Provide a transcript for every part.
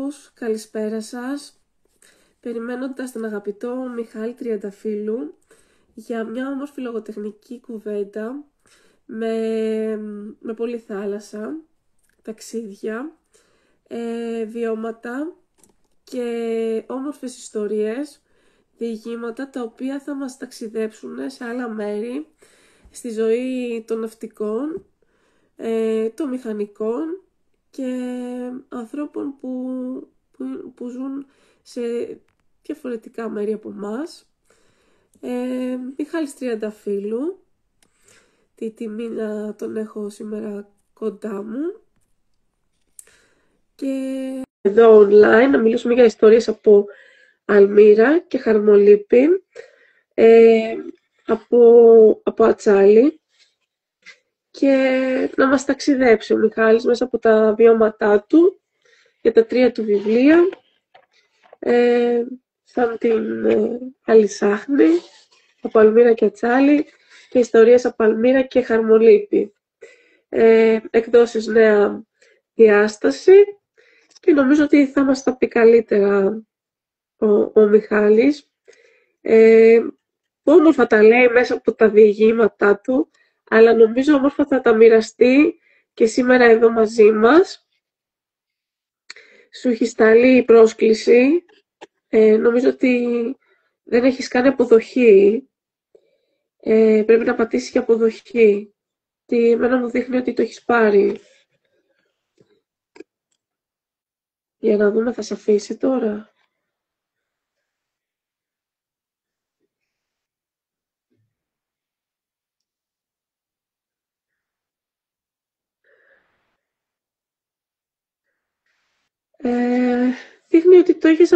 όλους, καλησπέρα σας. Περιμένοντας τον αγαπητό Μιχάλη Τριανταφύλου για μια όμορφη λογοτεχνική κουβέντα με πολλή θάλασσα, ταξίδια, βιώματα και όμορφες ιστορίες, διηγήματα τα οποία θα μας ταξιδέψουν σε άλλα μέρη, στη ζωή των ναυτικών, των μηχανικών και ανθρώπων που ζουν σε διαφορετικά μέρη από εμάς. Μιχάλης Τριανταφύλου, τη τιμή να τον έχω σήμερα κοντά μου και εδώ online να μιλήσουμε για ιστορίες από Αλμύρα και Χαρμολύπη, από Ατσάλι, και να μας ταξιδέψει ο Μιχάλης μέσα από τα βιώματά του για τα 3 του βιβλία, σαν την Αλισάχνη, από Αλμύρα και Ατσάλι, και ιστορίες από Αλμύρα και Χαρμολύπη. Εκδόσεις Νέα Διάσταση, και νομίζω ότι θα μας τα πει καλύτερα ο Μιχάλης. Όμορφα τα λέει μέσα από τα διηγήματά του, αλλά νομίζω όμορφα θα τα μοιραστεί και σήμερα εδώ μαζί μας. Σου έχει σταλεί η πρόσκληση. Νομίζω ότι δεν έχεις κάνει αποδοχή. Πρέπει να πατήσεις και αποδοχή. Εμένα μου δείχνει ότι το έχεις πάρει. Για να δούμε, θα σε αφήσει τώρα. Δείχνει ότι το έχεις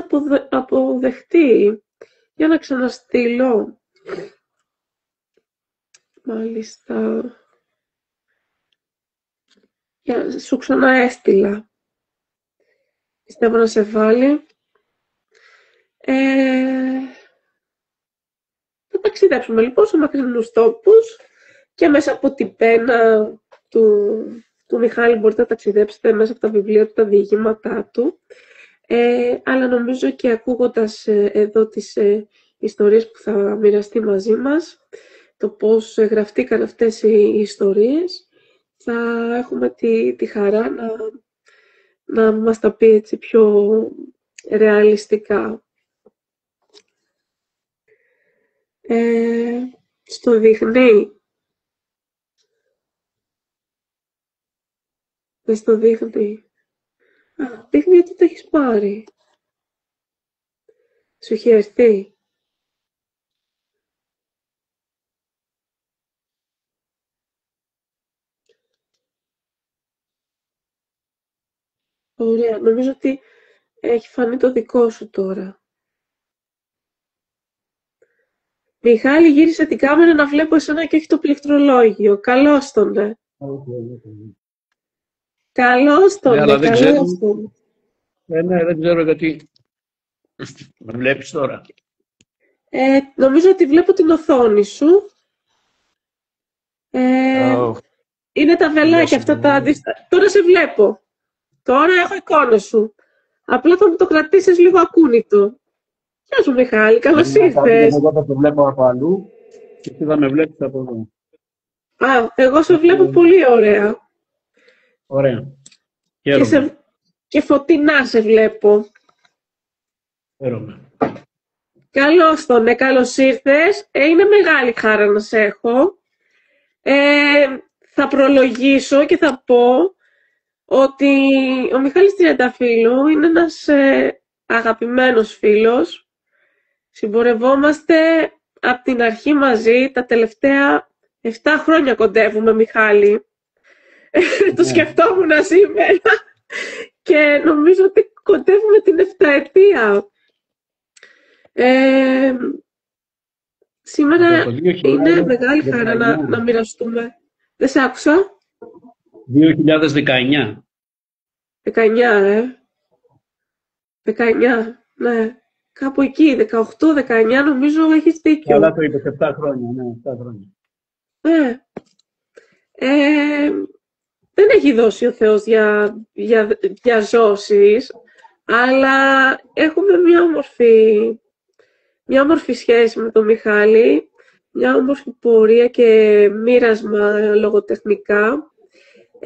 αποδεχτεί. Για να ξαναστείλω. Μάλιστα. Σου ξαναέστειλα. Πιστεύω να σε βάλει. Θα ταξιδέψουμε λοιπόν σε μακρινούς τόπους και μέσα από την πένα του Μιχάλη μπορείτε να ταξιδέψετε μέσα από τα βιβλία του, τα διηγήματά του. Αλλά νομίζω και ακούγοντας εδώ τις ιστορίες που θα μοιραστεί μαζί μας, το πώς γραφτήκαν αυτές οι ιστορίες, θα έχουμε τη χαρά να μας τα πει έτσι πιο ρεαλιστικά. Στο δείχνει. Δεν στο δείχνει. Δείχνει ότι το έχεις πάρει. Σου έχει έρθει. Ωραία. Νομίζω ότι έχει φανεί το δικό σου τώρα. Μιχάλη, γύρισε την κάμερα να βλέπω εσένα και όχι το πληκτρολόγιο. Καλώς τον, ναι. Καλώς τον, ναι, καλώς τον. Ναι, δεν ξέρω γιατί. Με βλέπεις τώρα. Νομίζω ότι βλέπω την οθόνη σου. Είναι τα βελάκια αυτά τα αντίστοιχα. Τώρα σε βλέπω. Τώρα έχω εικόνα σου. Απλά θα μου το κρατήσεις λίγο ακούνητο. Γεια σου, Μιχάλη, καλώς ήρθες. Εγώ θα το βλέπω από αλλού και εσύ θα με βλέπεις από εδώ. Εγώ σε βλέπω πολύ ωραία. Ωραία. Και φωτεινά σε βλέπω. Χαίρομαι. Καλώς τον, καλώς ήρθες. Είναι μεγάλη χαρά να σε έχω. Θα προλογίσω και θα πω ότι ο Μιχάλης Τριανταφύλου είναι ένας αγαπημένος φίλος. Συμπορευόμαστε από την αρχή μαζί, τα τελευταία 7 χρόνια κοντεύουμε, Μιχάλη. Το σκεφτόμουν σήμερα και νομίζω ότι κοντεύουμε την 7ετία. Σήμερα είναι μεγάλη χαρά να μοιραστούμε. Δεν σε άκουσα. 2019. 19, 19, ναι. Κάπου εκεί, 18-19 νομίζω έχεις δίκιο. Καλά το είπες, 7 χρόνια, ναι, 7 χρόνια. Δεν έχει δώσει ο Θεός για ζώσεις. αλλά έχουμε μια όμορφη σχέση με τον Μιχάλη, μια όμορφη πορεία και μοίρασμα λογοτεχνικά.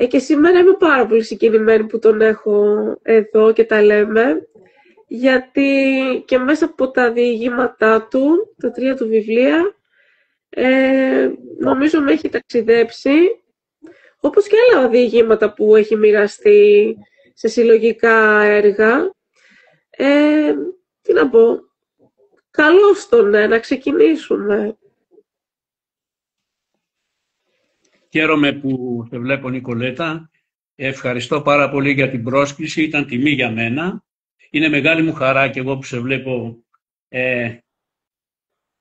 Και σήμερα είμαι πάρα πολύ συγκινημένη που τον έχω εδώ και τα λέμε, γιατί και μέσα από τα διηγήματά του, τα 3 του βιβλία, νομίζω με έχει ταξιδέψει, όπως και άλλα διηγήματα που έχει μοιραστεί σε συλλογικά έργα. Τι να πω, καλώς τον, να ξεκινήσουμε. Χαίρομαι που σε βλέπω, Νικολέτα. Ευχαριστώ πάρα πολύ για την πρόσκληση. Ήταν τιμή για μένα. Είναι μεγάλη μου χαρά και εγώ που σε βλέπω.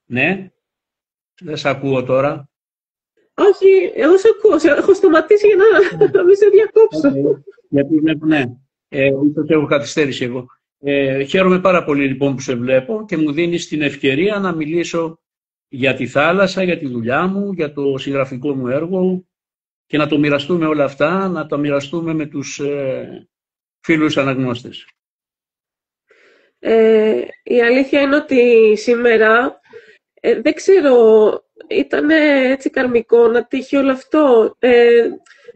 Ναι, δεν σε ακούω τώρα. Όχι, εγώ σε ακούω. Έχω σταματήσει για να μην σε διακόψω. Γιατί βλέπω, ναι. Ίσως έχω καθυστέρηση εγώ. Χαίρομαι πάρα πολύ λοιπόν που σε βλέπω και μου δίνεις την ευκαιρία να μιλήσω για τη θάλασσα, για τη δουλειά μου, για το συγγραφικό μου έργο και να το μοιραστούμε όλα αυτά, να το μοιραστούμε με τους φίλους αναγνώστες. Η αλήθεια είναι ότι σήμερα, δεν ξέρω, ήταν έτσι καρμικό να τύχει όλο αυτό.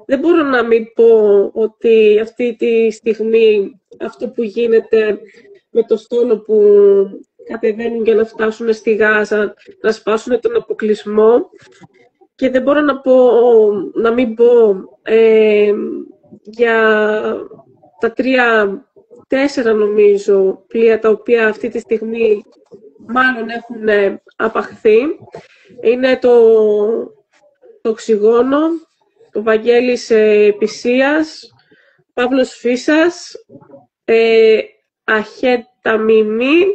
Δεν μπορώ να μην πω ότι αυτή τη στιγμή αυτό που γίνεται με το στόλο που κατεβαίνουν για να φτάσουν στη Γάζα, να σπάσουν τον αποκλεισμό. Και δεν μπορώ να μην πω για τα 3-4 νομίζω πλοία τα οποία αυτή τη στιγμή μάλλον έχουν απαχθεί. Είναι το Οξυγόνο, το Βαγγέλης Πησίας, Παύλος Φύσας, Αχέτα Μιμή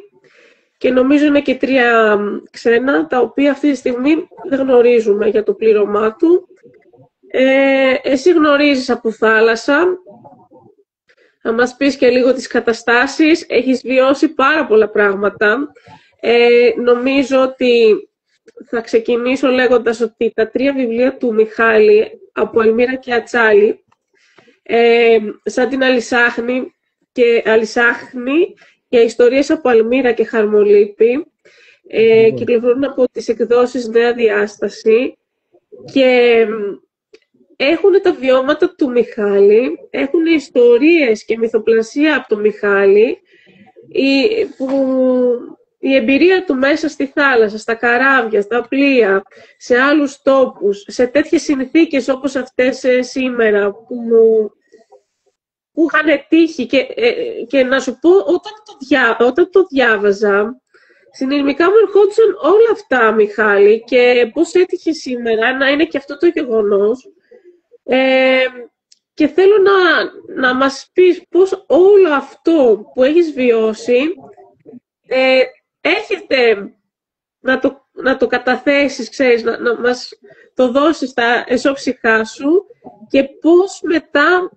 και νομίζω είναι και 3 ξένα, τα οποία αυτή τη στιγμή δεν γνωρίζουμε για το πλήρωμά του. Εσύ γνωρίζεις από θάλασσα. Θα μας πεις και λίγο τις καταστάσεις. Έχεις βιώσει πάρα πολλά πράγματα. Νομίζω ότι θα ξεκινήσω λέγοντας ότι τα 3 βιβλία του Μιχάλη, από Αλμύρα και Ατσάλι, σαν την Αλυσάχνη και ιστορίες από Αλμύρα και Χαρμολύπη, κυκλοφορούν από τις εκδόσεις Νέα Διάσταση και έχουν τα βιώματα του Μιχάλη, έχουν ιστορίες και μυθοπλασία από τον Μιχάλη, η εμπειρία του μέσα στη θάλασσα, στα καράβια, στα πλοία, σε άλλους τόπους, σε τέτοιες συνθήκες όπως αυτές σήμερα που είχαν τύχει και να σου πω, όταν το διάβαζα, συνειρμικά μου ερχόντουσαν όλα αυτά, Μιχάλη, και πώς έτυχε σήμερα να είναι και αυτό το γεγονός. Και θέλω να μας πεις πώς όλο αυτό που έχεις βιώσει έρχεται να το καταθέσεις, ξέρεις, να μας το δώσεις στα εσώψυχά σου και πώς μετά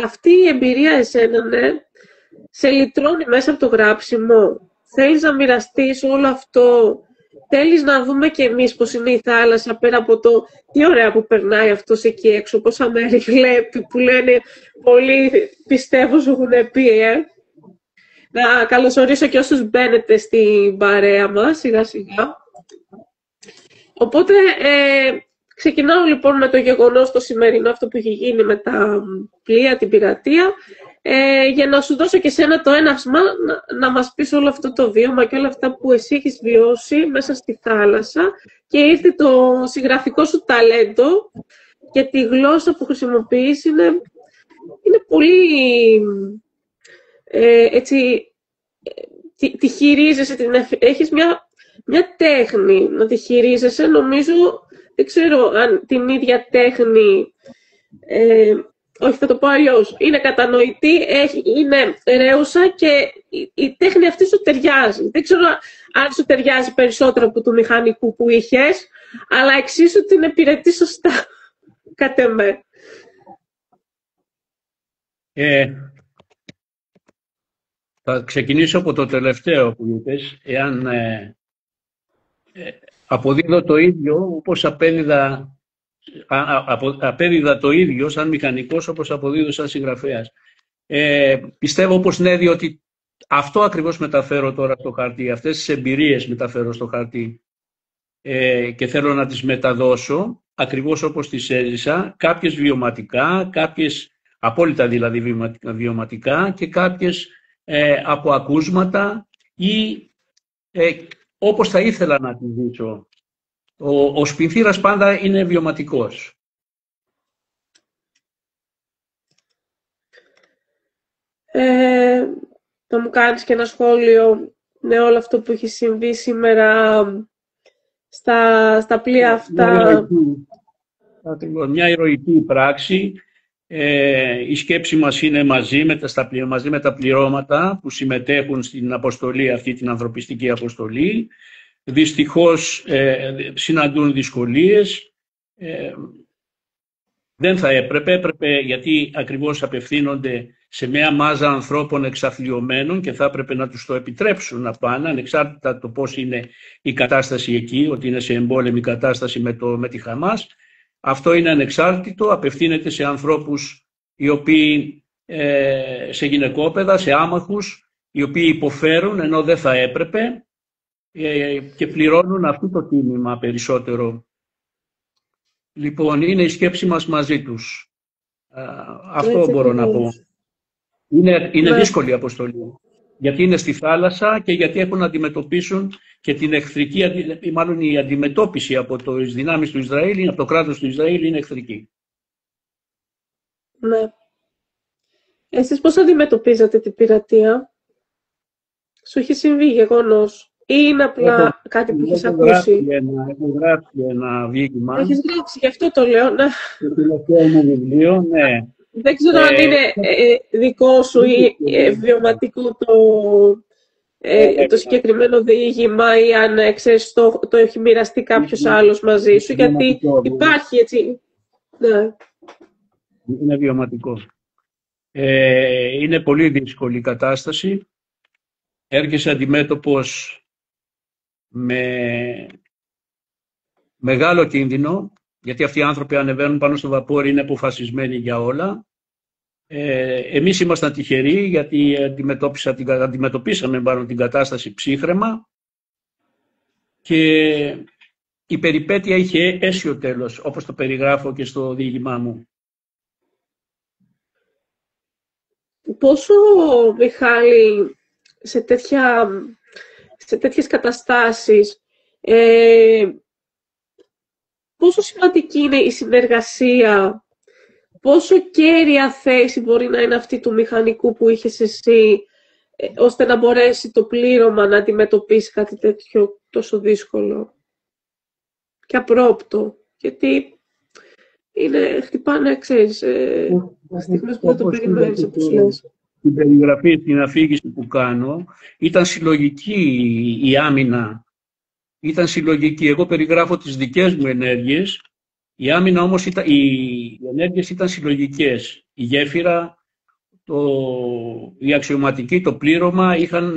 αυτή η εμπειρία εσένα σε λυτρώνει μέσα από το γράψιμο. Θέλεις να μοιραστείς όλο αυτό, θέλεις να δούμε κι εμείς πώς είναι η θάλασσα πέρα από το τι ωραία που περνάει αυτός εκεί έξω, πόσα μέρη βλέπει, που λένε πολλοί, πιστεύω σου έχουν πει, Να καλωσορίσω και όσους μπαίνετε στην παρέα μας, σιγά σιγά. Οπότε, ξεκινάω λοιπόν με το γεγονός το σημερινό, αυτό που έχει γίνει με τα πλοία, την πειρατεία, για να σου δώσω και σένα το έναυσμα να μας πεις όλο αυτό το βίωμα και όλα αυτά που εσύ έχεις βιώσει μέσα στη θάλασσα και ήρθε το συγγραφικό σου ταλέντο και τη γλώσσα που χρησιμοποιείς είναι πολύ έτσι, τη χειρίζεσαι, έχεις μια τέχνη να τη χειρίζεσαι, νομίζω, δεν ξέρω αν την ίδια τέχνη, όχι θα το πω αλλιώς, είναι κατανοητή, είναι ρέουσα και η τέχνη αυτή σου ταιριάζει. Δεν ξέρω αν σου ταιριάζει περισσότερο από του μηχανικού που είχες, αλλά εξίσου την υπηρετεί σωστά, κατ' εμέ. Θα ξεκινήσω από το τελευταίο που είπες, εάν αποδίδω το ίδιο όπως απέδιδα το ίδιο σαν μηχανικός όπως αποδίδω σαν συγγραφέας. Πιστεύω όπως ναι, διότι αυτό ακριβώς μεταφέρω τώρα στο χαρτί, αυτές τις εμπειρίες μεταφέρω στο χαρτί και θέλω να τις μεταδώσω ακριβώς όπως τις έζησα, κάποιες βιωματικά, κάποιες απόλυτα δηλαδή βιωματικά και κάποιες από ακούσματα ή όπως θα ήθελα να τη ζήσω. Ο Σπινθήρας πάντα είναι βιωματικός. Θα μου κάνεις και ένα σχόλιο με όλο αυτό που έχει συμβεί σήμερα στα πλοία αυτά? Μια ηρωική πράξη. Η σκέψη μας είναι μαζί με τα πληρώματα που συμμετέχουν στην αποστολή αυτή, την ανθρωπιστική αποστολή. Δυστυχώς συναντούν δυσκολίες. Δεν θα έπρεπε γιατί ακριβώς απευθύνονται σε μια μάζα ανθρώπων εξαθλιωμένων και θα έπρεπε να τους το επιτρέψουν να πάνε, ανεξάρτητα το πώς είναι η κατάσταση εκεί, ότι είναι σε εμπόλεμη κατάσταση με τη Χαμάς. Αυτό είναι ανεξάρτητο, απευθύνεται σε ανθρώπους οι οποίοι σε γυναικόπαιδα, σε άμαχους, οι οποίοι υποφέρουν ενώ δεν θα έπρεπε και πληρώνουν αυτό το τίμημα περισσότερο. Λοιπόν, είναι η σκέψη μας μαζί τους. Αυτό μπορώ να πω. Είναι δύσκολη η αποστολή. Γιατί είναι στη θάλασσα και γιατί έχουν να αντιμετωπίσουν και την εχθρική, μάλλον η αντιμετώπιση από τις δυνάμεις του Ισραήλ, από το κράτος του Ισραήλ είναι εχθρική. Ναι. Εσείς πώς αντιμετωπίζατε την πειρατεία? Σου έχει συμβεί γεγονός ή είναι απλά κάτι που έχεις ακούσει? Έχω γράψει ένα διήγημα. Έχεις γράψει, γι' αυτό το λέω. Ναι. Το τελευταίο μου βιβλίο, ναι. Δεν ξέρω αν είναι δικό σου ή βιωματικό το συγκεκριμένο διήγημα ή αν ξέρεις το έχει μοιραστεί κάποιος άλλος μαζί σου, γιατί υπάρχει έτσι. Ναι. Είναι βιωματικό. Είναι πολύ δύσκολη η κατάσταση. Έρχεσαι αντιμέτωπος με μεγάλο κίνδυνο, γιατί αυτοί οι άνθρωποι ανεβαίνουν πάνω στο βαπόρι, είναι αποφασισμένοι για όλα. Εμείς ήμασταν τυχεροί γιατί αντιμετωπίσαμε την κατάσταση ψύχραιμα και η περιπέτεια είχε αίσιο τέλος, όπως το περιγράφω και στο διήγημά μου. Πόσο, Μιχάλη, σε τέτοιες καταστάσεις, πόσο σημαντική είναι η συνεργασία, πόσο κέρια θέση μπορεί να είναι αυτή του μηχανικού που είχες εσύ, ώστε να μπορέσει το πλήρωμα να αντιμετωπίσει κάτι τέτοιο τόσο δύσκολο και απρόπτο, γιατί χτυπάνε, ξέρεις, στιγμές που δεν το περιμένεις, όπως λες. Στην περιγραφή, στην αφήγηση που κάνω, ήταν συλλογική η άμυνα. Ήταν συλλογική. Εγώ περιγράφω τις δικές μου ενέργειες. Η άμυνα όμως, οι ενέργειες ήταν συλλογικές. Η γέφυρα, οι αξιωματικοί, το πλήρωμα είχαν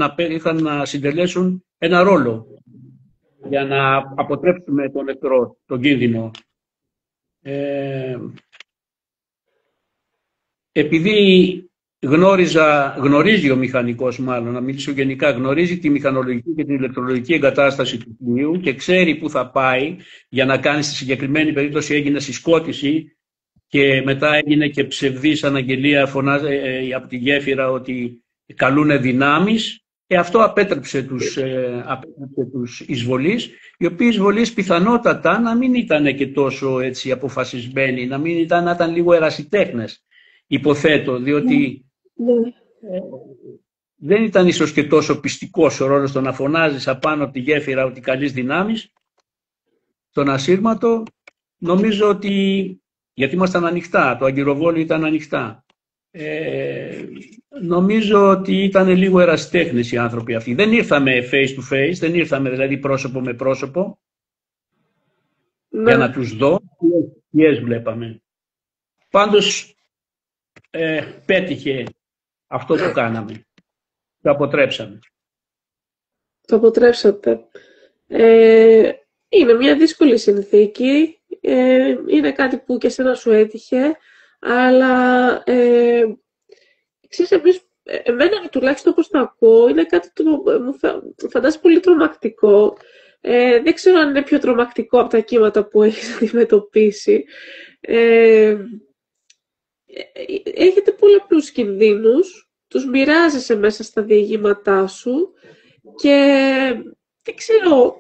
να συντελέσουν ένα ρόλο για να αποτρέψουμε τον εχθρό, τον κίνδυνο. Επειδή γνωρίζει ο μηχανικός, μάλλον να μιλήσω γενικά, γνωρίζει τη μηχανολογική και την ηλεκτρολογική εγκατάσταση του πλοίου και ξέρει που θα πάει για να κάνει, στη συγκεκριμένη περίπτωση έγινε συσκότηση και μετά έγινε και ψευδής αναγγελία, φωνάζει από τη γέφυρα ότι καλούν δυνάμεις. Αυτό απέτρεψε τους εισβολείς, οι οποίοι εισβολείς πιθανότατα να μην ήταν και τόσο έτσι αποφασισμένοι, να ήταν λίγο ερασιτέχνες, υποθέτω, διότι δεν ήταν ίσως και τόσο πιστικός ο ρόλος το να φωνάζεις απάνω από τη γέφυρα ότι καλείς δυνάμεις, στον ασύρματο. Νομίζω ότι, γιατί ήμασταν ανοιχτά, το αγκυροβόλιο ήταν ανοιχτά, νομίζω ότι ήταν λίγο ερασιτέχνες οι άνθρωποι αυτοί. Δεν ήρθαμε face to face, δεν ήρθαμε δηλαδή πρόσωπο με πρόσωπο για να τους δω, ποιες βλέπαμε. Πάντως πέτυχε αυτό που κάναμε. Το αποτρέψαμε. Το αποτρέψατε. Είναι μια δύσκολη συνθήκη. Είναι κάτι που και εσένα σου έτυχε. Αλλά Ξέρεις, εμένα τουλάχιστον όπως το ακούω, είναι κάτι που μου φαντάζει πολύ τρομακτικό. Δεν ξέρω αν είναι πιο τρομακτικό από τα κύματα που έχεις αντιμετωπίσει. Έχετε πολλαπλούς κινδύνους, τους μοιράζεσαι μέσα στα διηγήματά σου και δεν ξέρω,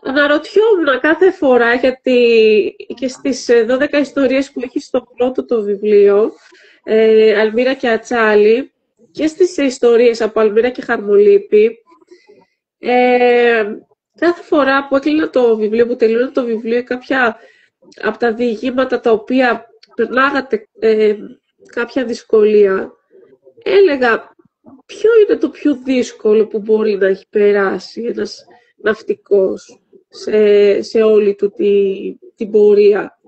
αναρωτιόμουν κάθε φορά, γιατί και στις 12 ιστορίες που έχει στο πρώτο το βιβλίο, Αλμύρα και Ατσάλι, και στις ιστορίες από Αλμύρα και Χαρμολύπη, κάθε φορά που έκλεινα το βιβλίο, που τελείωνα το βιβλίο, κάποια από τα διηγήματα τα οποία περνάγατε κάποια δυσκολία, έλεγα ποιο είναι το πιο δύσκολο που μπορεί να έχει περάσει ένας ναυτικός σε όλη του την πορεία.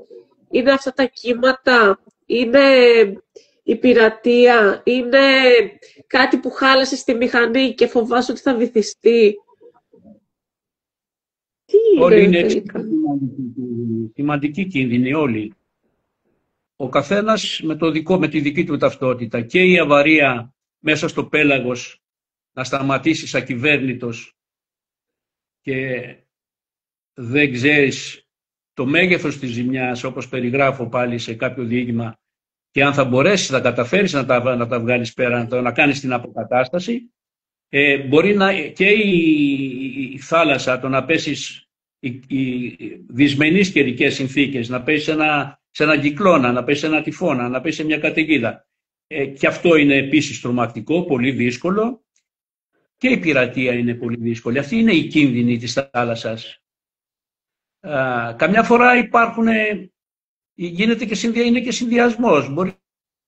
Είναι αυτά τα κύματα, είναι η πειρατεία, είναι κάτι που χάλασε στη μηχανή και φοβάσαι ότι θα βυθιστεί. Τι Όλοι είναι είναι τελικά? σημαντικοί κίνδυνοι, όλοι. Ο καθένας με τη δική του ταυτότητα. Και η αβαρία μέσα στο πέλαγος να σταματήσεις ακυβέρνητος και δεν ξέρεις το μέγεθος της ζημιάς, όπως περιγράφω πάλι σε κάποιο διήγημα, και αν θα μπορέσεις να καταφέρεις να τα βγάλεις πέρα, να κάνεις την αποκατάσταση. Μπορεί και η θάλασσα, το να πέσεις οι δυσμενείς καιρικές συνθήκες, να πέσεις σε ένα κυκλώνα, να πέσεις σε ένα τυφώνα, να πέσεις σε μια καταιγίδα. Και αυτό είναι επίσης τρομακτικό, πολύ δύσκολο. Και η πειρατεία είναι πολύ δύσκολη. Αυτή είναι η κίνδυνη της θάλασσας. Καμιά φορά είναι και συνδυασμός. Μπορεί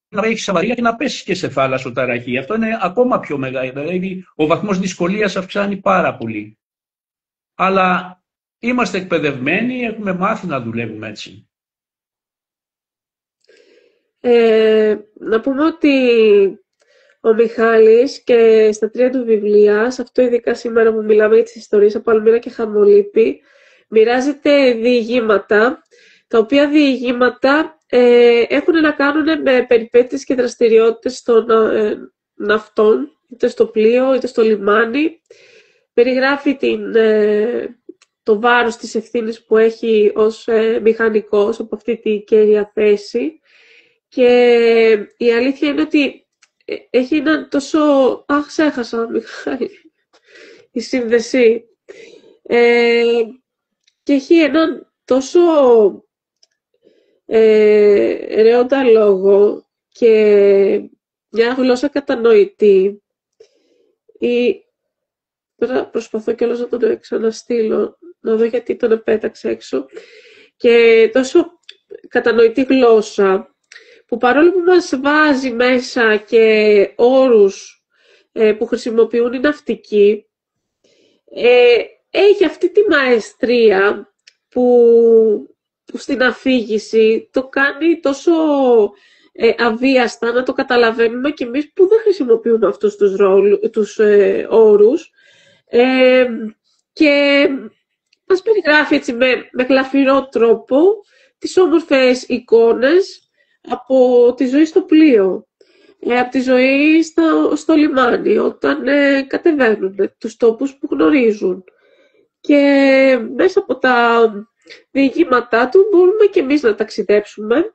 να έχεις αβαρία και να πέσεις και σε θάλασσο ταραχή. Αυτό είναι ακόμα πιο μεγάλο. Δηλαδή, ο βαθμός δυσκολίας αυξάνει πάρα πολύ. Αλλά είμαστε εκπαιδευμένοι, έχουμε μάθει να δουλεύουμε έτσι. Να πούμε ότι ο Μιχάλης και στα 3 του βιβλία, σε αυτό ειδικά σήμερα που μιλάμε για τις ιστορίες από Αλμύρα και Χαρμολύπη, μοιράζεται διηγήματα, τα οποία διηγήματα έχουν να κάνουν με περιπέτειες και δραστηριότητες των ναυτών, είτε στο πλοίο είτε στο λιμάνι. Περιγράφει το βάρος της ευθύνης που έχει ως μηχανικός από αυτή τη κέρια θέση. Και η αλήθεια είναι ότι έχει έναν τόσο... ξέχασα, Μιχάλη, η σύνδεση. Και έχει έναν τόσο ρεόντα λόγο και μια γλώσσα κατανοητή. Τώρα προσπαθώ κιόλας να τον ξαναστείλω, να δω γιατί τον επέταξε έξω. Και τόσο κατανοητή γλώσσα, που παρόλο που μας βάζει μέσα και όρους που χρησιμοποιούν οι ναυτικοί, έχει αυτή τη μαεστρία που στην αφήγηση το κάνει τόσο αβίαστα να το καταλαβαίνουμε κι εμείς που δεν χρησιμοποιούμε αυτούς τους όρους, και μας περιγράφει έτσι με γλαφυρό τρόπο τις όμορφες εικόνες από τη ζωή στο πλοίο, από τη ζωή στο λιμάνι, όταν κατεβαίνουν τους τόπους που γνωρίζουν. Και μέσα από τα διηγήματά του μπορούμε και εμείς να ταξιδέψουμε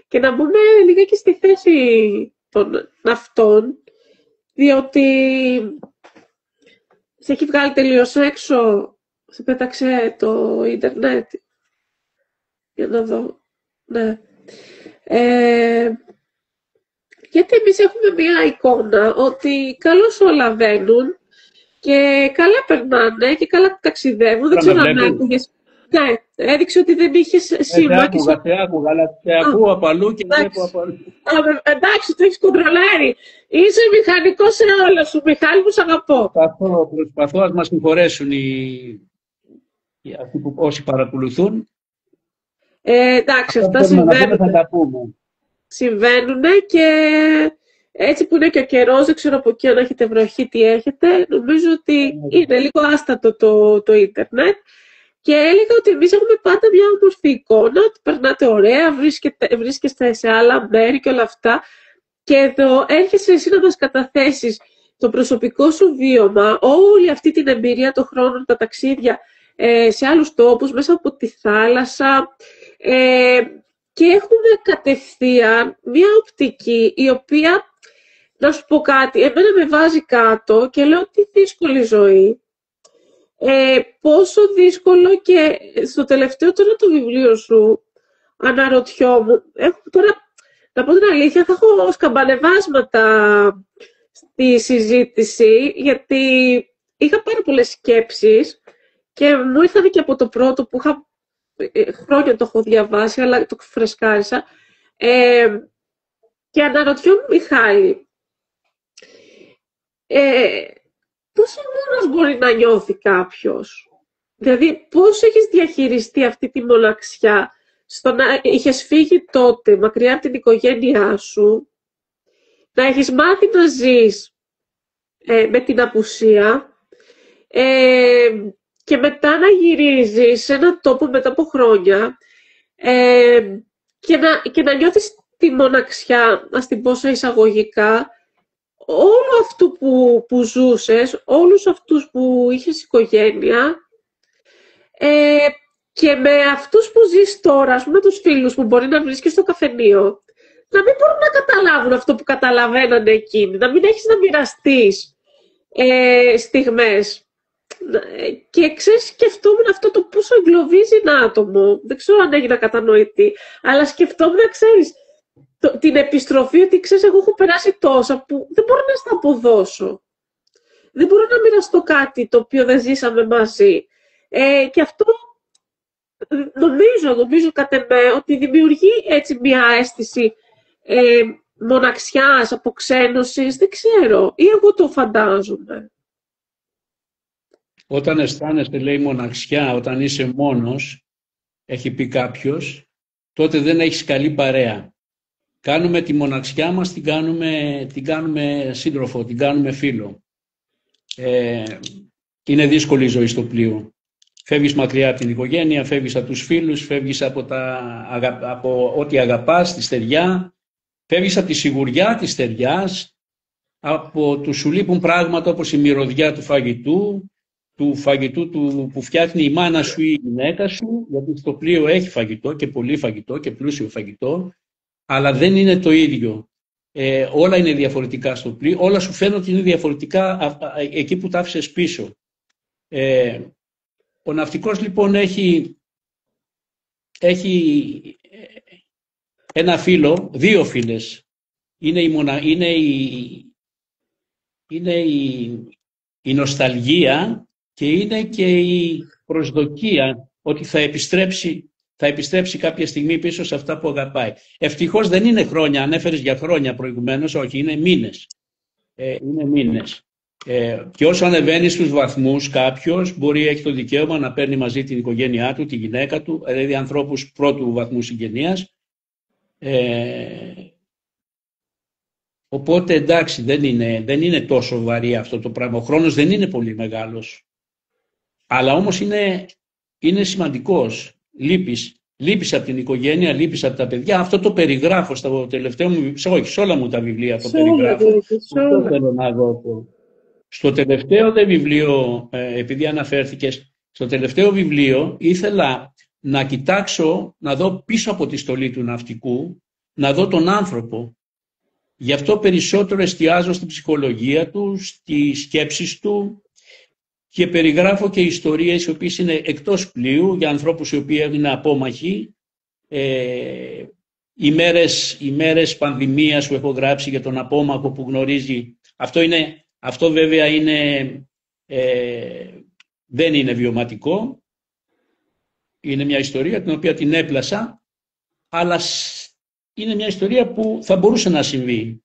και να μπούμε λιγάκι στη θέση των ναυτών, διότι σε έχει βγάλει τελείως έξω, σε πέταξε το ίντερνετ, για να δω, ναι. Γιατί εμείς έχουμε μια εικόνα ότι καλώς όλα βαίνουν και καλά περνάνε και καλά ταξιδεύουν. Δεν ξέρω αν άκουγες. Ναι, έδειξε ότι δεν είχες σήμα. Σε άκουγα, αλλά σε ακούω από αλλού και βλέπω από αλλού. Εντάξει, το έχεις κοντρολάρει. Είσαι μηχανικός σε όλα σου, Μιχάλη, μου σ' αγαπώ. Προσπαθώ να μας συγχωρέσουν όσοι παρακολουθούν. Εντάξει, αυτά συμβαίνουν και έτσι που είναι και ο καιρός, δεν ξέρω από εκεί αν έχετε βροχή, τι έχετε. Νομίζω ότι είναι λίγο άστατο το ίντερνετ. Και έλεγα ότι εμείς έχουμε πάντα μια όμορφη εικόνα, ότι περνάτε ωραία, βρίσκεστε σε άλλα μέρη και όλα αυτά. Και εδώ έρχεσαι εσύ να μας καταθέσεις το προσωπικό σου βίωμα, όλη αυτή την εμπειρία των χρόνων, τα ταξίδια σε άλλους τόπους, μέσα από τη θάλασσα, και έχουμε κατευθείαν μία οπτική η οποία, να σου πω κάτι, εμένα με βάζει κάτω και λέω τι δύσκολη ζωή. Πόσο δύσκολο, και στο τελευταίο τώρα το βιβλίο σου αναρωτιόμουν, τώρα να πω την αλήθεια, θα έχω σκαμπανεβάσματα στη συζήτηση, γιατί είχα πάρα πολλές σκέψεις και μου ήρθαν και από το πρώτο που είχα χρόνια το έχω διαβάσει, αλλά το φρεσκάρισα. Και αναρωτιόμουν, Μιχάλη, πόσο μόνος μπορεί να νιώθει κάποιος? Δηλαδή, πώς έχεις διαχειριστεί αυτή τη μοναξιά, στο να είχες φύγει τότε μακριά από την οικογένειά σου, να έχεις μάθει να ζεις με την απουσία, και μετά να γυρίζεις σε έναν τόπο μετά από χρόνια, και να νιώθεις τη μοναξιά, ας την πω σε εισαγωγικά, όλο αυτού που ζούσες, όλους αυτούς που είχες οικογένεια, και με αυτούς που ζεις τώρα, ας πούμε τους φίλους που μπορεί να βρίσκεις στο καφενείο, να μην μπορούν να καταλάβουν αυτό που καταλαβαίνανε εκείνοι, να μην έχεις να μοιραστείς στιγμές. Και ξέρεις, σκεφτόμουν αυτό το πόσο εγκλωβίζει ένα άτομο. Δεν ξέρω αν έγινα κατανοητή, αλλά σκεφτόμουν, ξέρεις, την επιστροφή, ότι ξέρεις, εγώ έχω περάσει τόσα που δεν μπορώ να στα αποδώσω. Δεν μπορώ να μοιραστώ κάτι το οποίο δεν ζήσαμε μαζί. Και αυτό νομίζω κατ' εμέ ότι δημιουργεί έτσι μια αίσθηση μοναξιάς, αποξένωσης, δεν ξέρω, ή εγώ το φαντάζομαι. Όταν αισθάνεσαι, λέει, μοναξιά, όταν είσαι μόνος, έχει πει κάποιος, τότε δεν έχεις καλή παρέα. Κάνουμε τη μοναξιά μας, την κάνουμε σύντροφο, την κάνουμε φίλο. Είναι δύσκολη η ζωή στο πλοίο. Φεύγεις μακριά από την οικογένεια, φεύγεις από τους φίλους, φεύγεις από ό,τι αγαπάς, τη στεριά, φεύγεις από τη σιγουριά της στεριάς, από του σου λείπουν πράγματα όπως η μυρωδιά του φαγητού που φτιάχνει η μάνα σου ή η γυναίκα σου, γιατί στο πλοίο έχει φαγητό και πολύ φαγητό και πλούσιο φαγητό, αλλά δεν είναι το ίδιο. Όλα είναι διαφορετικά στο πλοίο, όλα σου φαίνονται ότι είναι διαφορετικά εκεί που τα άφησες πίσω. Ο ναυτικός λοιπόν έχει ένα φίλο, δύο φίλες. Είναι η νοσταλγία και είναι και η προσδοκία ότι θα επιστρέψει κάποια στιγμή πίσω σε αυτά που αγαπάει. Ευτυχώς δεν είναι χρόνια, ανέφερες για χρόνια προηγουμένως, όχι, είναι μήνες. Είναι μήνες. Και όσο ανεβαίνει στους βαθμούς, κάποιος έχει το δικαίωμα να παίρνει μαζί την οικογένειά του, τη γυναίκα του, δηλαδή ανθρώπους πρώτου βαθμού συγγενείας. Οπότε εντάξει, δεν είναι τόσο βαρύ αυτό το πράγμα. Ο χρόνος δεν είναι πολύ μεγάλος. Αλλά όμως είναι σημαντικός. Λείπεις από την οικογένεια, λείπεις από τα παιδιά. Αυτό το περιγράφω στο τελευταίο μου, όχι, σε όλα μου τα βιβλία το περιγράφω. Αυτό θέλω να δω. Στο τελευταίο βιβλίο, επειδή αναφέρθηκες, στο τελευταίο βιβλίο ήθελα να κοιτάξω, να δω πίσω από τη στολή του ναυτικού, να δω τον άνθρωπο. Γι' αυτό περισσότερο εστιάζω στην ψυχολογία του, στις σκέψεις του και περιγράφω και ιστορίες οι οποίες είναι εκτός πλοίου για ανθρώπους οι οποίοι έγιναν απόμαχοι. Οι μέρες πανδημίας που έχω γράψει για τον απόμαχο που γνωρίζει. Αυτό βέβαια δεν είναι βιωματικό. Είναι μια ιστορία την οποία την έπλασα, αλλά είναι μια ιστορία που θα μπορούσε να συμβεί.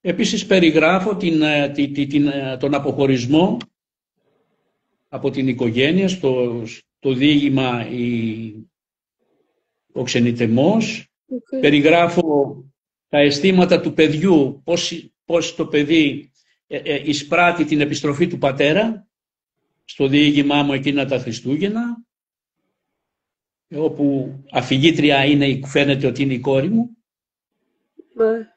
Επίσης περιγράφω τον αποχωρισμό από την οικογένεια, στο διήγημα ο ξενιτεμός. Okay. Περιγράφω τα αισθήματα του παιδιού, πώς το παιδί εισπράττει την επιστροφή του πατέρα, στο διήγημά μου εκείνα τα Χριστούγεννα. όπου αφηγήτρια φαίνεται ότι είναι η κόρη μου. Ναι.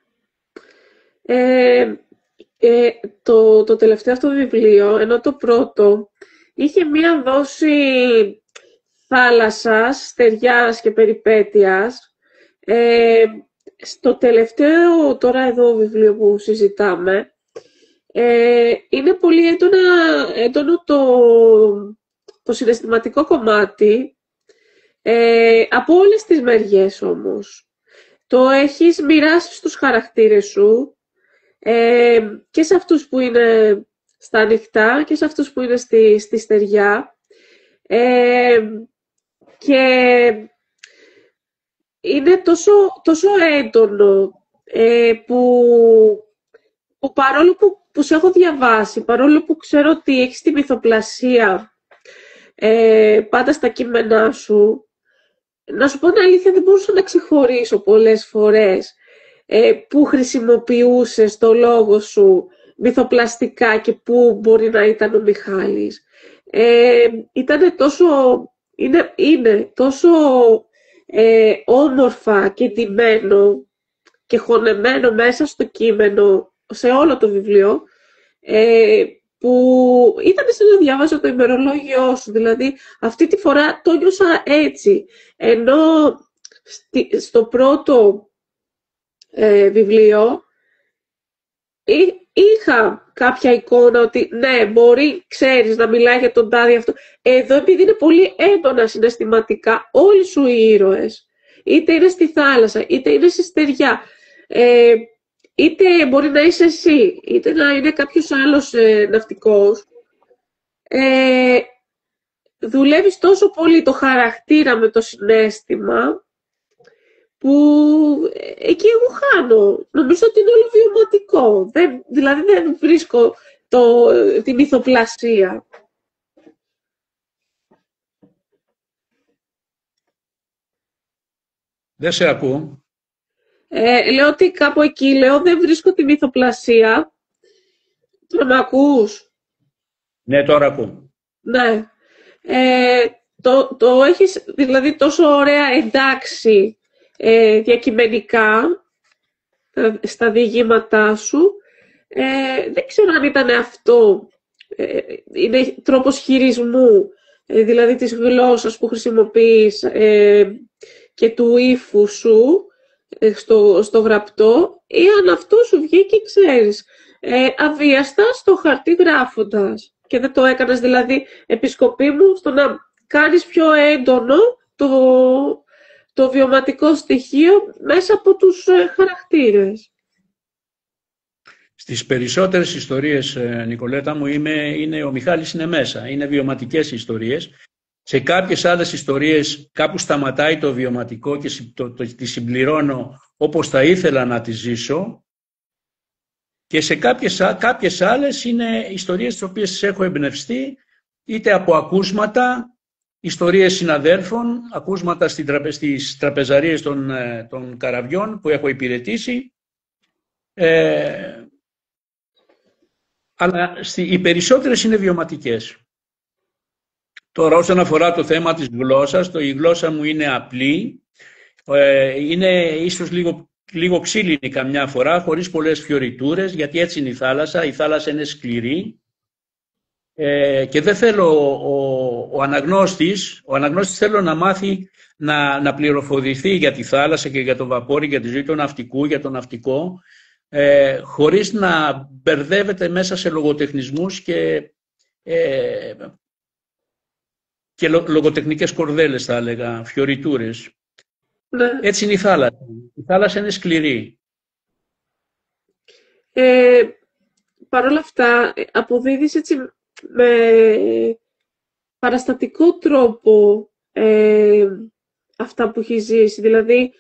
Το τελευταίο αυτό βιβλίο, ενώ το πρώτο είχε μία δόση θάλασσας, στεριάς και περιπέτειας, στο τελευταίο τώρα εδώ βιβλίο που συζητάμε, είναι πολύ έντονο το συναισθηματικό κομμάτι, από όλες τις μεριές όμως. Το έχεις μοιράσει στους χαρακτήρες σου, και σε αυτούς που είναι στα ανοιχτά και σε αυτούς που είναι στη στεριά, και είναι τόσο έντονο, που παρόλο που σε έχω διαβάσει, παρόλο που ξέρω ότι έχεις τη μυθοπλασία πάντα στα κείμενά σου, να σου πω την αλήθεια, δεν μπορούσα να ξεχωρίσω πολλές φορές που χρησιμοποιούσες το λόγο σου μυθοπλαστικά και πού μπορεί να ήταν ο Μιχάλης. Είναι τόσο όμορφα και ντυμένο και χωνεμένο μέσα στο κείμενο, σε όλο το βιβλίο, που ήταν σαν να διαβάζω το ημερολόγιό σου. Δηλαδή, αυτή τη φορά το νιώσα έτσι. Ενώ στο πρώτο βιβλίο είχα κάποια εικόνα ότι ναι, μπορεί, ξέρεις, να μιλάει για τον τάδε αυτό. Εδώ, επειδή είναι πολύ έντονα συναισθηματικά όλοι σου οι ήρωες, είτε είναι στη θάλασσα, είτε είναι στη στεριά, είτε μπορεί να είσαι εσύ, είτε να είναι κάποιος άλλος ναυτικός, δουλεύεις τόσο πολύ το χαρακτήρα με το συναίσθημα, που εκεί εγώ χάνω. Νομίζω ότι είναι όλο βιωματικό. Δηλαδή δεν βρίσκω τη μυθοπλασία. Δεν σε ακούω. Λέω ότι κάπου εκεί, δεν βρίσκω τη μυθοπλασία. Τώρα με ακούς? Ναι, τώρα ακούω. Ναι. Το έχεις δηλαδή τόσο ωραία εντάξει διακειμενικά στα διηγήματά σου. Δεν ξέρω αν ήταν αυτό, είναι τρόπος χειρισμού, δηλαδή της γλώσσας που χρησιμοποιείς και του ύφου σου στο γραπτό, ή αν αυτό σου βγήκε, ξέρεις, αβίαστα στο χαρτί γράφοντας, και δεν το έκανες δηλαδή, επισκοπή μου, στο να κάνεις πιο έντονο το βιωματικό στοιχείο μέσα από τους χαρακτήρες. Στις περισσότερες ιστορίες, Νικολέτα μου, ο Μιχάλης είναι μέσα. Είναι βιωματικές ιστορίες. Σε κάποιες άλλες ιστορίες κάπου σταματάει το βιωματικό και τη συμπληρώνω όπως θα ήθελα να τη ζήσω. Και σε κάποιες άλλες είναι ιστορίες τις οποίες τις έχω εμπνευστεί είτε από ακούσματα, ιστορίες συναδέλφων, ακούσματα στις τραπεζαρίες των καραβιών που έχω υπηρετήσει. Αλλά οι περισσότερες είναι βιωματικές. Τώρα, όσον αφορά το θέμα της γλώσσας, η γλώσσα μου είναι απλή, είναι ίσως λίγο ξύλινη καμιά φορά, χωρίς πολλές φιωριτούρες, γιατί έτσι είναι η θάλασσα. Η θάλασσα είναι σκληρή και δεν θέλω ο αναγνώστης θέλω να μάθει να πληροφορηθεί για τη θάλασσα και για το βαπόρι, για τη ζωή του ναυτικού, για τον ναυτικό, χωρίς να μπερδεύεται μέσα σε λογοτεχνισμούς και λογοτεχνικές κορδέλες, θα έλεγα, φιωριτούρες. Ναι. Έτσι είναι η θάλασσα. Η θάλασσα είναι σκληρή. Παρ' όλα αυτά, αποδίδεις έτσι με παραστατικό τρόπο αυτά που έχει ζήσει. Δηλαδή,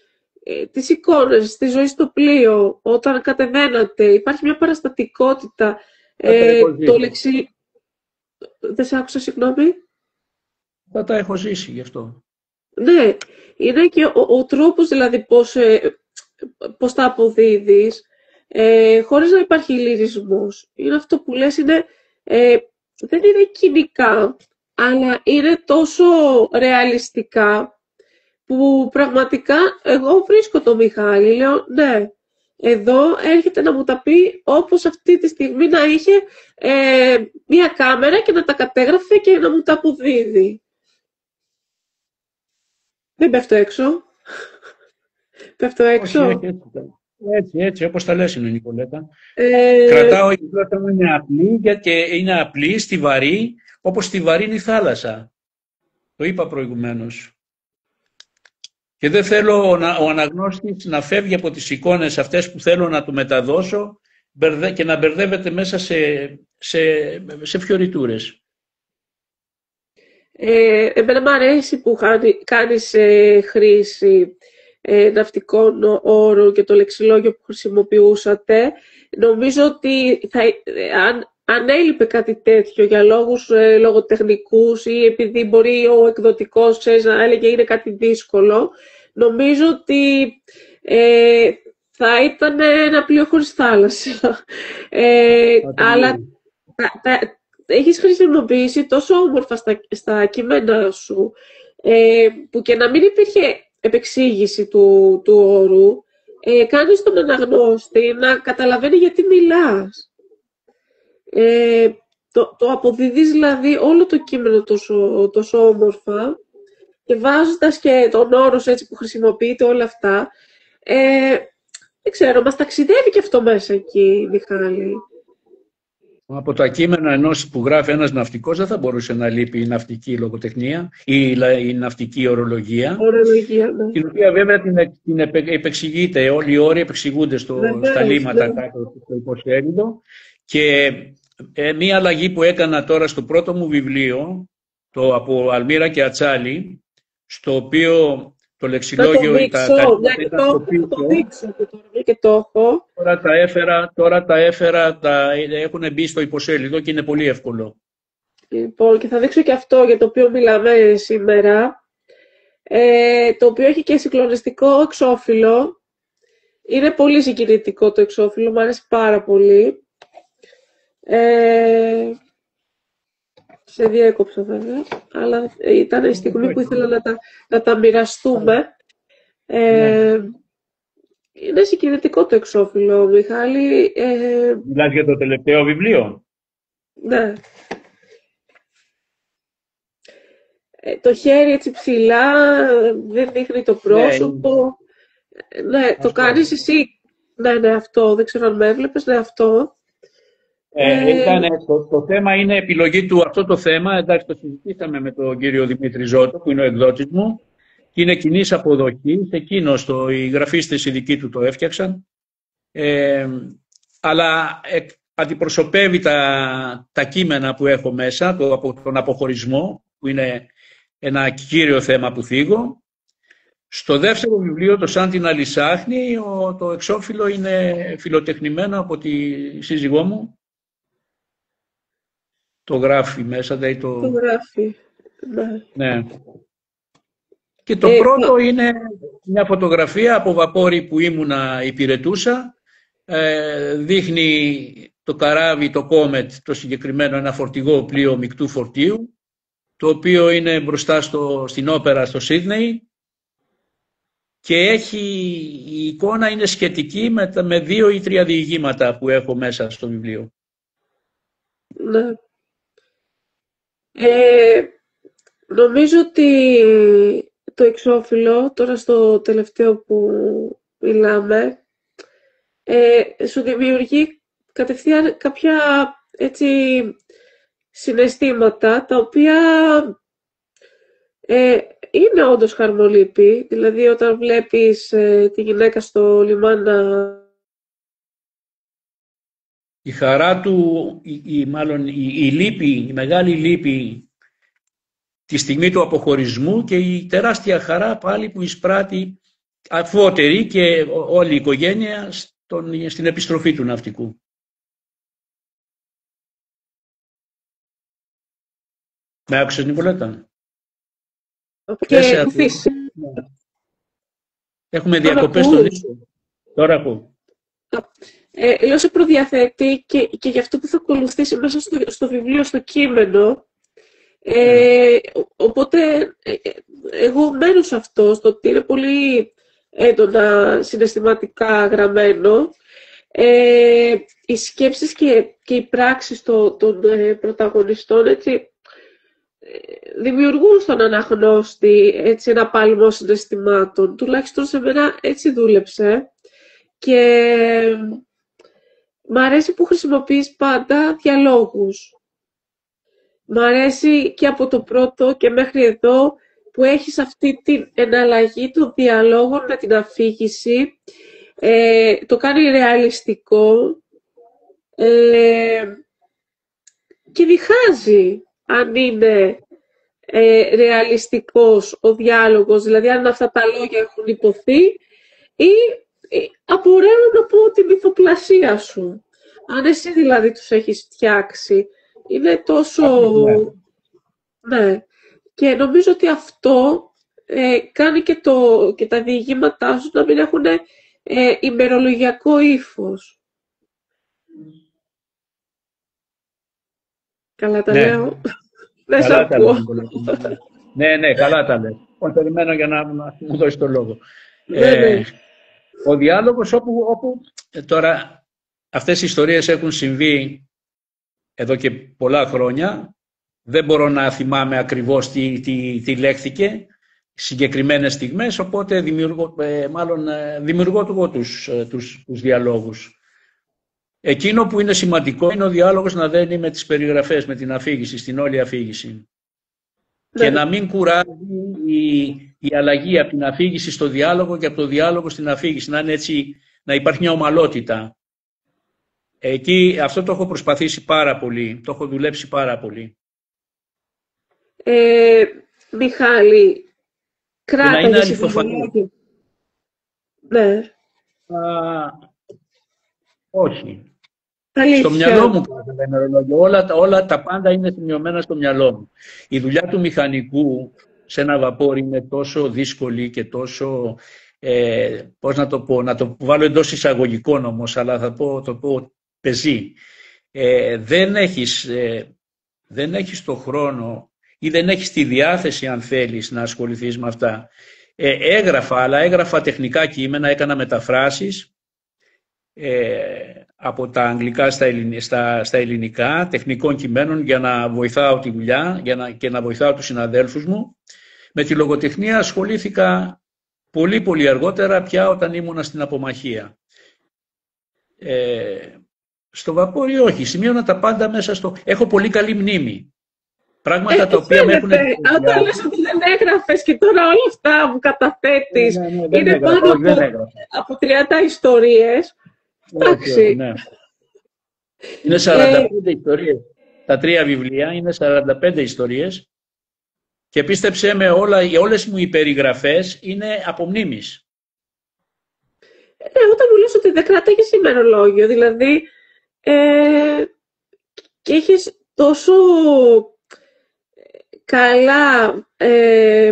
τις εικόνες, τη ζωή στο πλοίο, όταν κατεβαίνατε, υπάρχει μια παραστατικότητα. Το λεξί... Δεν σε άκουσα, συγγνώμη. Θα τα έχω ζήσει γι' αυτό. Ναι, είναι και ο τρόπος δηλαδή πώς τα αποδίδεις, χωρίς να υπάρχει λυρισμός. Είναι αυτό που λες, δεν είναι κοινικά, αλλά είναι τόσο ρεαλιστικά που πραγματικά εγώ βρίσκω τον Μιχάλη, λέω ναι, εδώ έρχεται να μου τα πει όπως αυτή τη στιγμή να είχε μία κάμερα και να τα κατέγραφε και να μου τα αποδίδει. Δεν πέφτω έξω. Πέφτω έξω. Όχι, έτσι, όπως τα λες είναι, Νικολέτα. Κρατάω, η γλώσσα μου είναι απλή, γιατί είναι απλή, στιβαρή, όπως στιβαρή είναι η θάλασσα. Το είπα προηγουμένως. Και δεν θέλω ο αναγνώστης να φεύγει από τις εικόνες αυτές που θέλω να του μεταδώσω και να μπερδεύεται μέσα σε φιωριτούρες. Εμένα μου αρέσει που κάνεις χρήση ναυτικών όρων και το λεξιλόγιο που χρησιμοποιούσατε. Νομίζω ότι αν έλειπε κάτι τέτοιο για λόγους λογοτεχνικούς ή επειδή μπορεί ο εκδοτικός να έλεγε είναι κάτι δύσκολο, νομίζω ότι θα ήταν ένα πλοίο χωρίς θάλασσα. Αλλά έχεις χρησιμοποιήσει τόσο όμορφα στα κείμενα σου που και να μην υπήρχε επεξήγηση του όρου, κάνεις τον αναγνώστη να καταλαβαίνει γιατί μιλάς. Το αποδίδεις δηλαδή όλο το κείμενο τόσο όμορφα και βάζοντας και τον όρος έτσι που χρησιμοποιείτε όλα αυτά, δεν ξέρω, μας ταξιδεύει και αυτό μέσα εκεί, Μιχάλη. Από τα κείμενα ενός που γράφει ένας ναυτικός δεν θα μπορούσε να λείπει η ναυτική λογοτεχνία ή η ναυτική ορολογία. Ναι. Την οποία βέβαια την επεξηγείται, όλοι οι όροι επεξηγούνται στα λίμματα κάτω στο υποσέλιδο. Και μία αλλαγή που έκανα τώρα στο πρώτο μου βιβλίο, το από Αλμύρα και Ατσάλι, στο οποίο το λεξιλόγιο και το έχω. Τώρα τα έφερα, έχουν μπει στο υποσέλιδο και είναι πολύ εύκολο. Λοιπόν, και θα δείξω και αυτό για το οποίο μιλάμε σήμερα, το οποίο έχει και συγκλονιστικό εξώφυλλο. Είναι πολύ συγκινητικό το εξώφυλλο, μου αρέσει πάρα πολύ. Σε διέκοψα βέβαια, αλλά ήταν η στιγμή που ήθελα να τα μοιραστούμε. Είναι συγκινητικό το εξώφυλλο, Μιχάλη. Μιλάς για το τελευταίο βιβλίο? Ναι. Το χέρι έτσι ψηλά, δεν δείχνει το πρόσωπο. Ναι, το κάνεις εσύ. Ναι, αυτό. Δεν ξέρω αν με έβλεπες. Ναι, αυτό. Το θέμα είναι επιλογή του. Αυτό το θέμα, εντάξει, το συζητήσαμε με τον κύριο Δημήτρη Ζώτο, που είναι ο εκδότης μου, και είναι κοινής αποδοχής. Εκείνος, οι γραφίστες οι δικοί του το έφτιαξαν. Αλλά αντιπροσωπεύει τα κείμενα που έχω μέσα, από τον αποχωρισμό, που είναι ένα κύριο θέμα που θίγω. Στο δεύτερο βιβλίο, το Σαν την Αλυσάχνη, το εξώφυλλο είναι φιλοτεχνημένο από τη σύζυγό μου. Το γράφει μέσα, δηλαδή το γράφει, ναι. Και το πρώτο είναι μια φωτογραφία από βαπόρι που ήμουνα υπηρετούσα. Δείχνει το καράβι, το Κόμετ, το συγκεκριμένο, ένα φορτηγό πλοίο μεικτού φορτίου, το οποίο είναι μπροστά στην όπερα στο Σίδνεϊ, και η εικόνα είναι σχετική με 2 ή 3 διηγήματα που έχω μέσα στο βιβλίο. Ναι. Νομίζω ότι το εξώφυλλο, τώρα στο τελευταίο που μιλάμε, σου δημιουργεί κατευθείαν κάποια έτσι συναισθήματα, τα οποία είναι όντως χαρμολύπη. Δηλαδή όταν βλέπεις τη γυναίκα στο λιμάνα, η χαρά του, η λύπη, η μεγάλη λύπη τη στιγμή του αποχωρισμού, και η τεράστια χαρά πάλι που εισπράττει αφότερη και όλη η οικογένεια στην επιστροφή του ναυτικού. Με άκουσες, Νικολέτα? Έχουμε διακοπές στον ίσο. Τώρα ακούω. Λέω σε προδιαθέτη και για αυτό που θα ακολουθήσει μέσα στο βιβλίο, στο κείμενο, Οπότε εγώ μένω σε αυτό, στο ότι είναι πολύ έντονα συναισθηματικά γραμμένο. Οι σκέψεις και οι πράξεις των πρωταγωνιστών έτσι, δημιουργούν στον αναγνώστη έτσι, ένα πάλμο συναισθημάτων. Τουλάχιστον σε μένα έτσι δούλεψε. Και μ' αρέσει που χρησιμοποιείς πάντα διαλόγους. Μ' αρέσει και από το πρώτο και μέχρι εδώ που έχεις αυτή την εναλλαγή των διαλόγων με την αφήγηση. Το κάνει ρεαλιστικό και διχάζει αν είναι ρεαλιστικός ο διάλογος, δηλαδή αν αυτά τα λόγια έχουν υποθεί ή απορρέουν από τη μυθοπλασία σου. Αν εσύ δηλαδή τους έχεις φτιάξει, είναι τόσο... Ναι. Και νομίζω ότι αυτό κάνει και τα διηγήματά σου να μην έχουν ημερολογιακό ύφος. Καλά τα λέω. Δεν σ' ακούω. Ναι, καλά τα λέω. Περιμένω για να μου δώσει το λόγο. Ναι. Ο διάλογος όπου τώρα αυτές οι ιστορίες έχουν συμβεί εδώ και πολλά χρόνια. Δεν μπορώ να θυμάμαι ακριβώς τι λέχθηκε συγκεκριμένες στιγμές, οπότε δημιουργώ εγώ τους διαλόγους. Εκείνο που είναι σημαντικό είναι ο διάλογος να δένει με τις περιγραφές, με την αφήγηση, στην όλη αφήγηση. Ναι. Και να μην κουράζει η αλλαγή από την αφήγηση στο διάλογο και από το διάλογο στην αφήγηση. Να είναι έτσι, να υπάρχει μια ομαλότητα. Εκεί αυτό το έχω προσπαθήσει πάρα πολύ, το έχω δουλέψει πάρα πολύ. Μιχάλη, κράτα να είναι αληθοφανή. Ναι. Όχι. Αλήθεια. Στο μυαλό μου κάθεται ημερολόγιο. Όλα τα πάντα είναι σημειωμένα στο μυαλό μου. Η δουλειά του μηχανικού σε ένα βαπόρι είναι τόσο δύσκολη και τόσο, πώς να το πω, να το βάλω εντός εισαγωγικών όμως, αλλά θα το πω πεζή. Δεν έχεις το χρόνο ή δεν έχεις τη διάθεση, αν θέλεις, να ασχοληθείς με αυτά. Έγραφα τεχνικά κείμενα, έκανα μεταφράσεις από τα αγγλικά στα ελληνικά, τεχνικών κειμένων για να βοηθάω τη δουλειά και να βοηθάω τους συναδέλφους μου. Με τη λογοτεχνία ασχολήθηκα πολύ πολύ αργότερα, πια όταν ήμουνα στην απομαχία. Στο βαπόρι όχι, σημείωνα τα πάντα μέσα στο... Έχω πολύ καλή μνήμη. Πράγματα τα οποία με έχουν... Όταν λες ότι δεν έγραφες και τώρα όλα αυτά που καταθέτεις είναι πάνω από 30 ιστορίες. Εντάξει. Ναι. Είναι 45 ιστορίες. Τα 3 βιβλία είναι 45 ιστορίες και πίστεψέ με, όλες μου οι περιγραφές είναι από μνήμης. Όταν μου λες ότι δεν κρατάγες ημερολόγιο, δηλαδή και έχεις τόσο καλά,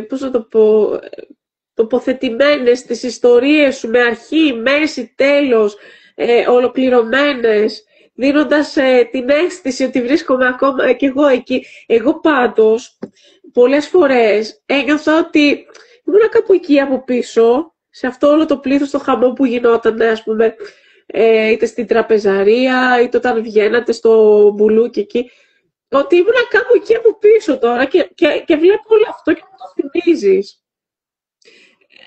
πώς να το πω, τοποθετημένες τις ιστορίες σου με αρχή, μέση, τέλος, ολοκληρωμένες, δίνοντας την αίσθηση ότι βρίσκομαι ακόμα κι εγώ εκεί. Εγώ πάντως, πολλές φορές ένιωθα ότι ήμουν κάπου εκεί από πίσω, σε αυτό όλο το πλήθος, το χαμό που γινόταν, ας πούμε, είτε στην τραπεζαρία, είτε όταν βγαίνατε στο μπουλούκι εκεί, ότι ήμουν κάπου εκεί από πίσω τώρα και βλέπω όλο αυτό και μου το θυμίζεις.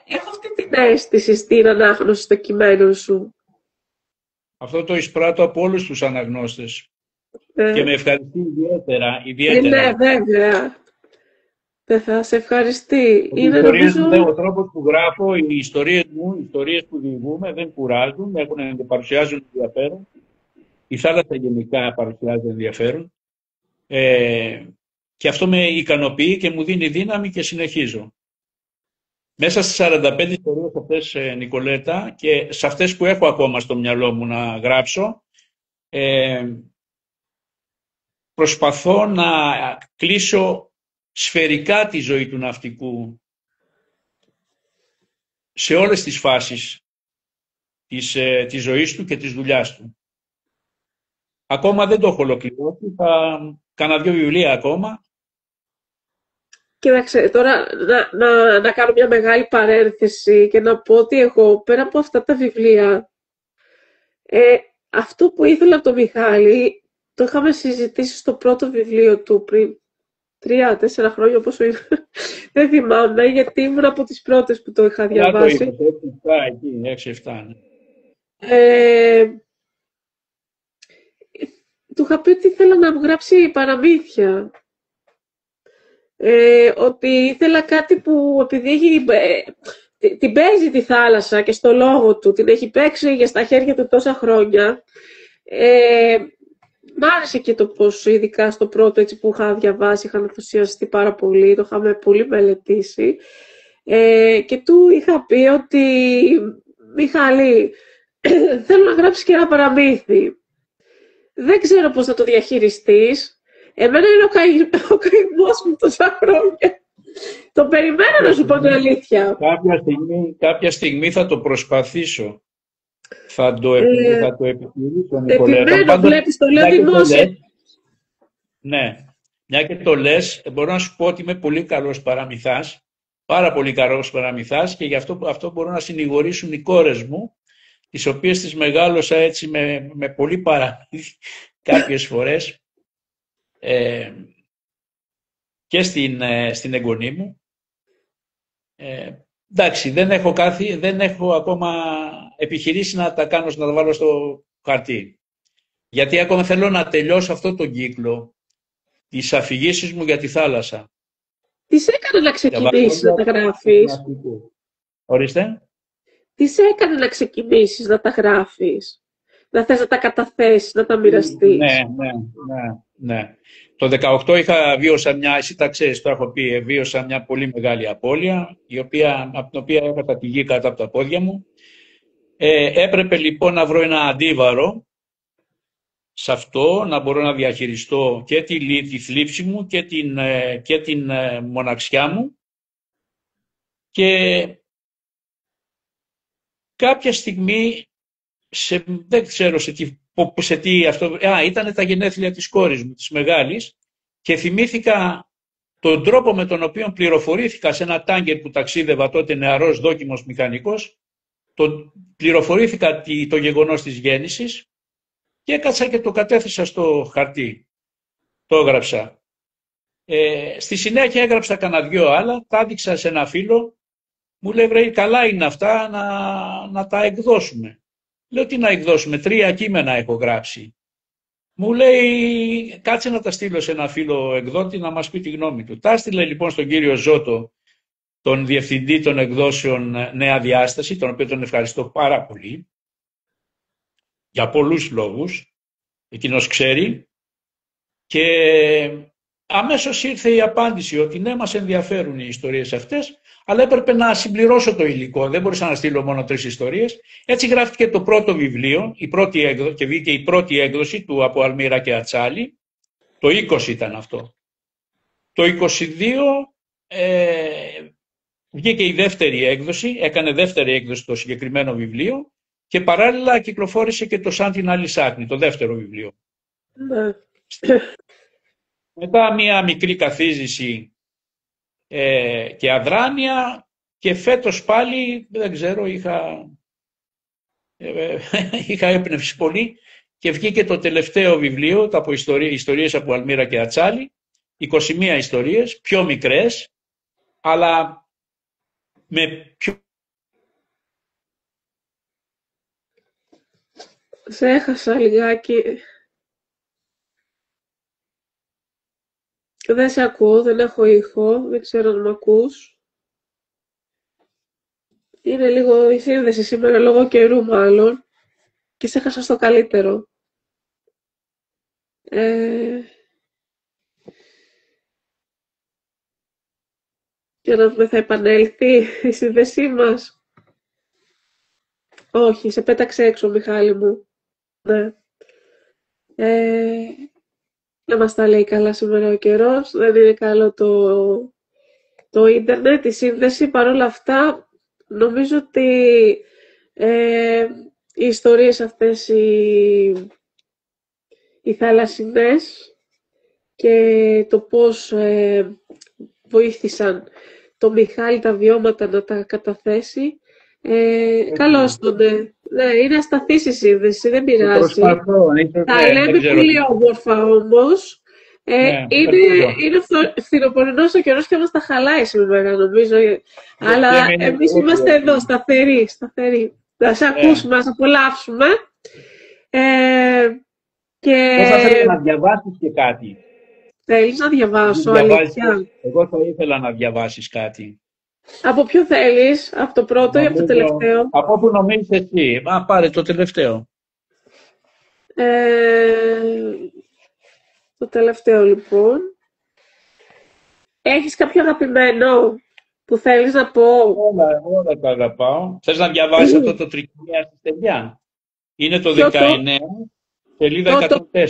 Έχω αυτή την αίσθηση στην ανάγνωση στο κειμένο σου. Αυτό το εισπράττω από όλους τους αναγνώστες. Και με ευχαριστεί ιδιαίτερα. Ναι, βέβαια. Δεν θα σε ευχαριστεί. Ο τρόπος που γράφω, οι ιστορίες μου, οι ιστορίες που διηγούμε δεν κουράζουν, παρουσιάζουν ενδιαφέρον. Η θάλασσα γενικά παρουσιάζει ενδιαφέρον. Και αυτό με ικανοποιεί και μου δίνει δύναμη και συνεχίζω. Μέσα στις 45 ιστορίες αυτές, Νικολέτα, και σε αυτές που έχω ακόμα στο μυαλό μου να γράψω, προσπαθώ να κλείσω σφαιρικά τη ζωή του ναυτικού σε όλες τις φάσεις της ζωής του και της δουλειάς του. Ακόμα δεν το έχω ολοκληρώσει, θα κάνα 2 βιβλία ακόμα Κοίταξε, τώρα να κάνω μια μεγάλη παρένθεση και να πω ότι εγώ, πέρα από αυτά τα βιβλία, αυτό που ήθελα από τον Μιχάλη, το είχαμε συζητήσει στο πρώτο βιβλίο του πριν 3-4 χρόνια, πόσο είναι, δεν θυμάμαι, γιατί ήμουν από τις πρώτες που το είχα διαβάσει. Να το είπες, 6-7, ναι. Του είχα πει ότι ήθελα να μου γράψει παραμύθια. Ότι ήθελα κάτι που, επειδή έχει, την παίζει τη θάλασσα και στο λόγο του, την έχει παίξει για στα χέρια του τόσα χρόνια. Μ' άρεσε και το πώς, ειδικά στο πρώτο έτσι, που είχα διαβάσει, είχα ενθουσιαστεί πάρα πολύ, το είχαμε πολύ μελετήσει. Και του είχα πει ότι, Μιχάλη, θέλω να γράψεις και ένα παραμύθι. Δεν ξέρω πώς θα το διαχειριστείς. Εμένα είναι ο καημός μου τόσα χρόνια. Το περιμένω, να σου πω την αλήθεια. Κάποια στιγμή θα το προσπαθήσω. Θα το επιχειρήσω, Νικολέτα. Επιμένω, βλέπεις, το λέω δημόσια. Ναι, μια και το λες, μπορώ να σου πω ότι είμαι πολύ καλός παραμυθάς. Πάρα πολύ καλός παραμυθάς, και γι' αυτό μπορώ να συνηγορήσουν οι κόρες μου, τις οποίες τις μεγάλωσα έτσι με πολύ παραμύθι κάποιες φορές, και στην εγγονή μου. Εντάξει, δεν έχω ακόμα επιχειρήσει να τα κάνω, να τα βάλω στο χαρτί. Γιατί ακόμα θέλω να τελειώσω αυτό τον κύκλο, τις αφηγήσεις μου για τη θάλασσα. Τι σε έκανε να ξεκινήσεις να τα γράφεις? Ορίστε. Τι σε έκανε να ξεκινήσεις να τα γράφεις? Να θες να τα καταθέσεις, να τα μοιραστείς? Ναι. Το 18 βίωσα εσύ τα ξέρεις, το έχω πει, βίωσα μια πολύ μεγάλη απώλεια, από την οποία έπατα τη γη κάτω από τα πόδια μου. Έπρεπε λοιπόν να βρω ένα αντίβαρο σε αυτό, να μπορώ να διαχειριστώ και τη θλίψη μου και την μοναξιά μου. Και κάποια στιγμή, δεν ξέρω σε τι αυτό, ήταν τα γενέθλια της κόρης μου, της μεγάλης, και θυμήθηκα τον τρόπο με τον οποίο πληροφορήθηκα σε ένα τάγκερ που ταξίδευα τότε, νεαρός δόκιμος μηχανικός. Πληροφορήθηκα το γεγονός της γέννησης και έκατσα και το κατέθεσα στο χαρτί. Το έγραψα. Στη συνέχεια έγραψα κανένα δυο άλλα, τα έδειξα σε ένα φίλο, μου λέει, βρε, καλά είναι αυτά, να τα εκδώσουμε. Λέω, τι να εκδώσουμε, 3 κείμενα έχω γράψει. Μου λέει, κάτσε να τα στείλω σε ένα φίλο εκδότη να μας πει τη γνώμη του. Τα έστειλε λοιπόν στον κύριο Ζώτο, τον διευθυντή των εκδόσεων Νέα Διάσταση, τον οποίο τον ευχαριστώ πάρα πολύ, για πολλούς λόγους, εκείνος ξέρει, και αμέσως ήρθε η απάντηση ότι ναι, μας ενδιαφέρουν οι ιστορίες αυτές, αλλά έπρεπε να συμπληρώσω το υλικό, δεν μπορούσα να στείλω μόνο 3 ιστορίες. Έτσι γράφτηκε το πρώτο βιβλίο, και βγήκε η πρώτη έκδοση του από Αλμύρα και Ατσάλι, το 20 ήταν αυτό. Το 22 βγήκε η δεύτερη έκδοση, έκανε δεύτερη έκδοση το συγκεκριμένο βιβλίο, και παράλληλα κυκλοφόρησε και το Σαν την άλλη Σάκνη, το δεύτερο βιβλίο. Ναι. Μετά μία μικρή καθίζηση και αδράνεια, και φέτος πάλι, δεν ξέρω, είχα έμπνευση πολύ και βγήκε το τελευταίο βιβλίο, τα ιστορίες από Αλμύρα και Ατσάλι, 21 ιστορίες, πιο μικρές, αλλά με πιο... Σε έχασα λιγάκι. Δεν σε ακούω, δεν έχω ήχο, δεν ξέρω αν με ακούς. Είναι λίγο η σύνδεση σήμερα, λόγω καιρού μάλλον, και σε έχασα στο καλύτερο. Για να δούμε, θα επανέλθει η σύνδεσή μας? Όχι, σε πέταξε έξω, Μιχάλη μου. Ναι. Δεν μας τα λέει καλά σήμερα ο καιρός, δεν είναι καλό το ίντερνετ, η σύνδεση. Παρ' όλα αυτά, νομίζω ότι οι ιστορίες αυτές, οι θαλασσινές, και το πώς βοήθησαν το Μιχάλη τα βιώματα να τα καταθέσει. Καλώς τον, ναι, είναι ασταθής η σύνδεση, δεν πειράζει. Τα λέμε πολύ όμορφα όμως. Είναι φθινοπορεινός ο καιρός και μας τα χαλάει σήμερα, νομίζω. Αλλά εμείς είμαστε εδώ, σταθεροί. Να σε ακούσουμε, να σε απολαύσουμε. Θα ήθελα να διαβάσεις και κάτι. Θέλεις να διαβάσω, αλήθεια? Εγώ θα ήθελα να διαβάσεις κάτι. Από ποιο θέλεις, από το πρώτο ή από το τελευταίο? Από όπου νομίζεις εσύ. Πάρε το τελευταίο. Το τελευταίο λοιπόν. Έχεις κάποιο αγαπημένο που θέλεις να πω? Όλα τα αγαπάω. Θες να διαβάσεις αυτό το τρικυμία στη στεριά? Είναι το 19, σελίδα 104.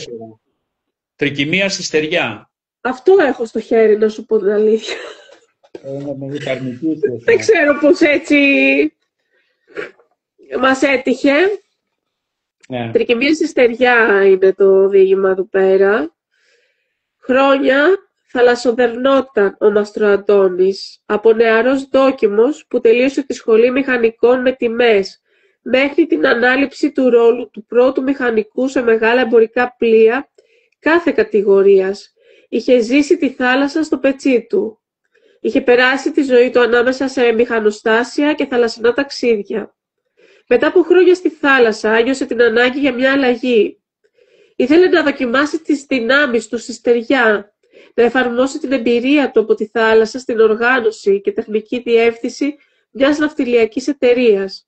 Τρικυμία στη στεριά. Αυτό έχω στο χέρι, να σου πω την αλήθεια. Δεν ξέρω πώς έτσι μας έτυχε. Τρικυμία στη στεριά είναι το διήγημα εδώ πέρα. Χρόνια θαλασσοδερνόταν ο Μαστροαντώνης, από νεαρός δόκιμος που τελείωσε τη σχολή μηχανικών με τιμές, μέχρι την ανάληψη του ρόλου του πρώτου μηχανικού σε μεγάλα εμπορικά πλοία κάθε κατηγορίας. Είχε ζήσει τη θάλασσα στο πετσί του. Είχε περάσει τη ζωή του ανάμεσα σε μηχανοστάσια και θαλασσινά ταξίδια. Μετά από χρόνια στη θάλασσα, ένιωσε την ανάγκη για μια αλλαγή. Ήθελε να δοκιμάσει τις δυνάμεις του στη στεριά, να εφαρμόσει την εμπειρία του από τη θάλασσα στην οργάνωση και τεχνική διεύθυνση μιας ναυτιλιακής εταιρείας.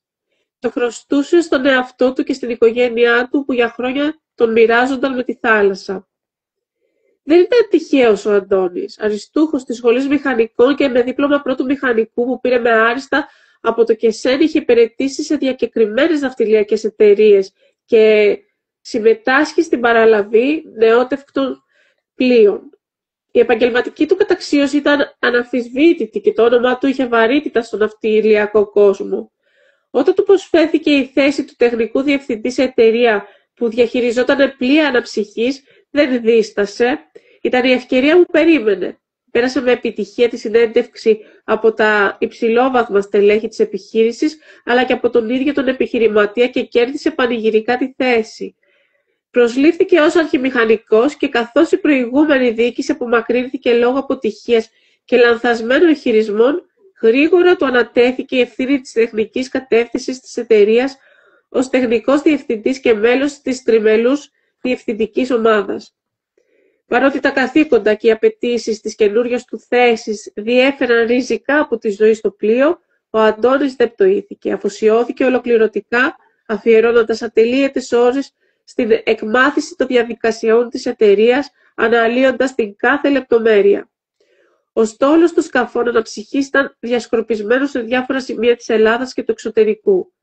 Το χρωστούσε στον εαυτό του και στην οικογένειά του που για χρόνια τον μοιράζονταν με τη θάλασσα. Δεν ήταν τυχαίος ο Αντώνης, αριστούχος της σχολής μηχανικών και με δίπλωμα πρώτου μηχανικού που πήρε με άριστα από το ΚΕΣΕΝ, είχε υπηρετήσει σε διακεκριμένες ναυτιλιακές εταιρείες και συμμετάσχει στην παραλαβή νεότευκτων πλοίων. Η επαγγελματική του καταξίωση ήταν αναμφισβήτητη και το όνομά του είχε βαρύτητα στον ναυτιλιακό κόσμο. Όταν του προσφέρθηκε η θέση του τεχνικού διευθυντή σε εταιρεία που διαχειριζόταν πλοία αναψυχής, δεν δίστασε. Ήταν η ευκαιρία που περίμενε. Πέρασε με επιτυχία τη συνέντευξη από τα υψηλόβαθμα στελέχη της επιχείρησης, αλλά και από τον ίδιο τον επιχειρηματία και κέρδισε πανηγυρικά τη θέση. Προσλήφθηκε ως αρχιμηχανικός και καθώς η προηγούμενη διοίκηση απομακρύνθηκε λόγω αποτυχίας και λανθασμένων χειρισμών, γρήγορα του ανατέθηκε η ευθύνη της τεχνικής κατεύθυνσης της εταιρείας ως τεχνικός διευθυντής και μέλος της τριμελούς διευθυντικής ομάδας. Παρότι τα καθήκοντα και οι απαιτήσεις της καινούργιας του θέσης διέφεραν ριζικά από τη ζωή στο πλοίο, ο Αντώνης δεν πτωήθηκε. Αφοσιώθηκε ολοκληρωτικά, αφιερώνοντας ατελείωτες ώρες στην εκμάθηση των διαδικασιών της εταιρείας, αναλύοντας την κάθε λεπτομέρεια. Ο στόλος των σκαφών αναψυχής ήταν διασκορπισμένος σε διάφορα σημεία της Ελλάδας και του εξωτερικού.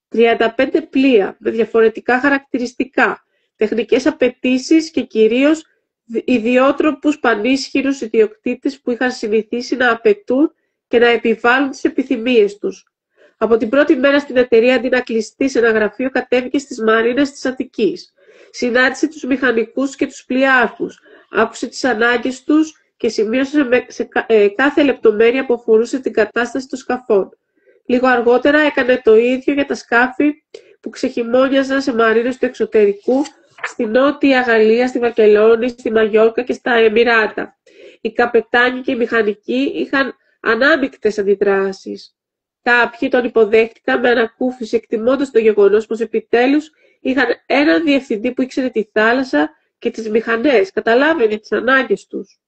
35 πλοία με διαφορετικά χαρακτηριστικά, τεχνικές απαιτήσεις και κυρίως ιδιότροπους πανίσχυρους ιδιοκτήτες που είχαν συνηθίσει να απαιτούν και να επιβάλλουν τις επιθυμίες τους. Από την πρώτη μέρα στην εταιρεία, αντί να κλειστεί σε ένα γραφείο, κατέβηκε στις μαρίνες της Αττικής. Συνάντησε τους μηχανικούς και τους πλοιάρχους, άκουσε τις ανάγκες τους και σημείωσε σε κάθε λεπτομέρεια που αφορούσε την κατάσταση των σκαφών. Λίγο αργότερα έκανε το ίδιο για τα σκάφη που ξεχειμώνιαζαν σε μαρίνες του εξωτερικού, στη Νότια Γαλλία, στη Βαρκελόνη, στη Μαγιόρκα και στα Εμιράτα. Οι καπετάνοι και οι μηχανικοί είχαν ανάμεικτες αντιδράσεις. Κάποιοι τον υποδέχτηκαν με ανακούφιση, εκτιμώντας το γεγονός πως επιτέλους είχαν έναν διευθυντή που ήξερε τη θάλασσα και τις μηχανές, καταλάβαινε τις ανάγκες τους.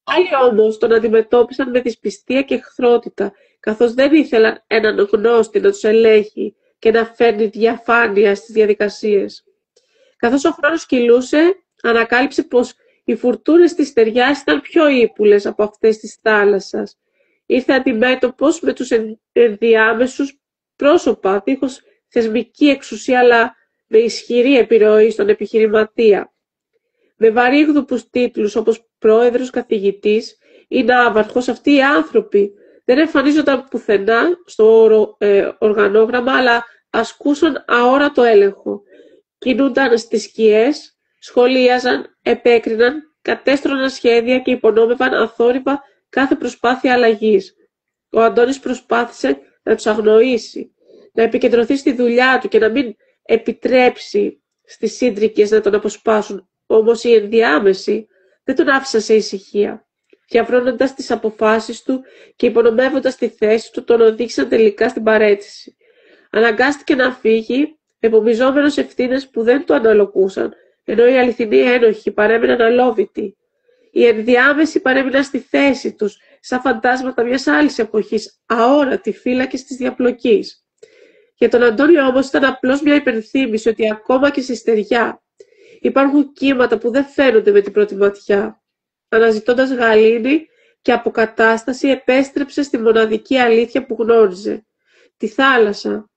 Άλλοι όμως τον αντιμετώπισαν με δυσπιστία και εχθρότητα, καθώς δεν ήθελαν έναν γνώστη να τους ελέγχει και να φέρνει διαφάνεια στις διαδικασίες. Καθώς ο χρόνος κυλούσε, ανακάλυψε πως οι φουρτούνες της στεριάς ήταν πιο ύπουλες από αυτές της θάλασσας. Ήρθε αντιμέτωπος με τους ενδιάμεσους πρόσωπα, δίχως θεσμική εξουσία, αλλά με ισχυρή επιρροή στον επιχειρηματία. Με βαρύγδουπους τίτλους όπως πρόεδρος, καθηγητής ή ναύαρχος, αυτοί οι άνθρωποι δεν εμφανίζονταν πουθενά στο οργανόγραμμα, αλλά ασκούσαν αόρατο έλεγχο. Κινούνταν στις σκιές, σχολίαζαν, επέκριναν, κατέστρωναν σχέδια και υπονόμευαν αθόρυβα κάθε προσπάθεια αλλαγής. Ο Αντώνης προσπάθησε να τους αγνοήσει, να επικεντρωθεί στη δουλειά του και να μην επιτρέψει στις σύντρικες να τον αποσπάσουν. Όμως οι ενδιάμεσοι δεν τον άφησαν σε ησυχία. Διαβρώνοντας τις αποφάσεις του και υπονομεύοντας τη θέση του, τον οδήγησαν τελικά στην παραίτηση. Αναγκάστηκε να φύγει, επομιζόμενος ευθύνες που δεν του αναλογούσαν, ενώ οι αληθινοί ένοχοι παρέμειναν αλόβητοι. Οι ενδιάμεσοι παρέμειναν στη θέση τους, σαν φαντάσματα μιας άλλης εποχής, αόρατοι φύλακες της διαπλοκής. Για τον Αντώνιο όμως ήταν απλώς μια υπενθύμηση ότι ακόμα και στη στεριά υπάρχουν κύματα που δεν φαίνονται με την πρώτη ματιά. Αναζητώντας γαλήνη και αποκατάσταση, επέστρεψε στη μοναδική αλήθεια που γνώριζε, τη θάλασσα.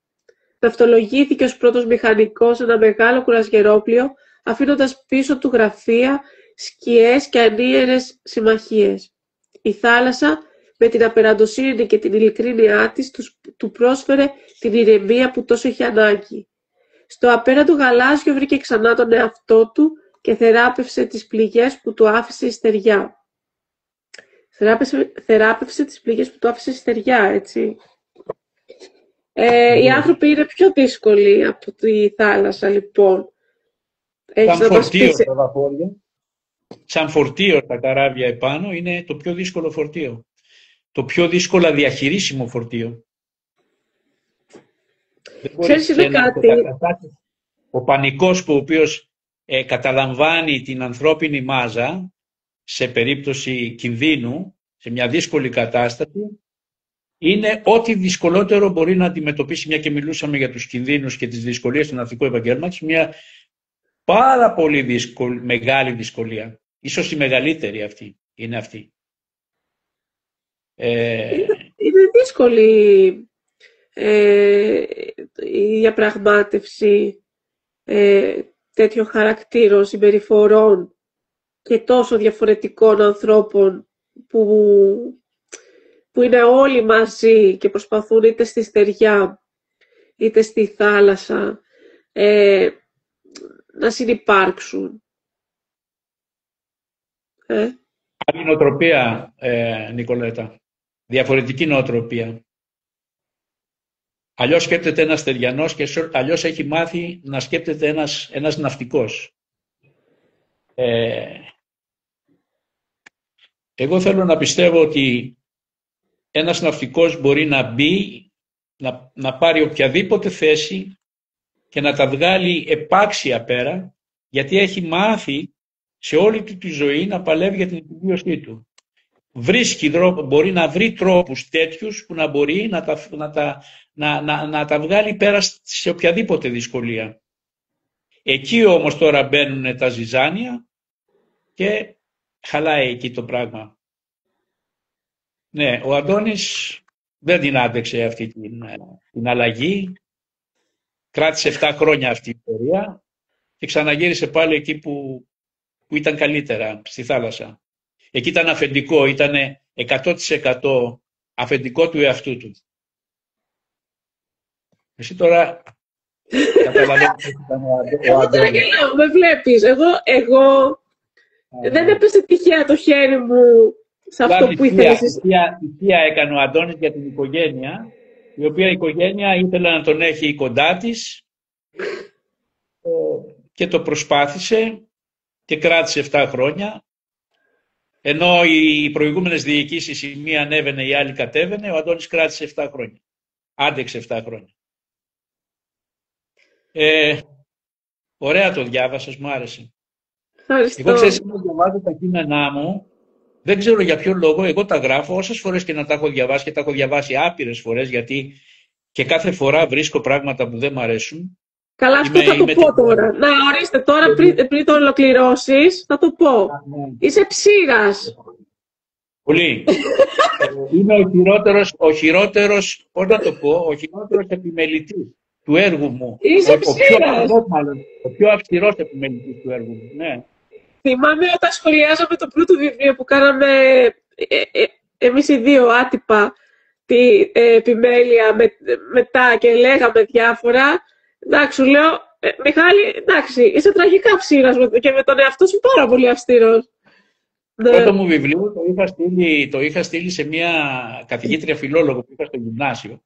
Ναυτολογήθηκε ως πρώτος μηχανικός σε ένα μεγάλο κουρασγερόπλοιο, αφήνοντας πίσω του γραφεία, σκιές και ανίερες συμμαχίες. Η θάλασσα, με την απεραντοσύνη και την ειλικρίνειά της, του πρόσφερε την ηρεμία που τόσο είχε ανάγκη. Στο απέραντο γαλάζιο βρήκε ξανά τον εαυτό του και θεράπευσε τις πληγές που του άφησε η στεριά. Θεράπευσε τις πληγές που του άφησε η στεριά, έτσι. Οι άνθρωποι είναι πιο δύσκολοι από τη θάλασσα, λοιπόν. Σαν φορτίο τα βαπόρια, σαν φορτίο τα καράβια επάνω, είναι το πιο δύσκολο φορτίο. Το πιο δύσκολα διαχειρίσιμο φορτίο. Ξέρεις, είναι κάτι. Ο πανικός που ο οποίος καταλαμβάνει την ανθρώπινη μάζα σε περίπτωση κινδύνου, σε μια δύσκολη κατάσταση, είναι ό,τι δυσκολότερο μπορεί να αντιμετωπίσει, μια και μιλούσαμε για τους κινδύνους και τις δυσκολίες του ναυτικού επαγγέλματος, μια πάρα πολύ μεγάλη δυσκολία. Ίσως η μεγαλύτερη αυτή είναι αυτή. Είναι δύσκολη η διαπραγμάτευση τέτοιων χαρακτήρων, συμπεριφορών και τόσο διαφορετικών ανθρώπων που είναι όλοι μαζί και προσπαθούν είτε στη στεριά είτε στη θάλασσα να συνυπάρξουν. Άλλη νοοτροπία, Νικολέτα. Διαφορετική νοοτροπία. Αλλιώς σκέπτεται ένας στεριανός και αλλιώς έχει μάθει να σκέπτεται ένας ναυτικός. Εγώ θέλω να πιστεύω ότι ένας ναυτικός μπορεί να μπει, να πάρει οποιαδήποτε θέση και να τα βγάλει επάξια πέρα, γιατί έχει μάθει σε όλη του τη ζωή να παλεύει για την επιβίωσή του. Μπορεί να βρει τρόπους τέτοιους που να μπορεί να τα βγάλει πέρα σε οποιαδήποτε δυσκολία. Εκεί όμως τώρα μπαίνουν τα ζυζάνια και χαλάει εκεί το πράγμα. Ναι, ο Αντώνης δεν την άντεξε αυτή την αλλαγή. Κράτησε 7 χρόνια αυτή η ιστορία και ξαναγύρισε πάλι εκεί που ήταν καλύτερα, στη θάλασσα. Εκεί ήταν αφεντικό, ήταν 100% αφεντικό του εαυτού του. Εσύ τώρα καταλαβαίνεις ότι ήταν ο Αντώνης. Με βλέπεις, εγώ δεν έπεσε τυχαία το χέρι μου σε αυτό που ήθελες. Η θεία έκανε ο Αντώνης για την οικογένεια, η οποία οικογένεια ήθελε να τον έχει κοντά της και το προσπάθησε και κράτησε 7 χρόνια. Ενώ οι προηγούμενες διοικήσεις, η μία ανέβαινε, η άλλη κατέβαινε, ο Αντώνης κράτησε 7 χρόνια. Άντεξε 7 χρόνια. Ωραία το διάβασες, μου άρεσε. Ευχαριστώ. Εγώ ξέρεις, να διαβάζω τα κείμενά μου, δεν ξέρω για ποιο λόγο, εγώ τα γράφω όσες φορές και να τα έχω διαβάσει, και τα έχω διαβάσει άπειρες φορές, γιατί και κάθε φορά βρίσκω πράγματα που δεν μου αρέσουν. Καλά, αυτό θα το πω τώρα. Να, ορίστε, τώρα πριν το ολοκληρώσεις, θα το πω. Είσαι ψήρας. Πολύ. Είμαι ο χειρότερος, πώς να το πω, ο χειρότερος επιμελητής του έργου μου. Είσαι ψήρας. Ο πιο αυστηρός επιμελητής του έργου μου, ναι. Θυμάμαι όταν σχολιάζαμε το πρώτο βιβλίο που κάναμε εμείς οι δύο άτυπα την επιμέλεια μετά και λέγαμε διάφορα. Εντάξει, σου λέω, Μιχάλη, εντάξει, είσαι τραγικά ψήρας και με τον εαυτό σου πάρα πολύ αυστηρός. πρώτο μου βιβλίο το είχα στείλει σε μια καθηγήτρια φιλόλογο που είχα στο γυμνάσιο,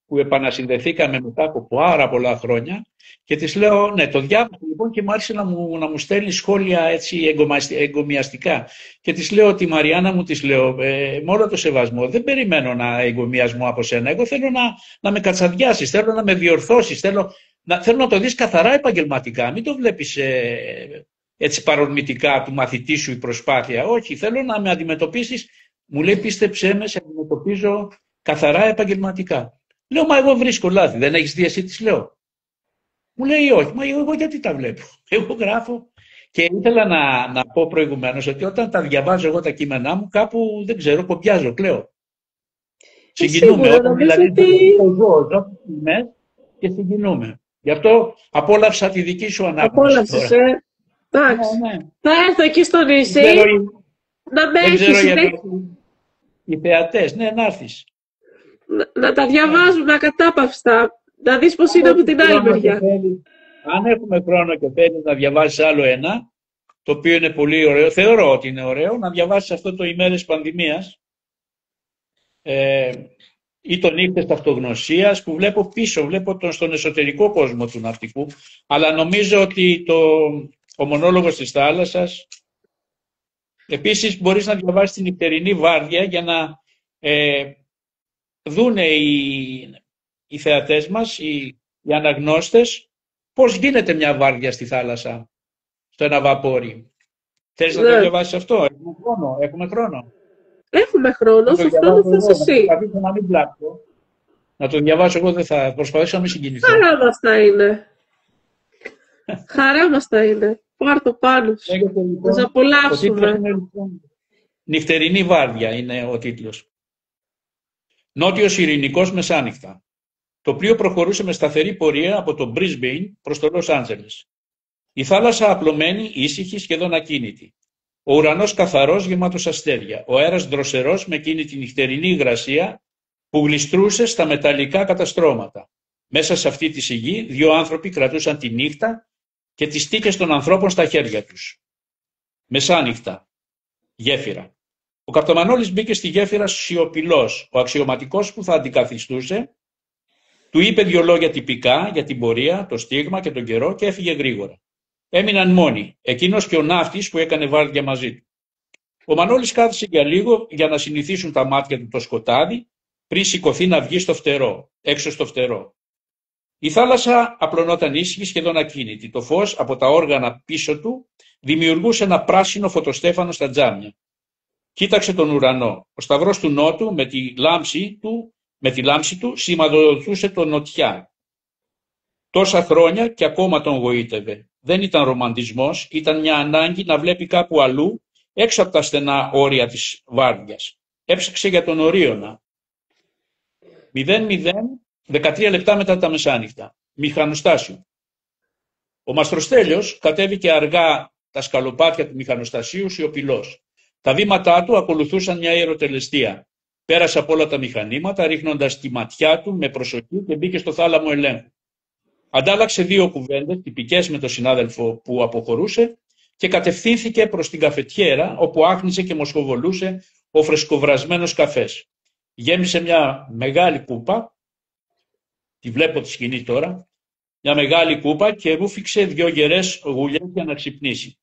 που επανασυνδεθήκαμε μετά από πάρα πολλά χρόνια, και της λέω, ναι, το διάβασα λοιπόν, και μου άρχισε να μου στέλνει σχόλια έτσι εγκομιαστικά. Και της λέω ότι, Μαριάννα μου, της λέω, με όλο το σεβασμό, δεν περιμένω να εγκομιασμό από σένα. Εγώ θέλω να με κατσαδιάσεις, θέλω να με διορθώσεις, θέλω να το δεις καθαρά επαγγελματικά. Μην το βλέπεις έτσι παρορμητικά του μαθητή σου η προσπάθεια. Όχι, θέλω να με αντιμετωπίσεις. Μου λέει, πίστεψέ με, σε αντιμετωπίζω καθαρά επαγγελματικά. Λέω, μα εγώ βρίσκω λάθη, δεν έχεις δει εσύ, της λέω. Μου λέει, όχι, μα εγώ γιατί τα βλέπω. Εγώ γράφω. Και ήθελα να πω προηγουμένως ότι όταν τα διαβάζω εγώ τα κείμενά μου, κάπου δεν ξέρω, κοπιάζω, κλαίω. Συγκινούμε. Όταν δηλαδή και συγκινούμε. Γι' αυτό απόλαυσα τη δική σου ανάπτυξη. Απόλαυσες, εντάξει. Ναι. Θα έρθω εκεί στο νησί να με έχεις. Οι θεατές, ναι, να έρθεις. Να τα διαβάζουμε ακατάπαυστα. Να δεις πώς είναι από την άλλη μεριά. Αν έχουμε χρόνο και θέλεις να διαβάσεις άλλο ένα, το οποίο είναι πολύ ωραίο, θεωρώ ότι είναι ωραίο, να διαβάσεις αυτό το «Ημέρες πανδημίας» ή το «Νύχτες ταυτογνωσίας», που βλέπω πίσω, βλέπω στον εσωτερικό κόσμο του ναυτικού, αλλά νομίζω ότι ο μονόλογος της θάλασσας. Επίσης μπορείς να διαβάσεις την «Νυχτερινή βάρδια» για να δούνε οι θεατές μας, οι αναγνώστες, πώς γίνεται μια βάρδια στη θάλασσα, στο ένα βαπόρι. Θέλεις να το διαβάσεις αυτό? Έχουμε χρόνο. Έχουμε χρόνο, στο χρόνο θες εσύ. Να μην πλάξω. Να το διαβάσω εγώ, δεν θα προσπαθήσω να μην συγκινηθώ. Χαρά μας θα είναι. Χαρά μας θα είναι. Πάρ' το πάνω σου. Να σε απολαύσουμε. «Νυχτερινή βάρδια» είναι ο τίτλος. Νότιος Ειρηνικός μεσάνυχτα. Το πλοίο προχωρούσε με σταθερή πορεία από το Brisbane προς το Λος Άντζελες. Η θάλασσα απλωμένη, ήσυχη, σχεδόν ακίνητη. Ο ουρανός καθαρός, γεμάτος αστέρια. Ο αέρας δροσερός με εκείνη τη νυχτερινή υγρασία που γλιστρούσε στα μεταλλικά καταστρώματα. Μέσα σε αυτή τη σιγή, δύο άνθρωποι κρατούσαν τη νύχτα και τις τύχες των ανθρώπων στα χέρια τους. Μεσάνυχτα. Γέφυρα. Ο καπταμανόλης μπήκε στη γέφυρα σιωπηλός. Ο αξιωματικός που θα αντικαθιστούσε του είπε 2 λόγια τυπικά για την πορεία, το στίγμα και τον καιρό και έφυγε γρήγορα. Έμειναν μόνοι, εκείνος και ο ναύτης που έκανε βάρδια μαζί του. Ο Μανώλης κάθισε για λίγο για να συνηθίσουν τα μάτια του το σκοτάδι, πριν σηκωθεί να βγει στο φτερό, έξω στο φτερό. Η θάλασσα απλωνόταν ήσυχη, σχεδόν ακίνητη. Το φως από τα όργανα πίσω του δημιουργούσε ένα πράσινο φωτοστέφανο στα τζάμια. Κοίταξε τον ουρανό. Ο σταυρός του νότου με τη λάμψη του σηματοδοτούσε τον νοτιά. Τόσα χρόνια και ακόμα τον γοήτευε. Δεν ήταν ρομαντισμός, ήταν μια ανάγκη να βλέπει κάπου αλλού, έξω από τα στενά όρια της βάρδιας. Έψαξε για τον Ορίωνα. 13 λεπτά μετά τα μεσάνυχτα. Μηχανοστάσιο. Ο Μαστροστέλιος κατέβηκε αργά τα σκαλοπάτια του μηχανοστασίου σιωπηλός. Τα βήματά του ακολουθούσαν μια ιεροτελεστία. Πέρασε από όλα τα μηχανήματα, ρίχνοντας τη ματιά του με προσοχή και μπήκε στο θάλαμο ελέγχου. Αντάλλαξε 2 κουβέντες τυπικές με τον συνάδελφο που αποχωρούσε και κατευθύνθηκε προς την καφετιέρα, όπου άχνησε και μοσχοβολούσε ο φρεσκοβρασμένος καφές. Γέμισε μια μεγάλη κούπα, τη βλέπω τη σκηνή τώρα, μια μεγάλη κούπα και ρούφηξε 2 γερές γουλιές για να ξυπνήσει.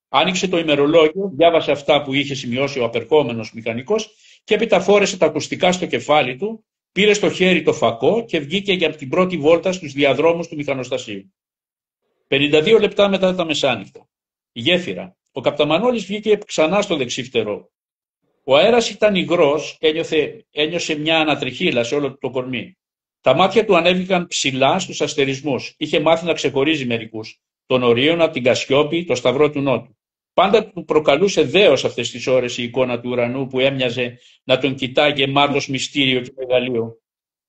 Άνοιξε το ημερολόγιο, διάβασε αυτά που είχε σημειώσει ο απερχόμενος μηχανικός και έπειτα φόρεσε τα ακουστικά στο κεφάλι του, πήρε στο χέρι το φακό και βγήκε για την πρώτη βόλτα στους διαδρόμους του μηχανοστασίου. 52 λεπτά μετά τα μεσάνυχτα. Η γέφυρα. Ο καπταμανόλης βγήκε ξανά στο δεξί φτερό. Ο αέρας ήταν υγρός, ένιωσε μια ανατριχύλα σε όλο το κορμί. Τα μάτια του ανέβηκαν ψηλά στους αστερισμούς. Είχε μάθει να ξεχωρίζει μερικούς. Τον Ορίωνα, την Κασιόπη, το Σταυρό του Νότου. Πάντα του προκαλούσε δέος αυτές τις ώρες η εικόνα του ουρανού που έμοιαζε να τον κοιτά γεμάτος μυστήριο και μεγαλείο.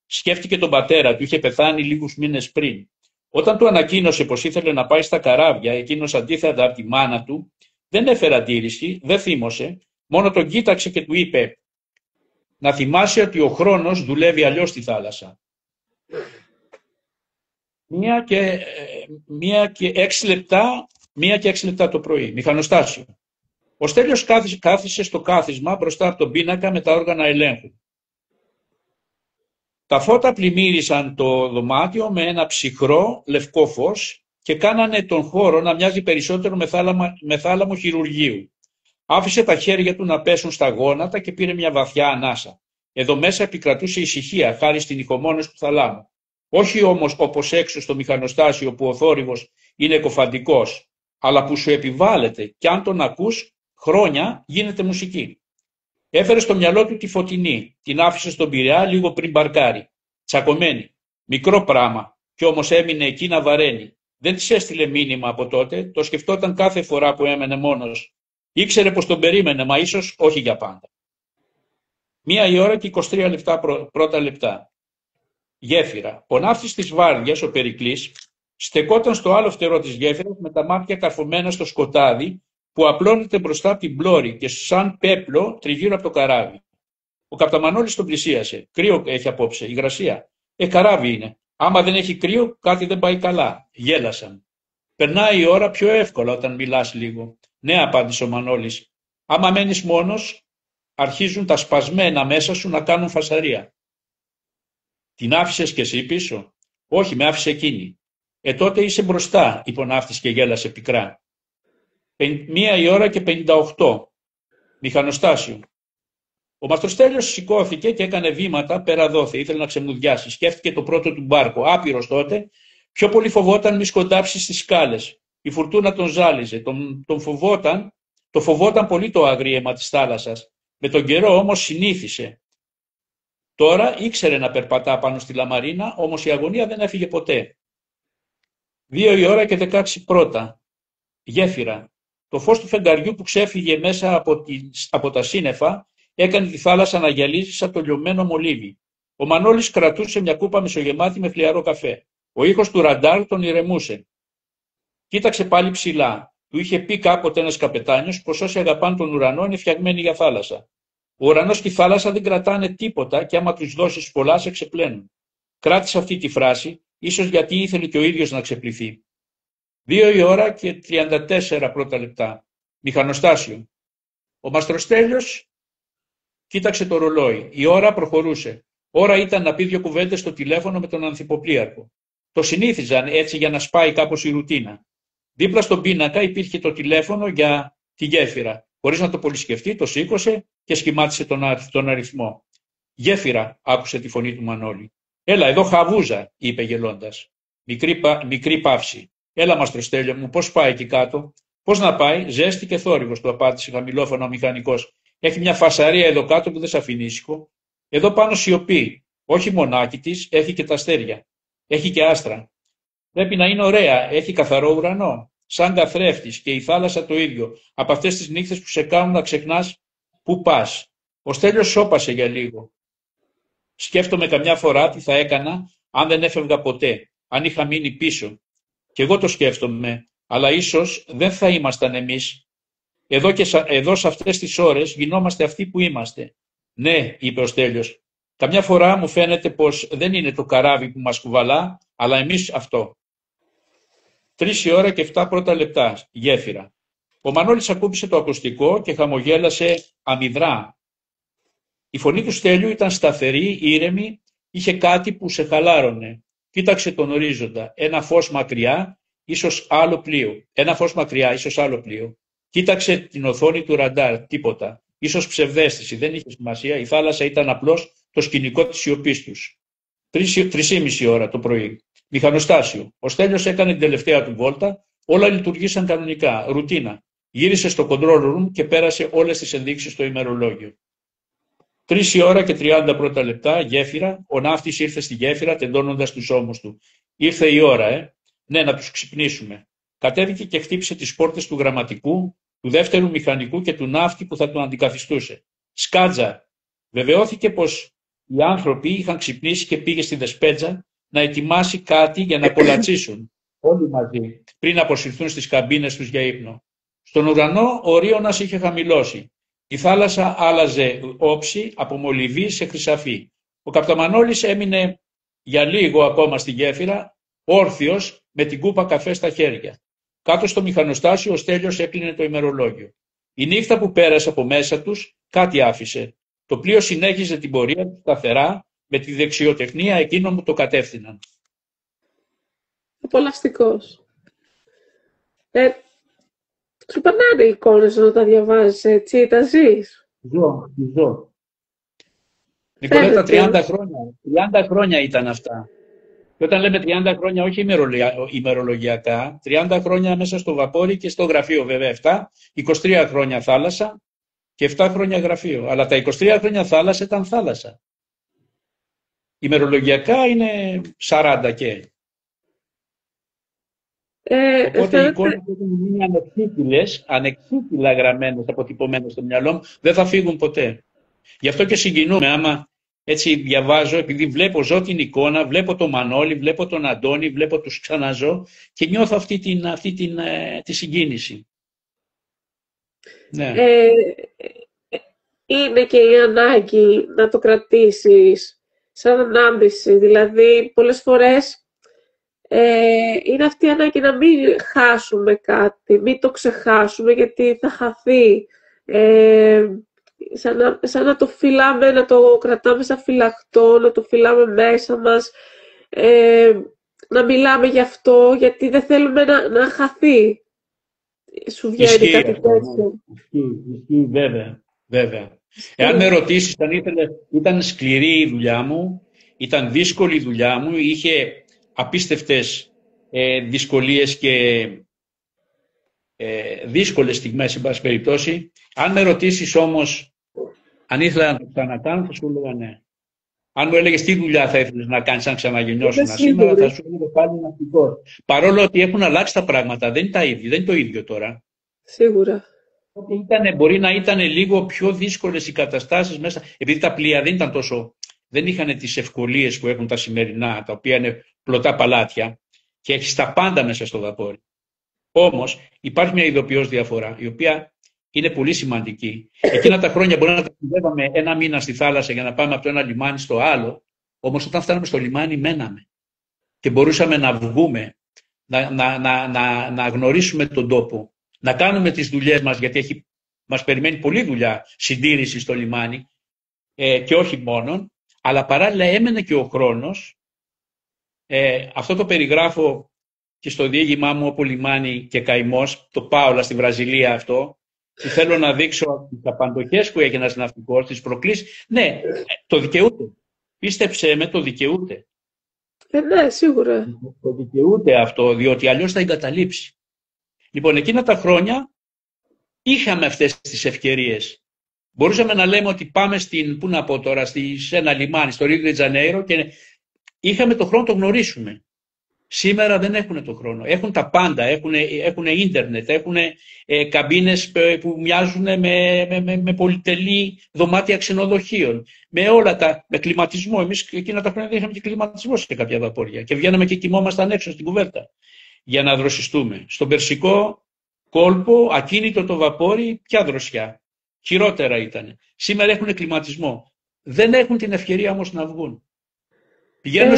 Σκέφτηκε τον πατέρα του, είχε πεθάνει λίγους μήνες πριν. Όταν του ανακοίνωσε πως ήθελε να πάει στα καράβια, εκείνος αντίθετα από τη μάνα του, δεν έφερε αντίρρηση, δεν θύμωσε, μόνο τον κοίταξε και του είπε να θυμάσαι ότι ο χρόνος δουλεύει αλλιώς στη θάλασσα. 1 και 6 λεπτά το πρωί, μηχανοστάσιο. Ο Στέλιος κάθισε στο κάθισμα μπροστά από τον πίνακα με τα όργανα ελέγχου. Τα φώτα πλημμύρισαν το δωμάτιο με ένα ψυχρό λευκό φως και κάνανε τον χώρο να μοιάζει περισσότερο με θάλαμο χειρουργείου. Άφησε τα χέρια του να πέσουν στα γόνατα και πήρε μια βαθιά ανάσα. Εδώ μέσα επικρατούσε ησυχία χάρη στην ηχομόνωση του θαλάμου. Όχι όμως όπως έξω στο μηχανοστάσιο που ο θόρυβος είναι κοφαντικός, αλλά που σου επιβάλλεται και αν τον ακούς χρόνια γίνεται μουσική. Έφερε στο μυαλό του τη Φωτεινή, την άφησε στον Πειραιά λίγο πριν μπαρκάρει. Τσακωμένη, μικρό πράμα, κι όμως έμεινε εκεί να βαραίνει. Δεν της έστειλε μήνυμα από τότε, το σκεφτόταν κάθε φορά που έμενε μόνος. Ήξερε πως τον περίμενε, μα ίσως όχι για πάντα. 1 και 23 λεπτά πρώτα λεπτά. Γέφυρα. Ο ναύτης της Βάρδιας, ο Περικλής, στεκόταν στο άλλο φτερό της γέφυρας με τα μάτια καρφωμένα στο σκοτάδι που απλώνεται μπροστά από την πλώρη και σαν πέπλο τριγύρω από το καράβι. Ο καπταμανόλης τον πλησίασε. Κρύο έχει απόψε, υγρασία. Καράβι είναι. Άμα δεν έχει κρύο, κάτι δεν πάει καλά. Γέλασαν. Περνάει η ώρα πιο εύκολα όταν μιλάς λίγο. Ναι, απάντησε ο Μανώλης. Άμα μένεις μόνος, αρχίζουν τα σπασμένα μέσα σου να κάνουν φασαρία. Την άφησες κι εσύ πίσω? Όχι, με άφησε εκείνη. Τότε είσαι μπροστά, είπε ο ναύτης και γέλασε πικρά. 1 και 58. Μηχανοστάσιο. Ο Μαστροστέλιος σηκώθηκε και έκανε βήματα πέρα δόθε. Ήθελε να ξεμουδιάσει. Σκέφτηκε το πρώτο του μπάρκο. Άπειρος τότε, πιο πολύ φοβόταν μη σκοντάψει στις σκάλες. Η φουρτούνα τον ζάλιζε. Το φοβόταν πολύ το αγρίεμα της θάλασσας. Με τον καιρό όμως συνήθισε. Τώρα ήξερε να περπατά πάνω στη λαμαρίνα, όμως η αγωνία δεν έφυγε ποτέ. 2 και 16 πρώτα. Γέφυρα. Το φως του φεγγαριού που ξέφυγε μέσα από τα σύννεφα έκανε τη θάλασσα να γυαλίζει σαν το λιωμένο μολύβι. Ο Μανώλης κρατούσε μια κούπα μισογεμάτη με φλιαρό καφέ. Ο ήχος του ραντάρ τον ηρεμούσε. Κοίταξε πάλι ψηλά. Του είχε πει κάποτε ένας καπετάνιος πως όσοι αγαπάνε τον ουρανό είναι φτιαγμένοι για θάλασσα. Ο ουρανός και η θάλασσα δεν κρατάνε τίποτα και άμα τους δώσεις πολλά σε ξεπλένουν. Κράτησε αυτή τη φράση, ίσως γιατί ήθελε και ο ίδιος να ξεπληθεί. 2 και 34 πρώτα λεπτά. Μηχανοστάσιο. Ο Μαστροστέλιος κοίταξε το ρολόι. Η ώρα προχωρούσε. Ώρα ήταν να πει 2 κουβέντες στο τηλέφωνο με τον ανθυποπλοίαρχο. Το συνήθιζαν έτσι για να σπάει κάπως η ρουτίνα. Δίπλα στον πίνακα υπήρχε το τηλέφωνο για τη γέφυρα. Χωρίς να το πολυσκεφτεί, το σήκωσε και σχημάτισε τον αριθμό. Γέφυρα, άκουσε τη φωνή του Μανώλη. Έλα, εδώ χαβούζα, είπε γελώντας. Μικρή παύση. Έλα, Μαστροστέλιο μου, πώς πάει εκεί κάτω? Πώς να πάει, ζέστη και θόρυβος, του απάντησε χαμηλόφωνα ο μηχανικός. Έχει μια φασαρία εδώ κάτω που δεν σε αφήνει ήσυχο. Εδώ πάνω σιωπή. Όχι μονάκι της, έχει και τα αστέρια. Έχει και άστρα. Πρέπει να είναι ωραία, έχει καθαρό ουρανό. Σαν καθρέφτης και η θάλασσα το ίδιο. Από αυτές τις νύχτες που σε κάνουν να ξεχνάς πού πας. Ο Στέλιος σώπασε για λίγο. Σκέφτομαι καμιά φορά τι θα έκανα αν δεν έφευγα ποτέ, αν είχα μείνει πίσω. Κι εγώ το σκέφτομαι, αλλά ίσως δεν θα ήμασταν εμείς. Εδώ σε αυτές τις ώρες γινόμαστε αυτοί που είμαστε. Ναι, είπε ο Στέλιος. Καμιά φορά μου φαίνεται πως δεν είναι το καράβι που μας κουβαλά, αλλά εμείς αυτό. 3 και 7 πρώτα λεπτά. Γέφυρα. Ο Μανώλης ακούμπησε το ακουστικό και χαμογέλασε αμυδρά. Η φωνή του Στέλιου ήταν σταθερή, ήρεμη, είχε κάτι που σε χαλάρωνε. Κοίταξε τον ορίζοντα. Ένα φως μακριά, ίσως άλλο πλοίο. Κοίταξε την οθόνη του ραντάρ. Τίποτα. Ίσως ψευδαίσθηση. Δεν είχε σημασία. Η θάλασσα ήταν απλώς το σκηνικό της σιωπής τους. 3:30 το πρωί. Μηχανοστάσιο. Ο Στέλιος έκανε την τελευταία του βόλτα. Όλα λειτουργήσαν κανονικά. Ρουτίνα. Γύρισε στο control room και πέρασε όλες τις ενδείξεις στο ημερολόγιο. 3 και 30 πρώτα λεπτά. Γέφυρα. Ο ναύτης ήρθε στη γέφυρα τεντώνοντας τους ώμους του. Ήρθε η ώρα, Ναι, να τους ξυπνήσουμε. Κατέβηκε και χτύπησε τις πόρτες του γραμματικού, του δεύτερου μηχανικού και του ναύτη που θα τον αντικαθιστούσε. Σκάτζα. Βεβαιώθηκε πως οι άνθρωποι είχαν ξυπνήσει και πήγε στη δεσπέτζα να ετοιμάσει κάτι για να κολατσίσουν. Όλοι μαζί, πριν αποσυρθούν στις καμπίνες τους για ύπνο. Στον ουρανό ο Ρίωνας είχε χαμηλώσει. Η θάλασσα άλλαζε όψη από μολυβή σε χρυσαφή. Ο καπταμανόλης έμεινε για λίγο ακόμα στη γέφυρα, όρθιος με την κούπα καφέ στα χέρια. Κάτω στο μηχανοστάσιο ο Στέλιος έκλεινε το ημερολόγιο. Η νύχτα που πέρασε από μέσα τους κάτι άφησε. Το πλοίο συνέχιζε την πορεία του σταθερά με τη δεξιοτεχνία εκείνων που το κατεύθυναν. Απολαυστικός. Σου περνάνε οι εικόνες να τα διαβάζεις έτσι, τα ζεις. Ζω. Νικολέτα, 30 χρόνια ήταν αυτά. Και όταν λέμε 30 χρόνια, όχι ημερολογιακά, 30 χρόνια μέσα στο βαπόρι και στο γραφείο βέβαια 7, 23 χρόνια θάλασσα και 7 χρόνια γραφείο. Αλλά τα 23 χρόνια θάλασσα ήταν θάλασσα. Ημερολογιακά είναι 40 και. Οπότε οι εικόνες που έχουν μείνει ανεξίτηλα γραμμένες, αποτυπωμένες στο μυαλό μου, δεν θα φύγουν ποτέ. Γι' αυτό και συγκινούμε άμα έτσι διαβάζω, επειδή ζω την εικόνα, βλέπω τον Μανώλη, βλέπω τον Αντώνη, βλέπω τους ξαναζώ και νιώθω αυτή τη συγκίνηση. Ναι. Είναι και η ανάγκη να το κρατήσεις σαν ανάμπηση. Δηλαδή, πολλές φορές είναι αυτή η ανάγκη να μην χάσουμε κάτι, μην το ξεχάσουμε γιατί θα χαθεί. Σαν να το φυλάμε, να το κρατάμε σαν φυλαχτό, να το φυλάμε μέσα μας, να μιλάμε γι' αυτό, γιατί δεν θέλουμε να χαθεί. Σου βγαίνει κάτι τέτοιο. Ισχύει, βέβαια. Εάν με ρωτήσεις, ήταν σκληρή η δουλειά μου, ήταν δύσκολη η δουλειά μου, είχε απίστευτες δυσκολίες και δύσκολες στιγμές, εν πάση περιπτώσει. Αν με ρωτήσεις όμως αν ήθελα να το ξανακάνω, θα σου έλεγα ναι. Αν μου έλεγες τι δουλειά θα ήθελες να κάνεις αν ξαναγεννιώσουν σήμερα, θα σου έλεγα πάλι ναυτικός. Παρόλο ότι έχουν αλλάξει τα πράγματα, δεν είναι το ίδιο τώρα. Σίγουρα. Μπορεί να ήταν λίγο πιο δύσκολες οι καταστάσεις μέσα, επειδή τα πλοία δεν είχαν τις ευκολίες που έχουν τα σημερινά, τα οποία είναι πλωτά παλάτια και έχεις τα πάντα μέσα στο βαπόρι. Όμως υπάρχει μια ειδοποιώς διαφορά, η οποία είναι πολύ σημαντική. Εκείνα τα χρόνια μπορεί να ταξιδεύαμε ένα μήνα στη θάλασσα για να πάμε από το ένα λιμάνι στο άλλο, όμως όταν φτάναμε στο λιμάνι μέναμε και μπορούσαμε να βγούμε, να γνωρίσουμε τον τόπο, να κάνουμε τις δουλειές μας, γιατί μας περιμένει πολλή δουλειά συντήρηση στο λιμάνι και όχι μόνον, αλλά παράλληλα έμενε και ο χρόνος. Αυτό το περιγράφω και στο διήγημά μου «Όπου λιμάνι και καημός», το Πάολα στη Βραζιλία αυτό, που θέλω να δείξω τις απαντοχές που έχει ένας ναυτικός, τις προκλήσεις. Ναι, το δικαιούται. Πίστεψέ με, το δικαιούται. Ναι, σίγουρα. Το δικαιούται αυτό, διότι αλλιώς θα εγκαταλείψει. Λοιπόν, εκείνα τα χρόνια είχαμε αυτές τις ευκαιρίες. Μπορούσαμε να λέμε ότι πάμε σε ένα λιμάνι, στο Ρίο ντε Τζανέιρο, και είχαμε το χρόνο να το γνωρίσουμε. Σήμερα δεν έχουν το χρόνο. Έχουν τα πάντα. Έχουν ίντερνετ, έχουν καμπίνες που μοιάζουν με πολυτελή δωμάτια ξενοδοχείων. Με κλιματισμό. Εμείς εκείνα τα χρόνια δεν είχαμε και κλιματισμό σε κάποια βαπόρια. Και βγαίναμε και κοιμόμασταν έξω στην κουβέρτα για να δροσιστούμε. Στον Περσικό κόλπο, ακίνητο το βαπόρι, ποια δροσιά. Χειρότερα ήταν. Σήμερα έχουν κλιματισμό. Δεν έχουν την ευκαιρία όμως να βγουν. Πηγαίνουν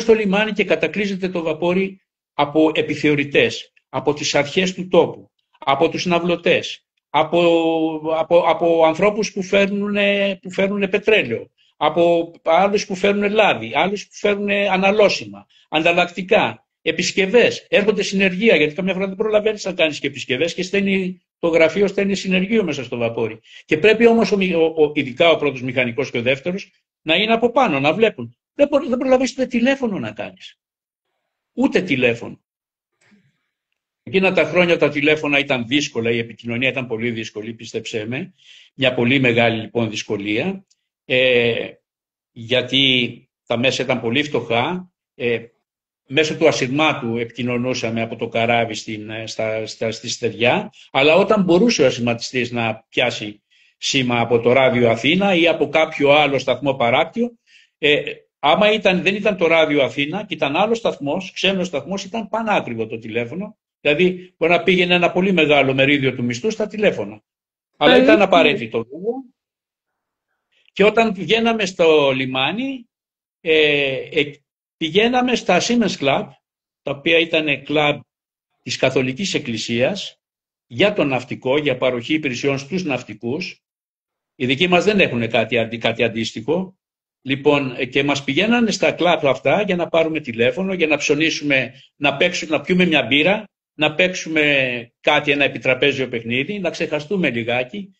στο λιμάνι και κατακλείζεται το βαπόρι από επιθεωρητές, από τις αρχές του τόπου, από τους ναυλωτές, από ανθρώπους που φέρνουν πετρέλαιο, από άλλους που φέρνουν λάδι, άλλους που φέρνουν αναλώσιμα, ανταλλακτικά, επισκευές. Έρχονται συνεργεία, γιατί καμιά φορά δεν προλαβαίνεις να κάνεις και επισκευές και το γραφείο στέλνει συνεργείο μέσα στο βαπόρι. Και πρέπει όμως ειδικά ο πρώτος μηχανικός και ο δεύτερος να είναι από πάνω, να βλέπουν. Δεν προλαβαίνεις ούτε τηλέφωνο να κάνεις. Ούτε τηλέφωνο. Εκείνα τα χρόνια τα τηλέφωνα ήταν δύσκολα, η επικοινωνία ήταν πολύ δύσκολη, πίστεψέ με. Μια πολύ μεγάλη λοιπόν δυσκολία, γιατί τα μέσα ήταν πολύ φτωχά. Μέσω του ασυρμάτου επικοινωνούσαμε από το καράβι στη στεριά, αλλά όταν μπορούσε ο ασυρματιστής να πιάσει σήμα από το ράδιο Αθήνα ή από κάποιο άλλο σταθμό παράκτιο, άμα δεν ήταν το ράδιο Αθήνα και ήταν άλλος σταθμός, ξένος σταθμός, ήταν πανάκριβο το τηλέφωνο. Δηλαδή μπορεί να πήγαινε ένα πολύ μεγάλο μερίδιο του μισθού στα τηλέφωνα. Αλλά ήταν απαραίτητο. Και όταν βγαίναμε στο λιμάνι, πηγαίναμε στα Siemens Club, τα οποία ήταν κλαμπ της Καθολικής Εκκλησίας, για το ναυτικό, για παροχή υπηρεσιών στους ναυτικούς. Οι δικοί μας δεν έχουν κάτι αντίστοιχο. Λοιπόν, και μας πηγαίνανε στα κλαμπ αυτά για να πάρουμε τηλέφωνο, για να ψωνίσουμε, να πιούμε μια μπύρα, να παίξουμε κάτι, ένα επιτραπέζιο παιχνίδι, να ξεχαστούμε λιγάκι,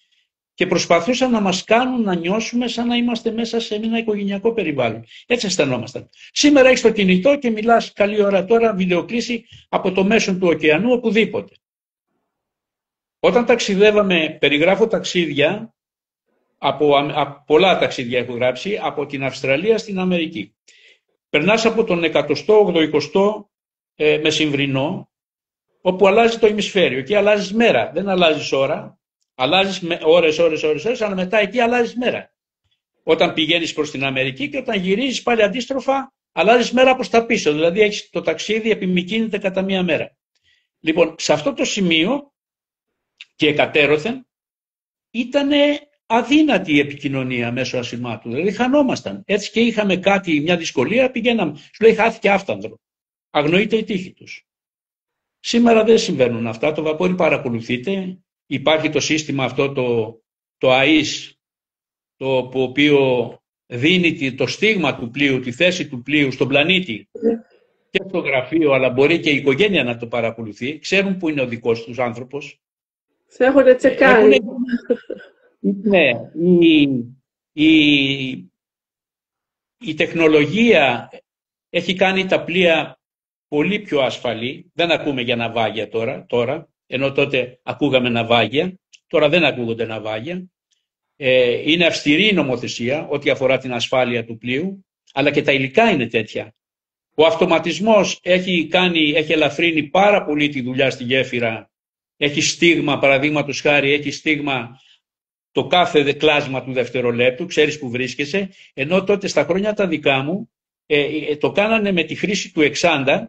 και προσπαθούσαν να μας κάνουν να νιώσουμε σαν να είμαστε μέσα σε ένα οικογενειακό περιβάλλον. Έτσι αισθανόμασταν. Σήμερα έχεις το κινητό και μιλάς καλή ώρα τώρα, βιντεοκλήση από το μέσο του ωκεανού, οπουδήποτε. Όταν ταξιδεύαμε, περιγράφω ταξίδια, πολλά ταξίδια έχω γράψει, από την Αυστραλία στην Αμερική. Περνάς από τον 180-20 μεσημβρινό, όπου αλλάζει το ημισφαίριο και αλλάζεις μέρα, δεν αλλάζεις ώρα. Αλλάζεις ώρες, αλλά μετά εκεί αλλάζεις μέρα. Όταν πηγαίνεις προς την Αμερική και όταν γυρίζεις πάλι αντίστροφα, αλλάζεις μέρα προς τα πίσω. Δηλαδή έχεις το ταξίδι επιμικρύνεται κατά μία μέρα. Λοιπόν, σε αυτό το σημείο και εκατέρωθεν ήταν αδύνατη η επικοινωνία μέσω ασημάτου. Δηλαδή χανόμασταν. Έτσι και είχαμε μια δυσκολία, πηγαίναμε. Σου λέει χάθηκε άφτανδρο. Αγνοείται η τύχη τους. Σήμερα δεν συμβαίνουν αυτά. Το βαπόρι παρακολουθείτε. Υπάρχει το σύστημα αυτό το ΑΙΣ, το οποίο δίνει το στίγμα του πλοίου, τη θέση του πλοίου στον πλανήτη και στο γραφείο, αλλά μπορεί και η οικογένεια να το παρακολουθεί. Ξέρουν που είναι ο δικός τους άνθρωπος. Σε έχουν τσεκάρει. Ναι, η τεχνολογία έχει κάνει τα πλοία πολύ πιο ασφαλή. Δεν ακούμε για ναυάγια τώρα. Ενώ τότε ακούγαμε ναυάγια, τώρα δεν ακούγονται ναυάγια. Είναι αυστηρή η νομοθεσία ό,τι αφορά την ασφάλεια του πλοίου, αλλά και τα υλικά είναι τέτοια. Ο αυτοματισμός έχει ελαφρύνει πάρα πολύ τη δουλειά στη γέφυρα. Έχει στίγμα, παραδείγματος χάρη, έχει στίγμα το κάθε κλάσμα του δευτερολέπτου, ξέρεις που βρίσκεσαι, ενώ τότε στα χρόνια τα δικά μου το κάνανε με τη χρήση του εξάντα.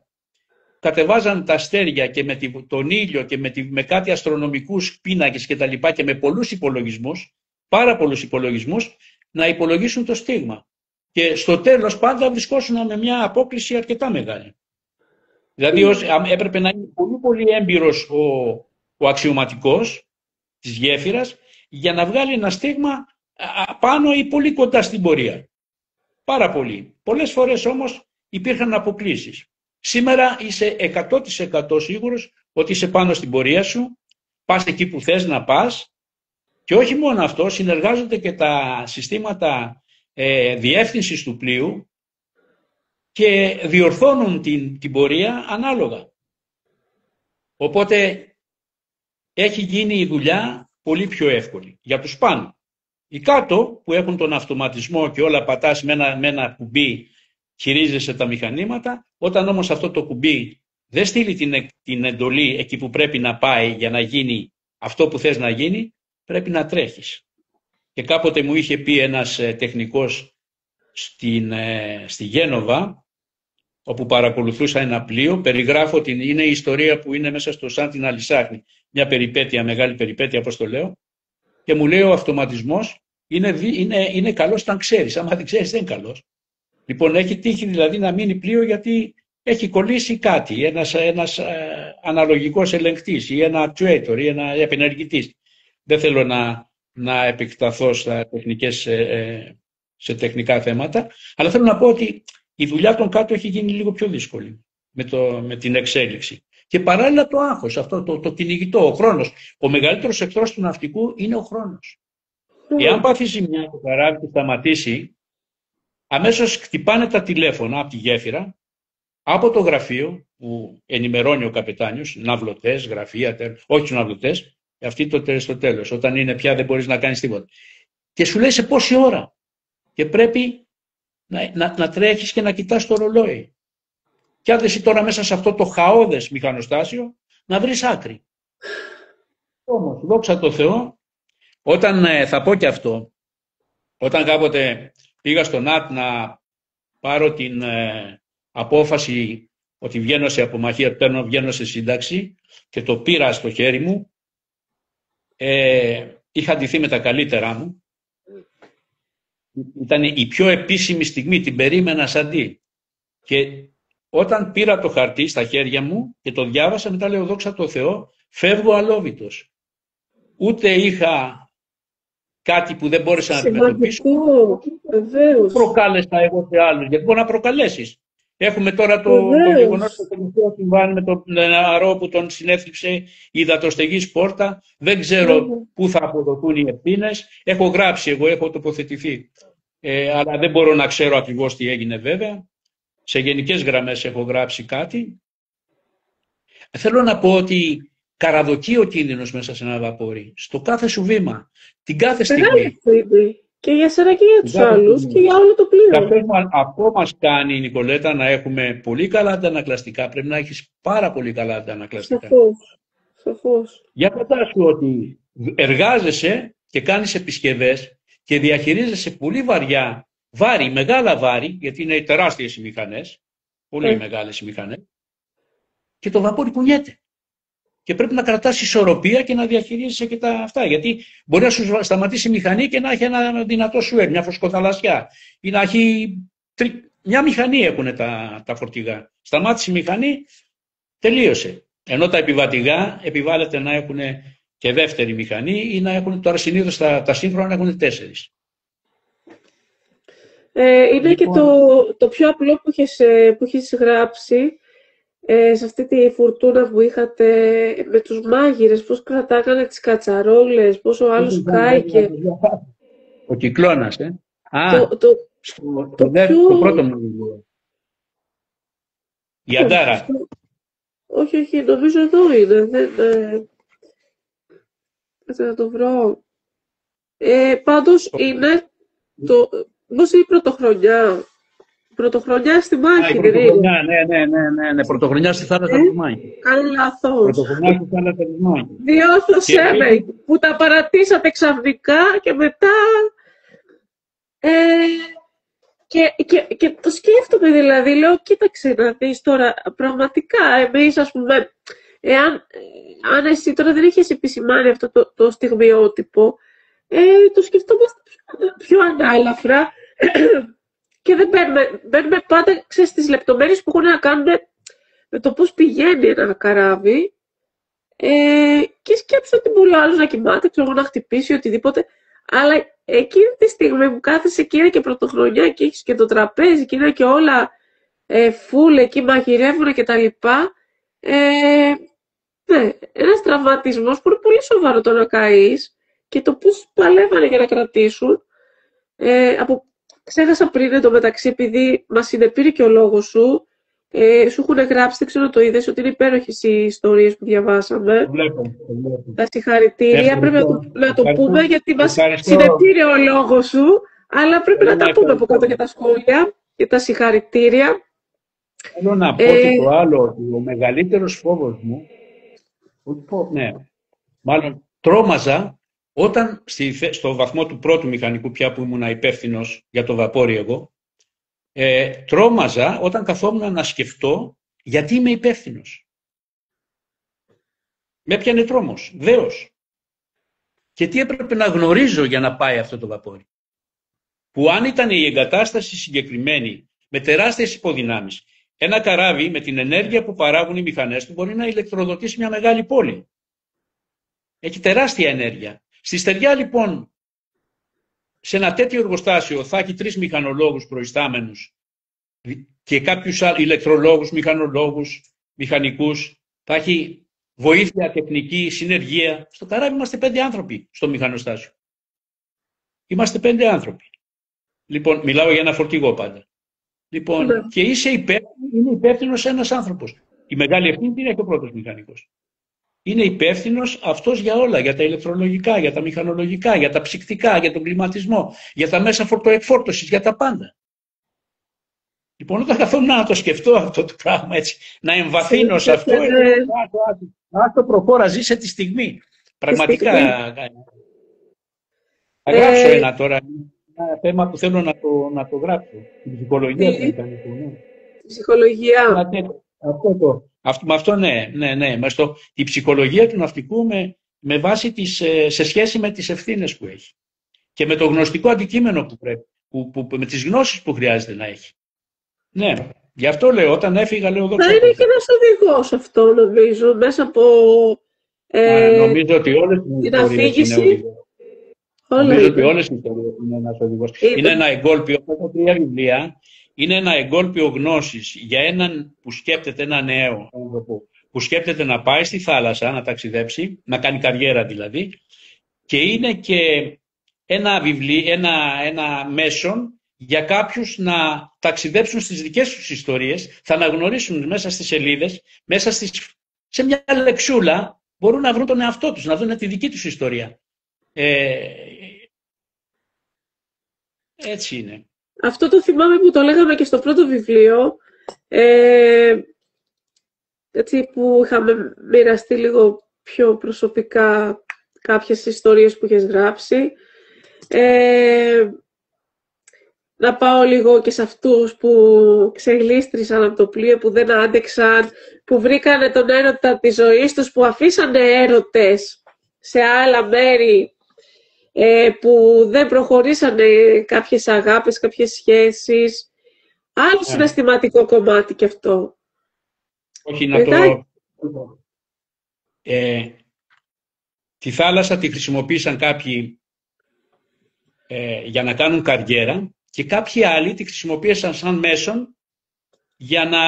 Κατεβάζαν τα αστέρια και με τον ήλιο και με κάτι αστρονομικούς πίνακες και τα λοιπά και με πολλούς υπολογισμούς, πάρα πολλούς υπολογισμούς, να υπολογίσουν το στίγμα. Και στο τέλος πάντα βρισκόσουν με μια απόκληση αρκετά μεγάλη. Δηλαδή έπρεπε να είναι πολύ πολύ έμπειρος ο αξιωματικός της γέφυρας για να βγάλει ένα στίγμα πάνω ή πολύ κοντά στην πορεία. Πάρα πολύ. Πολλές φορές όμως υπήρχαν αποκλήσεις. Σήμερα είσαι 100% σίγουρος ότι είσαι πάνω στην πορεία σου, πας εκεί που θες να πας, και όχι μόνο αυτό, συνεργάζονται και τα συστήματα διεύθυνσης του πλοίου και διορθώνουν την πορεία ανάλογα. Οπότε έχει γίνει η δουλειά πολύ πιο εύκολη για τους πάνω. Οι κάτω που έχουν τον αυτοματισμό και όλα πατάς με ένα κουμπί, χειρίζεσαι τα μηχανήματα. Όταν όμως αυτό το κουμπί δεν στείλει την εντολή εκεί που πρέπει να πάει για να γίνει αυτό που θες να γίνει, πρέπει να τρέχεις. Και κάποτε μου είχε πει ένας τεχνικός στη Γένοβα, όπου παρακολουθούσα ένα πλοίο, περιγράφω είναι η ιστορία που είναι μέσα στο Σαν την Αλυσάχνη, μια περιπέτεια, μεγάλη περιπέτεια, όπως το λέω, και μου λέει ο αυτοματισμός είναι καλός όταν ξέρεις, άμα δεν ξέρεις δεν είναι καλός. Λοιπόν, έχει τύχει δηλαδή να μείνει πλοίο γιατί έχει κολλήσει κάτι, ένας αναλογικός ελεγκτής ή ένα actuator ή ένα επενεργητής. Δεν θέλω να επεκταθώ σε τεχνικά θέματα, αλλά θέλω να πω ότι η δουλειά των κάτω έχει γίνει λίγο πιο δύσκολη με την εξέλιξη. Και παράλληλα το άγχος, αυτό το κυνηγητό, ο χρόνος. Ο μεγαλύτερος εχθρός του ναυτικού είναι ο χρόνος. Εάν πάθει ζημιά το καράβι και σταματήσει, αμέσως χτυπάνε τα τηλέφωνα από τη γέφυρα, από το γραφείο που ενημερώνει ο καπετάνιος, ναυλωτές, γραφεία, όχι τους ναυλωτές, αυτοί στο τέλος, όταν είναι πια δεν μπορείς να κάνεις τίποτα. Και σου λέει σε πόση ώρα. Και πρέπει να τρέχεις και να κοιτάς το ρολόι. Και αν εσύ τώρα μέσα σε αυτό το χαόδες μηχανοστάσιο, να βρεις άκρη. Όμως, δόξα τω Θεώ, όταν θα πω και αυτό, όταν κάποτε πήγα στο ΝΑΤ να πάρω την απόφαση ότι βγαίνω σε απομαχία, βγαίνω σε σύνταξη και το πήρα στο χέρι μου, είχα ντυθεί με τα καλύτερά μου. Ήταν η πιο επίσημη στιγμή, την περίμενα σαν τι. Και όταν πήρα το χαρτί στα χέρια μου και το διάβασα, μετά λέω δόξα τω Θεώ, φεύγω αλόβητος. Ούτε είχα κάτι που δεν μπόρεσα να αντιμετωπίσω. Βεβαίως. Προκάλεσα εγώ σε άλλους, γιατί μπορεί να προκαλέσεις. Έχουμε τώρα το γεγονός το τελευταίο συμβάν με τον νεαρό που τον συνέθλιψε η υδατοστεγής πόρτα. Δεν ξέρω πού θα αποδοθούν οι ευθύνες. Έχω γράψει εγώ, έχω τοποθετηθεί. Αλλά δεν μπορώ να ξέρω ακριβώς τι έγινε βέβαια. Σε γενικές γραμμές έχω γράψει κάτι. Θέλω να πω ότι καραδοκεί ο κίνδυνος μέσα σε ένα βαπόρι. Στο κάθε σου βήμα. Την κάθε στιγμή. Και για σένα και για τους άλλους και για όλο το πλοίο. Αυτό μας κάνει, Νικολέτα, να έχουμε πολύ καλά αντανακλαστικά. Πρέπει να έχεις πάρα πολύ καλά αντανακλαστικά. Σαφώς. Για φαντάσου ότι εργάζεσαι και κάνεις επισκευές και διαχειρίζεσαι πολύ βάρη, μεγάλα βάρη, γιατί είναι τεράστιες οι μηχανές, πολύ μεγάλες οι μηχανές, και το βαπόρι κουνιέται. Και πρέπει να κρατάς ισορροπία και να διαχειρίζεσαι και αυτά. Γιατί μπορεί να σου σταματήσει η μηχανή και να έχει ένα δυνατό σουέρ, μια φωσκοθαλασσιά. Ή να έχει. Μια μηχανή έχουν τα φορτηγά. Σταμάτησε η μηχανή, τελείωσε. Ενώ τα επιβατηγά επιβάλλεται να έχουν και δεύτερη μηχανή ή να έχουν. Τώρα συνήθως τα σύγχρονα έχουν 4. Είναι λοιπόν, και το πιο απλό που έχεις γράψει. Σε αυτή τη φουρτούνα που είχατε με τους μάγειρες, πώς κρατάγανε τις κατσαρόλες, πώς ο άλλος κάηκε. Ο Κυκλώνας, το πρώτο μου βιβλίο. Η Αντάρα. Όχι, νομίζω εδώ είναι. Θα το βρω. Πάντως είναι πώς είναι η πρωτοχρονιά. Πρωτοχρονιά στη μάχη, πρωτοχρονιά, ναι. Πρωτοχρονιά στη θάλασσα της Μάχης. Κάνω λάθος. Πρωτοχρονιά στη θάλασσα της Μάχης. Διόρθωσέ με, που τα παρατήσατε ξαφνικά και μετά... Και το σκέφτομαι δηλαδή, λέω, κοίταξε να δεις τώρα, πραγματικά εμείς ας πούμε, αν εσύ τώρα δεν είχες επισημάνει αυτό το στιγμιότυπο, το σκεφτόμαστε πιο ανάλαφρα. Και δεν μπαίνουμε πάντα στις λεπτομέρειες που έχουν να κάνουν με το πώς πηγαίνει ένα καράβι και σκέψω ότι μπορεί ο άλλος να κοιμάται, ξέρω, να χτυπήσει οτιδήποτε. Αλλά εκείνη τη στιγμή που κάθεσαι και είναι και πρωτοχρονιά και έχεις και το τραπέζι και είναι και όλα φουλ εκεί, μαγειρεύουν και τα λοιπά. Ναι, ένας τραυματισμός που είναι πολύ σοβαρό το να καείς και το πώς παλεύανε για να κρατήσουν. Ξέχασα πριν εντωμεταξύ, επειδή μας συνεπήρε και ο λόγος σου, σου έχουν γράψει, δεν ξέρω το είδες, ότι είναι υπέροχες οι ιστορίες που διαβάσαμε. Βλέπω. Τα συγχαρητήρια, πρέπει να το πούμε, γιατί μας συνεπήρε ο λόγος σου, αλλά πρέπει να τα πούμε από κάτω για τα σχόλια και τα συγχαρητήρια. Θέλω να πω και το άλλο, ότι ο μεγαλύτερος φόβος μου, μάλλον τρόμαζα, όταν στο βαθμό του πρώτου μηχανικού πια που ήμουν υπεύθυνος για το βαπόρι εγώ, τρόμαζα όταν καθόμουν να σκεφτώ γιατί είμαι υπεύθυνος. Με έπιανε τρόμος, δέος. Και τι έπρεπε να γνωρίζω για να πάει αυτό το βαπόρι. Που αν ήταν η εγκατάσταση συγκεκριμένη, με τεράστιες υποδυνάμεις, ένα καράβι με την ενέργεια που παράγουν οι μηχανές του μπορεί να ηλεκτροδοτήσει μια μεγάλη πόλη. Έχει τεράστια ενέργεια. Στη στεριά λοιπόν, σε ένα τέτοιο εργοστάσιο θα έχει 3 μηχανολόγους προϊστάμενους και κάποιους ηλεκτρολόγους, μηχανολόγους, μηχανικούς, θα έχει βοήθεια, τεχνική, συνεργεία. Στο καράβι είμαστε 5 άνθρωποι στο μηχανοστάσιο. Είμαστε 5 άνθρωποι. Λοιπόν, μιλάω για ένα φορτηγό πάντα. Λοιπόν, και είναι υπεύθυνος ένας άνθρωπος. Η μεγάλη ευθύνη την έχει ο πρώτος μηχανικός. Είναι υπεύθυνος αυτός για όλα, για τα ηλεκτρολογικά, για τα μηχανολογικά, για τα ψυκτικά, για τον κλιματισμό, για τα μέσα φορτοεκφόρτωσης, για τα πάντα. Λοιπόν, όταν καθόμουν να το σκεφτώ αυτό το πράγμα έτσι, να εμβαθύνω σε αυτό, να το προχώρα, ζήσε τη στιγμή. Πραγματικά. Θα γράψω ένα τώρα, ένα θέμα που θέλω να το γράψω. Την ψυχολογία του μηχανικού. Την ψυχολογία. Η ψυχολογία του ναυτικού με βάση σε σχέση με τις ευθύνες που έχει και με το γνωστικό αντικείμενο που πρέπει, με τις γνώσεις που χρειάζεται να έχει. Ναι, γι' αυτό λέω, όταν έφυγα λέω εδώ. Θα είναι και ένας οδηγός αυτό, νομίζω, μέσα από Νομίζω ότι όλες οι ιστορίες είναι οδηγός. Νομίζω ότι όλες οι ιστορίες είναι ένας οδηγός. Είναι ένα εγκόλπιο, αυτά τα 3 βιβλία, είναι ένα εγκόλπιο γνώσης για έναν που σκέπτεται, ένα νέο άνθρωπο, που σκέπτεται να πάει στη θάλασσα, να ταξιδέψει, να κάνει καριέρα δηλαδή, και είναι και ένα μέσον για κάποιους να ταξιδέψουν στις δικές τους ιστορίες, θα αναγνωρίσουν μέσα στις σελίδες, σε μια λεξούλα, μπορούν να βρουν τον εαυτό τους, να δουν τη δική τους ιστορία. Έτσι είναι. Αυτό το θυμάμαι που το λέγαμε και στο πρώτο βιβλίο, έτσι που είχαμε μοιραστεί λίγο πιο προσωπικά κάποιες ιστορίες που είχες γράψει. Να πάω λίγο και σε αυτούς που ξεγλίστρησαν από το πλοίο, που δεν άντεξαν, που βρήκανε τον έρωτα της ζωής τους, που αφήσανε έρωτες σε άλλα μέρη, που δεν προχωρήσανε κάποιες αγάπες, κάποιες σχέσεις. Άλλο συναισθηματικό κομμάτι κι αυτό. Όχι, τη θάλασσα τη χρησιμοποίησαν κάποιοι για να κάνουν καριέρα και κάποιοι άλλοι τη χρησιμοποίησαν σαν μέσον για να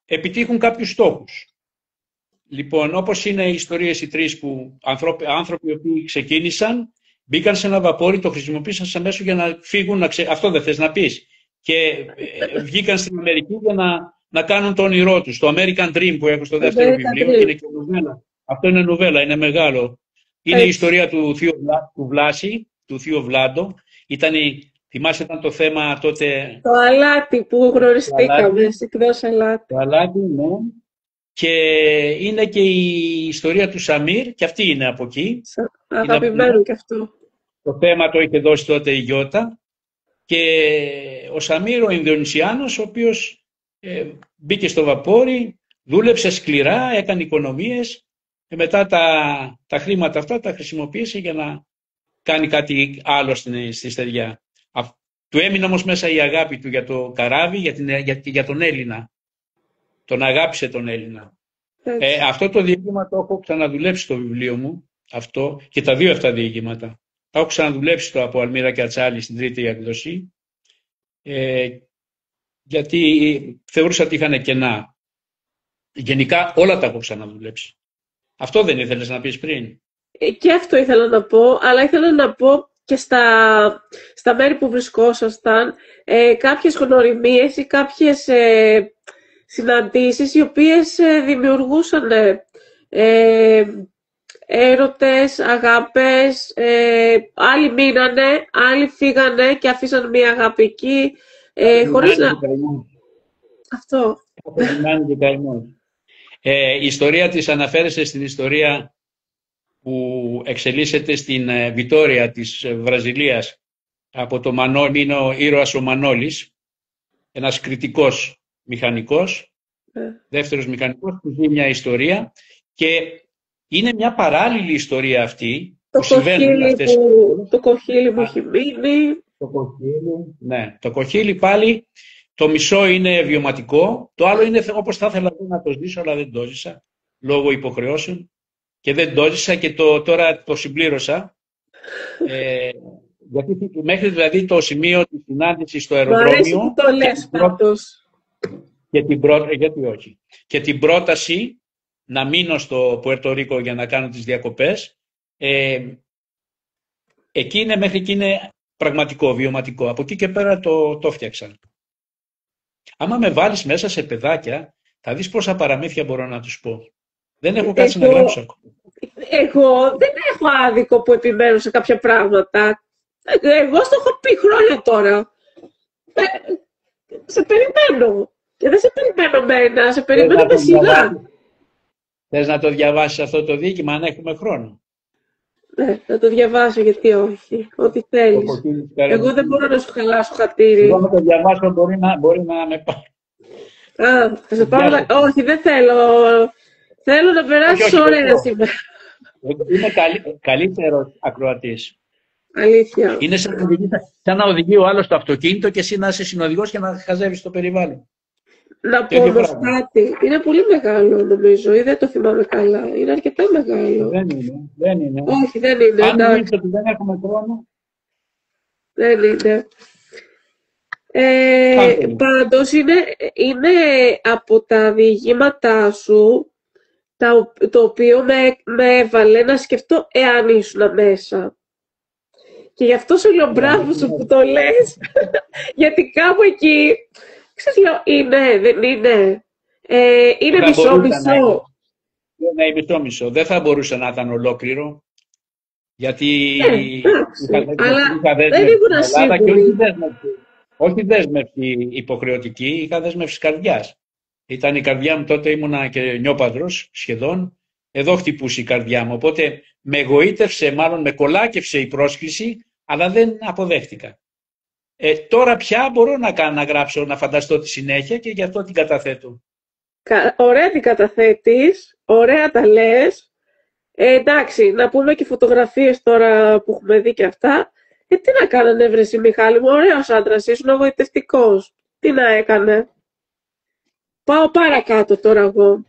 επιτύχουν κάποιους στόχους. Λοιπόν, όπως είναι οι ιστορίες οι 3 που άνθρωποι οι οποίοι ξεκίνησαν, μπήκαν σε ένα βαπόρι, το χρησιμοποίησαν σαν μέσο για να φύγουν, αυτό δεν θες να πεις, και βγήκαν στην Αμερική για να κάνουν το όνειρό τους. Το American Dream που έχω στο δεύτερο βιβλίο, και είναι και νουβέλα. Αυτό είναι νουβέλα, είναι μεγάλο. Είναι η ιστορία του Βλάση, του Θείου Βλάντο. Θυμάσαι, ήταν το θέμα τότε... Το αλάτι που γνωριστήκαμε, εκδός αλάτι. Το αλάτι, ναι. Και είναι και η ιστορία του Σαμίρ, και αυτή είναι από εκεί. Αγαπημένο και αυτό. Το θέμα το είχε δώσει τότε η Γιώτα. Και ο Σαμίρ, ο Ινδονησιάνος, ο οποίος μπήκε στο βαπόρι, δούλεψε σκληρά, έκανε οικονομίες και μετά τα χρήματα αυτά τα χρησιμοποίησε για να κάνει κάτι άλλο στη στεριά. Του έμεινε όμως μέσα η αγάπη του για το καράβι, για τον Έλληνα. Τον αγάπησε τον Έλληνα. Αυτό το διήγημα το έχω ξαναδουλέψει στο βιβλίο μου, αυτό, και τα 2 αυτά διήγηματα. Τα έχω ξαναδουλέψει από Αλμύρα και Ατσάλη στην 3η έκδοση, γιατί θεωρούσα ότι είχαν κενά. Γενικά όλα τα έχω ξαναδουλέψει. Αυτό δεν ήθελες να πεις πριν? Και αυτό ήθελα να πω, αλλά ήθελα να πω και στα μέρη που βρισκόσασταν, κάποιες γνωριμίες ή κάποιες συναντήσεις οι οποίες δημιουργούσαν έρωτες, αγάπες, άλλοι μείνανε, άλλοι φύγανε και αφήσαν μια αγάπη εκεί, χωρίς να... Αυτό. Η ιστορία της αναφέρεσε στην ιστορία που εξελίσσεται στην Βιτόρια της Βραζιλίας από το Μανώλη. Είναι ο ήρωας ο Μανώλης, ένας κριτικός μηχανικός, δεύτερος μηχανικός, που ζει μια ιστορία, και είναι μια παράλληλη ιστορία αυτή που συμβαίνουν αυτές. Το κοχύλι μου έχει μείνει. Το κοχύλι, ναι. Το κοχύλι πάλι, το μισό είναι βιωματικό, το άλλο είναι όπως θα ήθελα να το ζήσω, αλλά δεν το ζήσα λόγω υποχρεώσεων και δεν το ζήσα, και τώρα το συμπλήρωσα. Γιατί μέχρι δηλαδή το σημείο της συνάντησης στο αεροδρόμιο. Μου το λες πάντως. Γιατί όχι. Και την πρόταση να μείνω στο Πουέρτο Ρίκο για να κάνω τις διακοπές, μέχρι εκεί είναι πραγματικό, βιωματικό. Από εκεί και πέρα το φτιάξαν. Άμα με βάλεις μέσα σε παιδάκια, θα δεις πόσα παραμύθια μπορώ να τους πω. Δεν έχω κάτσει να γράψω ακόμα. Εγώ δεν έχω άδικο που επιμένω σε κάποια πράγματα. Εγώ στο έχω πει χρόνια τώρα. Σε περιμένω. Και δεν σε περιμένω μένα, σε περιμένω με σιγά. Θες να το διαβάσεις αυτό το διήγημα, αν έχουμε χρόνο? Ναι, να το διαβάσω, γιατί όχι. Ό,τι θέλεις. Εγώ δεν μπορώ να σου χαλάσω χατήρι. Εγώ να το διαβάσω μπορεί να με πάρει. Θα σε πάρω όχι, δεν θέλω. Θέλω να περάσεις ωραία σήμερα. Είμαι καλύτερος ακροατής. Αλήθεια. Είναι σαν να οδηγεί ο άλλος το αυτοκίνητο και εσύ να είσαι συνοδηγός και να χαζεύεις το περιβάλλον. να πω όμως κάτι. Είναι πολύ μεγάλο νομίζω, ή δεν το θυμάμαι καλά. Είναι αρκετά μεγάλο. Δεν είναι. Όχι, δεν είναι. Αν νομίζετε ότι δεν έχουμε χρόνο. Δεν είναι. Πάντως είναι από τα διηγήματά σου το οποίο με έβαλε να σκεφτώ εάν ήσουν μέσα. Και γι' αυτό σου λέω μπράβο σου που το λες, γιατί κάπου εκεί, ξέρεις, λέω, είναι, δεν είναι, είναι μισό-μισό. Ναι, μισό-μισό. Δεν θα μπορούσε να ήταν ολόκληρο, γιατί αλλά δεν ήμουν σίγουρη. Όχι δέσμευση υποχρεωτική, είχα δέσμευση καρδιάς. Ήταν η καρδιά μου, τότε ήμουνα και νιόπαντρος σχεδόν. Εδώ χτυπούσε η καρδιά μου, οπότε με εγωίτευσε, μάλλον με κολάκευσε η πρόσκληση, αλλά δεν αποδέχτηκα. Τώρα πια μπορώ να γράψω, να φανταστώ τη συνέχεια και γι' αυτό την καταθέτω. Ωραία την καταθέτεις, ωραία τα λες. Εντάξει, να πούμε και φωτογραφίες τώρα που έχουμε δει και αυτά. Τι να κάνανε βρε Μιχάλη μου, ωραίος άντρας, ήσουν εγωιτευτικός. Τι να έκανε. Πάω παρακάτω τώρα εγώ.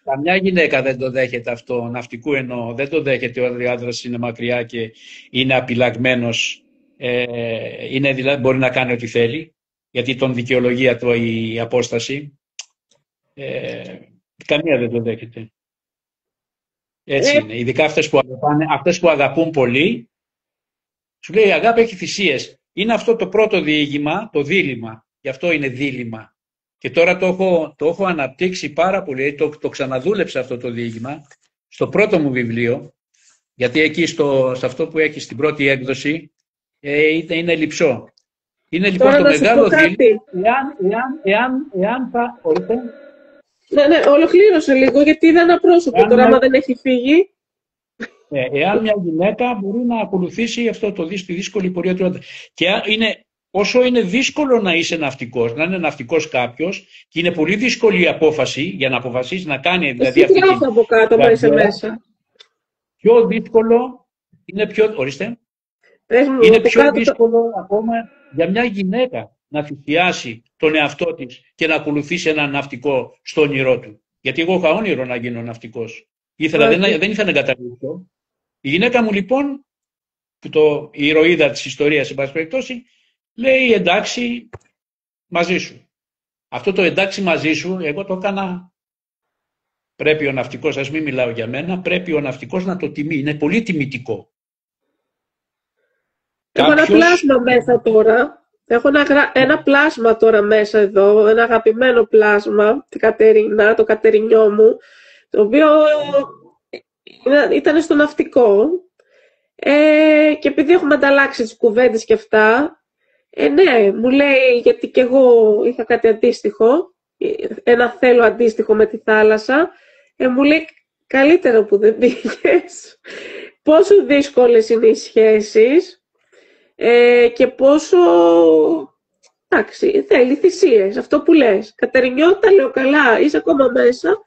Καμιά γυναίκα δεν το δέχεται αυτό, ναυτικού εννοώ. Δεν το δέχεται ο άντρας είναι μακριά και είναι απειλαγμένος. Δηλαδή, μπορεί να κάνει ό,τι θέλει, γιατί τον δικαιολογεί η απόσταση. Καμία δεν το δέχεται. Έτσι είναι. Ειδικά αυτές που αγαπούν πολύ, σου λέει η αγάπη έχει θυσίες. Είναι αυτό το πρώτο διήγημα, το δίλημμα. Γι' αυτό είναι δίλημμα. Και τώρα το έχω αναπτύξει πάρα πολύ, το ξαναδούλεψα αυτό το διήγημα στο πρώτο μου βιβλίο, γιατί εκεί σε αυτό που έχει στην πρώτη έκδοση είναι λειψό. Είναι λοιπόν τώρα το μεγάλο δίλημμα, εάν θα... Ναι, ολοκλήρωσε λίγο, γιατί είδα ένα πρόσωπο τώρα, άμα δεν έχει φύγει. Εάν μια γυναίκα μπορεί να ακολουθήσει αυτό τη δύσκολη πορεία του άντρα. Και όσο είναι δύσκολο να είσαι ναυτικός, να είναι ναυτικός κάποιος, και είναι πολύ δύσκολη η απόφαση για να αποφασίσει να κάνει δηλαδή αυτή την από κάτω, μα είσαι μέσα. Πιο δύσκολο είναι ορίστε. Είναι πιο δύσκολο ακόμα για μια γυναίκα να θυσιάσει τον εαυτό της και να ακολουθήσει έναν ναυτικό στο όνειρό του. Γιατί εγώ είχα όνειρο να γίνω ναυτικός. Δεν ήθελα να εγκαταλείψω. Η γυναίκα μου λοιπόν, η ηρωίδα της ιστορίας, εν πάση περιπτώσει, λέει εντάξει μαζί σου. Αυτό το εντάξει μαζί σου, εγώ το έκανα. Πρέπει ο ναυτικός, ας μην μιλάω για μένα, πρέπει ο ναυτικός να το τιμεί. Είναι πολύ τιμητικό. Έχω ένα πλάσμα μέσα τώρα. Έχω ένα πλάσμα τώρα μέσα εδώ, ένα αγαπημένο πλάσμα, την Κατερίνα, το Κατερινιό μου, το οποίο ήταν στο ναυτικό. Και επειδή έχουμε ανταλλάξει τις κουβέντες και αυτά, ναι, μου λέει, γιατί και εγώ είχα κάτι αντίστοιχο, ένα θέλω αντίστοιχο με τη θάλασσα, μου λέει, καλύτερο που δεν πήγες. Πόσο δύσκολες είναι οι σχέσεις και πόσο, εντάξει, θέλει θυσίες, αυτό που λες. Κατερινιό, τα λέω καλά, είσαι ακόμα μέσα.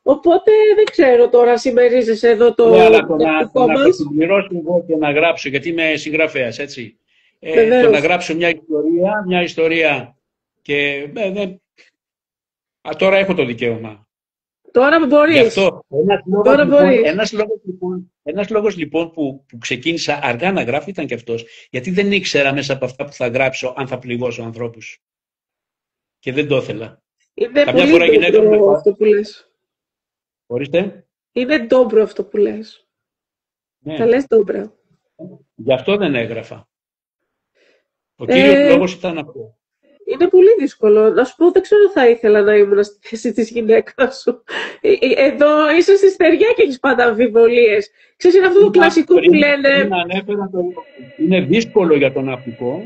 Οπότε δεν ξέρω τώρα, συμμερίζεσαι εδώ το δικό μας. Να το συμπληρώσω εγώ και να γράψω, γιατί είμαι συγγραφέας, έτσι. Το να γράψω μια ιστορία και τώρα έχω το δικαίωμα. Τώρα μπορείς. Γι' αυτό, ένας λόγος λοιπόν που ξεκίνησα αργά να γράφω ήταν και αυτός. Γιατί δεν ήξερα μέσα από αυτά που θα γράψω αν θα πληγώσω ανθρώπους. Και δεν το ήθελα. Είναι καμιά φορά γυναίκα αυτό που λες. Ορίστε. Είναι ντόμπρο αυτό που λες. Ναι. Τα λες ντόμπρα. Γι' αυτό δεν έγραφα. Ο κύριος λόγος ήταν αυτό. Είναι πολύ δύσκολο. Να σου πω, δεν ξέρω θα ήθελα να ήμουν στη θέση της γυναίκας σου. Εδώ είσαι στη στεριά και έχεις πάντα αμφιβολίες. Ξέρεις, είναι αυτό το κλασικό που λένε... Είναι δύσκολο για τον ναυτικό,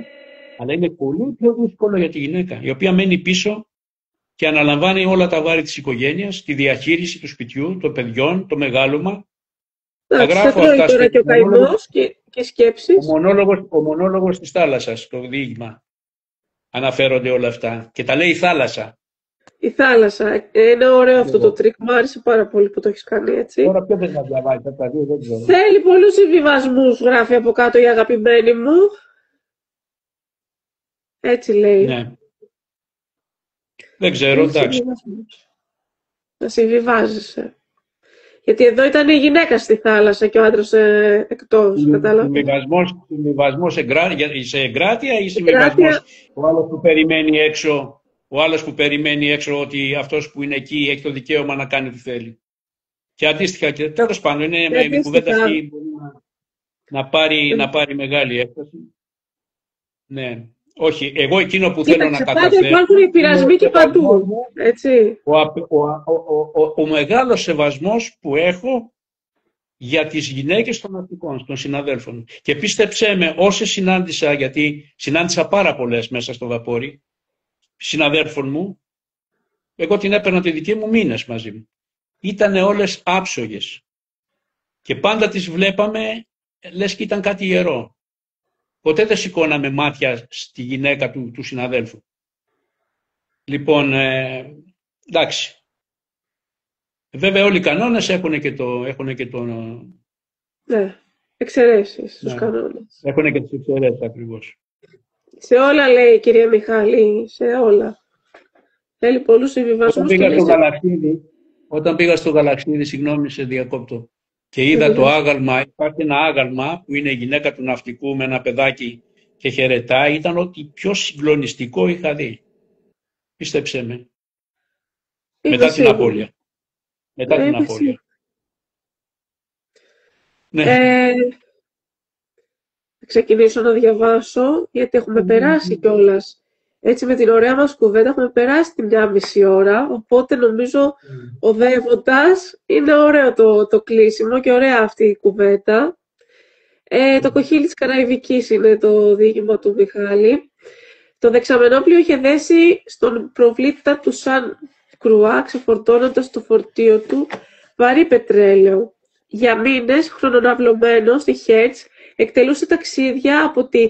αλλά είναι πολύ πιο δύσκολο για τη γυναίκα, η οποία μένει πίσω και αναλαμβάνει όλα τα βάρη της οικογένειας, τη διαχείριση του σπιτιού, των παιδιών, το μεγάλωμα. Θα γράφω αυτά τώρα και ο καημός και σκέψεις. Ο μονόλογος της θάλασσας, το διήγημα. Αναφέρονται όλα αυτά. Και τα λέει η θάλασσα. Η θάλασσα. Είναι ωραίο αυτό το τρίκ. Μου άρεσε πάρα πολύ που το έχεις κάνει έτσι. Τώρα ποιο δεν θα διαβάσει αυτά, δεν ξέρω. Θέλει πολλούς συμβιβασμούς, γράφει από κάτω η αγαπημένη μου. Έτσι λέει. Ναι. Δεν ξέρω, εντάξει. Να συμβιβάζεσαι. Γιατί εδώ ήταν η γυναίκα στη θάλασσα και ο άντρας εκτός, κατάλαβε. Συμβιβασμός σε εγκράτεια ή συμβιβασμός ο άλλος που περιμένει έξω ότι αυτός που είναι εκεί έχει το δικαίωμα να κάνει τι θέλει. Και αντίστοιχα, και τέλος πάντων, είναι η κουβέντα αυτή μπορεί να πάρει μεγάλη έκταση. Ναι. Όχι, εγώ εκείνο που θέλω να καταφέρω... Πάντα υπάρχουν οι πειρασμοί και παντού, έτσι. Ο μεγάλος σεβασμός που έχω για τις γυναίκες των ναυτικών, των συναδέλφων. Και πίστεψέ με, όσες συνάντησα, γιατί συνάντησα πάρα πολλές μέσα στο βαπόρι, συναδέλφων μου, εγώ την έπαιρνα τη δική μου μήνες μαζί μου. Ήτανε όλες άψογες. Και πάντα τις βλέπαμε, λες και ήταν κάτι ιερό. Ποτέ δεν σηκώναμε μάτια στη γυναίκα του συναδέλφου. Λοιπόν, εντάξει. Βέβαια όλοι οι κανόνες έχουν και τον... Ναι, εξαιρέσεις στους κανόνες. Έχουν και τις εξαιρέσεις ακριβώς. Σε όλα λέει η κυρία Μιχάλη, σε όλα. Θέλει πολλούς συμβιβασμούς. Όταν πήγα στο Γαλαξίδι, συγγνώμη σε διακόπτω, και είδα το άγαλμα, υπάρχει ένα άγαλμα που είναι η γυναίκα του ναυτικού με ένα παιδάκι και χαιρετάει, ήταν ό,τι πιο συγκλονιστικό είχα δει. Πίστεψέ με. Μετά την απώλεια. Μετά την απώλεια. Ναι. Θα ξεκινήσω να διαβάσω, γιατί έχουμε περάσει κιόλας. Έτσι με την ωραία μας κουβέντα έχουμε περάσει τη 1,5 ώρα, οπότε νομίζω οδεύοντας είναι ωραίο το κλείσιμο και ωραία αυτή η κουβέντα. Το κοχύλι της Καραϊβικής είναι το διήγημα του Μιχάλη. Το δεξαμενόπλιο είχε δέσει στον προβλήτα του Σαν Κρουά, ξεφορτώνοντας το φορτίο του βαρύ πετρέλαιο. Για μήνες, χρονοναυλωμένο στη Χέρτς, εκτελούσε ταξίδια από τη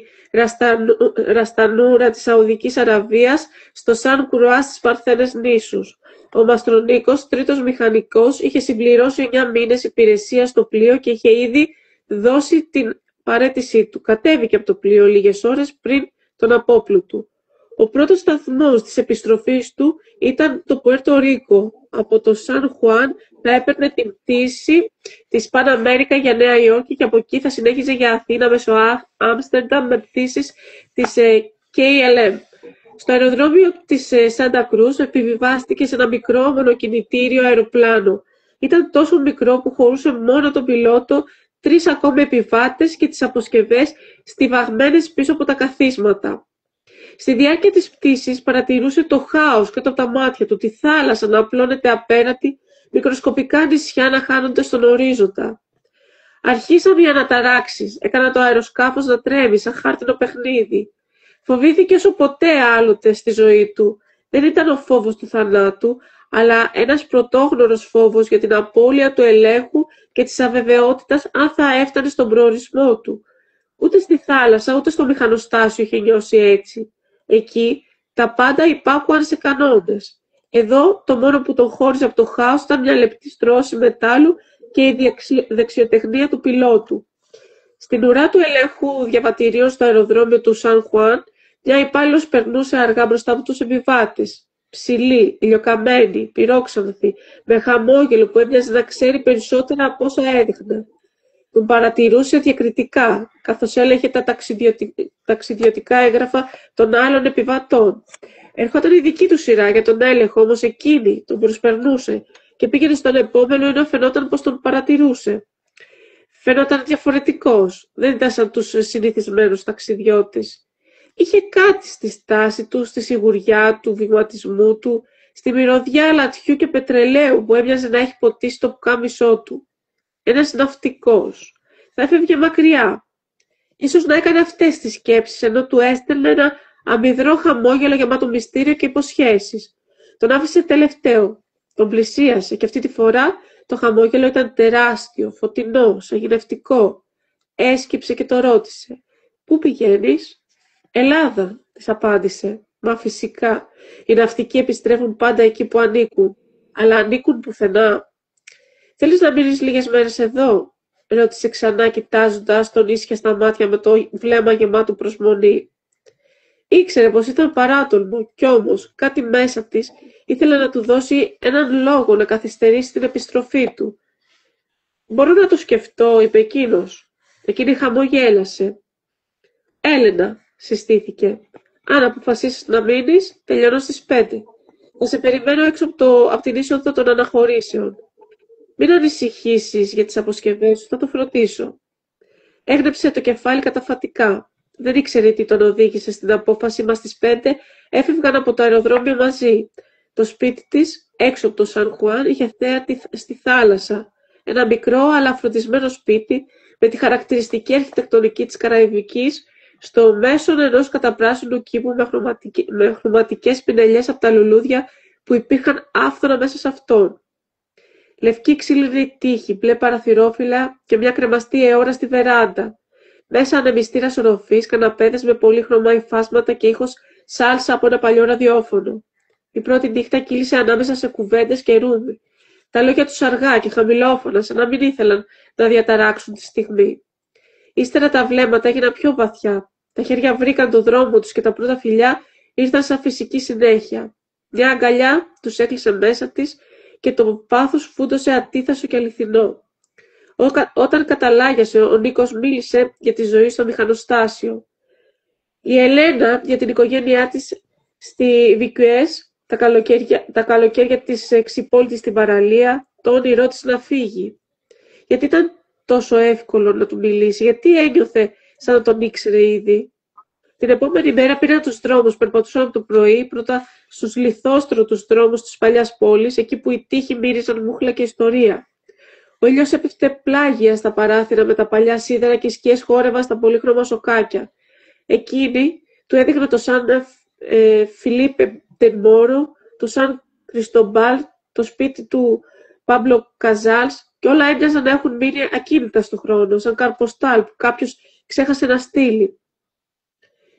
Ραστανούρα της Σαουδικής Αραβίας στο Σαν Κρουά στις Παρθένες νήσους. Ο Μαστρονίκος, τρίτος μηχανικός, είχε συμπληρώσει 9 μήνες υπηρεσία στο πλοίο και είχε ήδη δώσει την παραίτησή του. Κατέβηκε από το πλοίο λίγες ώρες πριν τον απόπλου. Ο πρώτος σταθμός της επιστροφής του ήταν το Πουέρτο Ρίκο. Από το Σαν Χουάν θα έπαιρνε την πτήση της Pan America για Νέα Υόρκη και από εκεί θα συνέχιζε για Αθήνα μέσω Άμστερνταμ με πτήσεις της KLM. Στο αεροδρόμιο της Σάντα Κρούς επιβιβάστηκε σε ένα μικρό μονοκινητήριο αεροπλάνο. Ήταν τόσο μικρό που χωρούσε μόνο τον πιλότο, 3 ακόμη επιβάτες και τις αποσκευές στιβαγμένες πίσω από τα καθίσματα. Στη διάρκεια της πτήσης παρατηρούσε το χάος κάτω από τα μάτια του, τη θάλασσα να απλώνεται απέναντι, μικροσκοπικά νησιά να χάνονται στον ορίζοντα. Αρχίσαν οι αναταράξεις, έκανα το αεροσκάφος να τρέμει σαν χάρτινο παιχνίδι. Φοβήθηκε όσο ποτέ άλλοτε στη ζωή του. Δεν ήταν ο φόβος του θανάτου, αλλά ένας πρωτόγνωρος φόβος για την απώλεια του ελέγχου και της αβεβαιότητας αν θα έφτανε στον προορισμό του. Ούτε στη θάλασσα, ούτε στο μηχανοστάσιο είχε νιώσει έτσι. Εκεί τα πάντα υπάκουαν σε κανόνες. Εδώ το μόνο που τον χώριζε από το χάος ήταν μια λεπτή στρώση μετάλλου και η δεξιοτεχνία του πιλότου. Στην ουρά του ελέγχου διαβατηρίων στο αεροδρόμιο του Σαν Χουάν, μια υπάλληλος περνούσε αργά μπροστά από τους επιβάτες. Ψηλή, ηλιοκαμένη, πυρόξανθη, με χαμόγελο που έμοιαζε να ξέρει περισσότερα από όσα έδειχνε. Τον παρατηρούσε διακριτικά, καθώς έλεγε τα ταξιδιωτικά έγγραφα των άλλων επιβατών. Ερχόταν η δική του σειρά για τον έλεγχο, όμως εκείνη τον προσπερνούσε και πήγαινε στον επόμενο ενώ φαινόταν πως τον παρατηρούσε. Φαινόταν διαφορετικός, δεν ήταν σαν τους συνηθισμένους ταξιδιώτες. Είχε κάτι στη στάση του, στη σιγουριά του βηματισμού του, στη μυρωδιά λατιού και πετρελαίου που έμοιαζε να έχει ποτίσει το πουκάμισό του. Ένας ναυτικός. Θα έφευγε μακριά. Ίσως να έκανε αυτές τις σκέψεις, ενώ του έστελνε ένα αμυδρό χαμόγελο γεμάτο μυστήριο και υποσχέσεις. Τον άφησε τελευταίο. Τον πλησίασε και αυτή τη φορά το χαμόγελο ήταν τεράστιο, φωτεινό, σαγηνευτικό. Έσκυψε και το ρώτησε. «Πού πηγαίνεις?» «Ελλάδα», της απάντησε. «Μα φυσικά. Οι ναυτικοί επιστρέφουν πάντα εκεί που ανήκουν. Αλλά ανήκουν πουθενά». «Θέλεις να μείνεις λίγες μέρες εδώ?» ρώτησε ξανά κοιτάζοντας τον ίσια στα μάτια με το βλέμμα γεμάτο προσμονή. Ήξερε πως ήταν παράτολμο κι όμως κάτι μέσα της ήθελε να του δώσει έναν λόγο να καθυστερήσει την επιστροφή του. «Μπορώ να το σκεφτώ», είπε εκείνος. Εκείνη χαμογέλασε. «Έλενα», συστήθηκε, «αν αποφασίσεις να μείνεις, τελειώνω στις 5. Θα σε περιμένω έξω από την είσοδο των αναχωρήσεων. Μην ανησυχήσεις για τις αποσκευές σου, θα το φροντίσω». Έγνεψε το κεφάλι καταφατικά. Δεν ήξερε τι τον οδήγησε στην απόφαση, μα στις 5 έφευγαν από το αεροδρόμιο μαζί. Το σπίτι της, έξω από το Σαν Χουάν, είχε θέα στη θάλασσα. Ένα μικρό αλλά φροντισμένο σπίτι με τη χαρακτηριστική αρχιτεκτονική της Καραϊβικής, στο μέσον ενός καταπράσινου κήπου με χρωματικές πινελιές από τα λουλούδια που υπήρχαν άφθονα μέσα σε αυτόν. Λευκή ξύλινη τείχη, μπλε παραθυρόφυλλα και μια κρεμαστή αιώρα στη βεράντα. Μέσα ανεμιστήρας οροφής, καναπέδες με πολύχρωμα υφάσματα και ήχος σάλσα από ένα παλιό ραδιόφωνο. Η πρώτη νύχτα κύλησε ανάμεσα σε κουβέντες και ρούμι. Τα λόγια τους αργά και χαμηλόφωνα, σαν να μην ήθελαν να διαταράξουν τη στιγμή. Ύστερα τα βλέμματα έγιναν πιο βαθιά. Τα χέρια βρήκαν τον δρόμο τους και τα πρώτα φιλιά ήρθαν σαν φυσική συνέχεια. Μια αγκαλιά τους έκλεισε μέσα της και το πάθος φούντωσε ατίθασο και αληθινό. Όταν καταλάγιασε, ο Νίκος μίλησε για τη ζωή στο μηχανοστάσιο. Η Ελένα για την οικογένειά της στη Βικουές, τα καλοκαίρια της ξυπόλυτης στην παραλία, το όνειρό της να φύγει. Γιατί ήταν τόσο εύκολο να του μιλήσει, γιατί ένιωθε σαν να τον ήξερε ήδη. Την επόμενη μέρα πήραν τους δρόμους, περπατούσαν από το πρωί, πρώτα στους λιθόστρωτους δρόμους της παλιάς πόλης, εκεί που οι τείχοι μύριζαν μούχλα και ιστορία. Ο ήλιος έπεφτε πλάγια στα παράθυρα με τα παλιά σίδερα και οι σκιές χόρευαν στα πολύχρωμα σοκάκια. Εκείνη του έδειχνε το Σαν Φιλίπε Τεμόρο, το Σαν Κριστομπάλ, το σπίτι του Πάμπλο Καζάλς και όλα έμοιαζαν να έχουν μείνει ακίνητα στον χρόνο, σαν καρποστάλ που κάποιος ξέχασε να στείλει.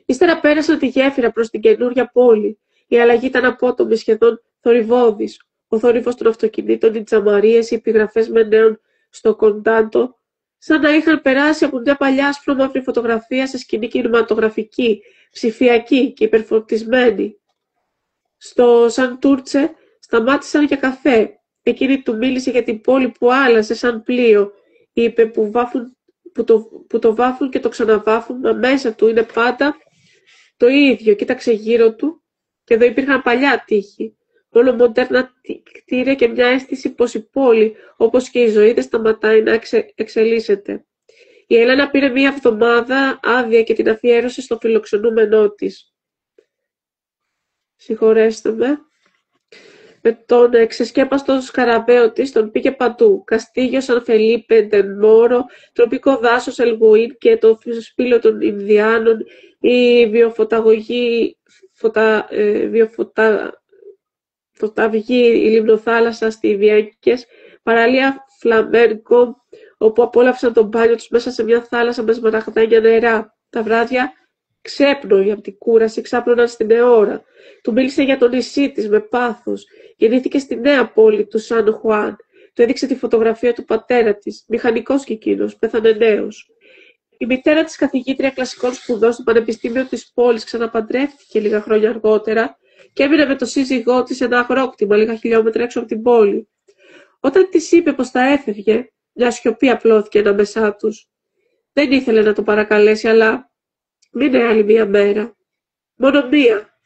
Ύστερα πέρασαν τη γέφυρα προς την καινούρια πόλη. Η αλλαγή ήταν απότομη, σχεδόν θορυβώδης. Ο θόρυβος των αυτοκινήτων, οι τζαμαρίες, οι επιγραφές με νέων στο κοντάντο, σαν να είχαν περάσει από μια παλιά ασπρόμαυρη φωτογραφία σε σκηνή κινηματογραφική, ψηφιακή και υπερφορτισμένη. Στο Σαν Τούρτσε σταμάτησαν για καφέ. Εκείνη του μίλησε για την πόλη που άλλαζε σαν πλοίο. Είπε που το βάφουν και το ξαναβάφουν, μα μέσα του είναι πάντα το ίδιο. Κοίταξε γύρω του και εδώ υπήρχαν παλιά τείχη. Μόνο μοντέρνα κτίρια και μια αίσθηση πως η πόλη, όπως και η ζωή, δεν σταματάει να εξελίσσεται. Η Έλενα πήρε μία εβδομάδα άδεια και την αφιέρωσε στο φιλοξενούμενό της. Συγχωρέστε με. Με τον ξεσκέπαστο σκαραβαίο της τον πήγε παντού. Καστίγιο Σαν Φελίπε Ντεμόρο, τροπικό δάσος Ελγουίν και το σπήλαιο των Ινδιάνων, η φωταυγή, η λιμνοθάλασσα στη Βιέγκες, παραλία Φλαμέγκο, όπου απόλαυσαν τον μπάνιο τους μέσα σε μια θάλασσα με σμαραγδένια νερά. Τα βράδια, ξέπνοοι από την κούραση, ξάπλωναν στην αιώρα. Του μίλησε για το νησί της με πάθος. Γεννήθηκε στη νέα πόλη του Σαν Χουάν. Του έδειξε τη φωτογραφία του πατέρα της, μηχανικός κι εκείνος, πέθανε νέος. Η μητέρα της, καθηγήτρια κλασικών σπουδών στο Πανεπιστήμιο της πόλης, ξαναπαντρεύτηκε λίγα χρόνια αργότερα και έμεινε με το σύζυγό της σε ένα αγρόκτημα λίγα χιλιόμετρα έξω από την πόλη. Όταν της είπε πως θα έφευγε, μια σιωπή απλώθηκε ανάμεσά τους. Δεν ήθελε να το παρακαλέσει, αλλά μείνε άλλη μία μέρα. Μόνο μία.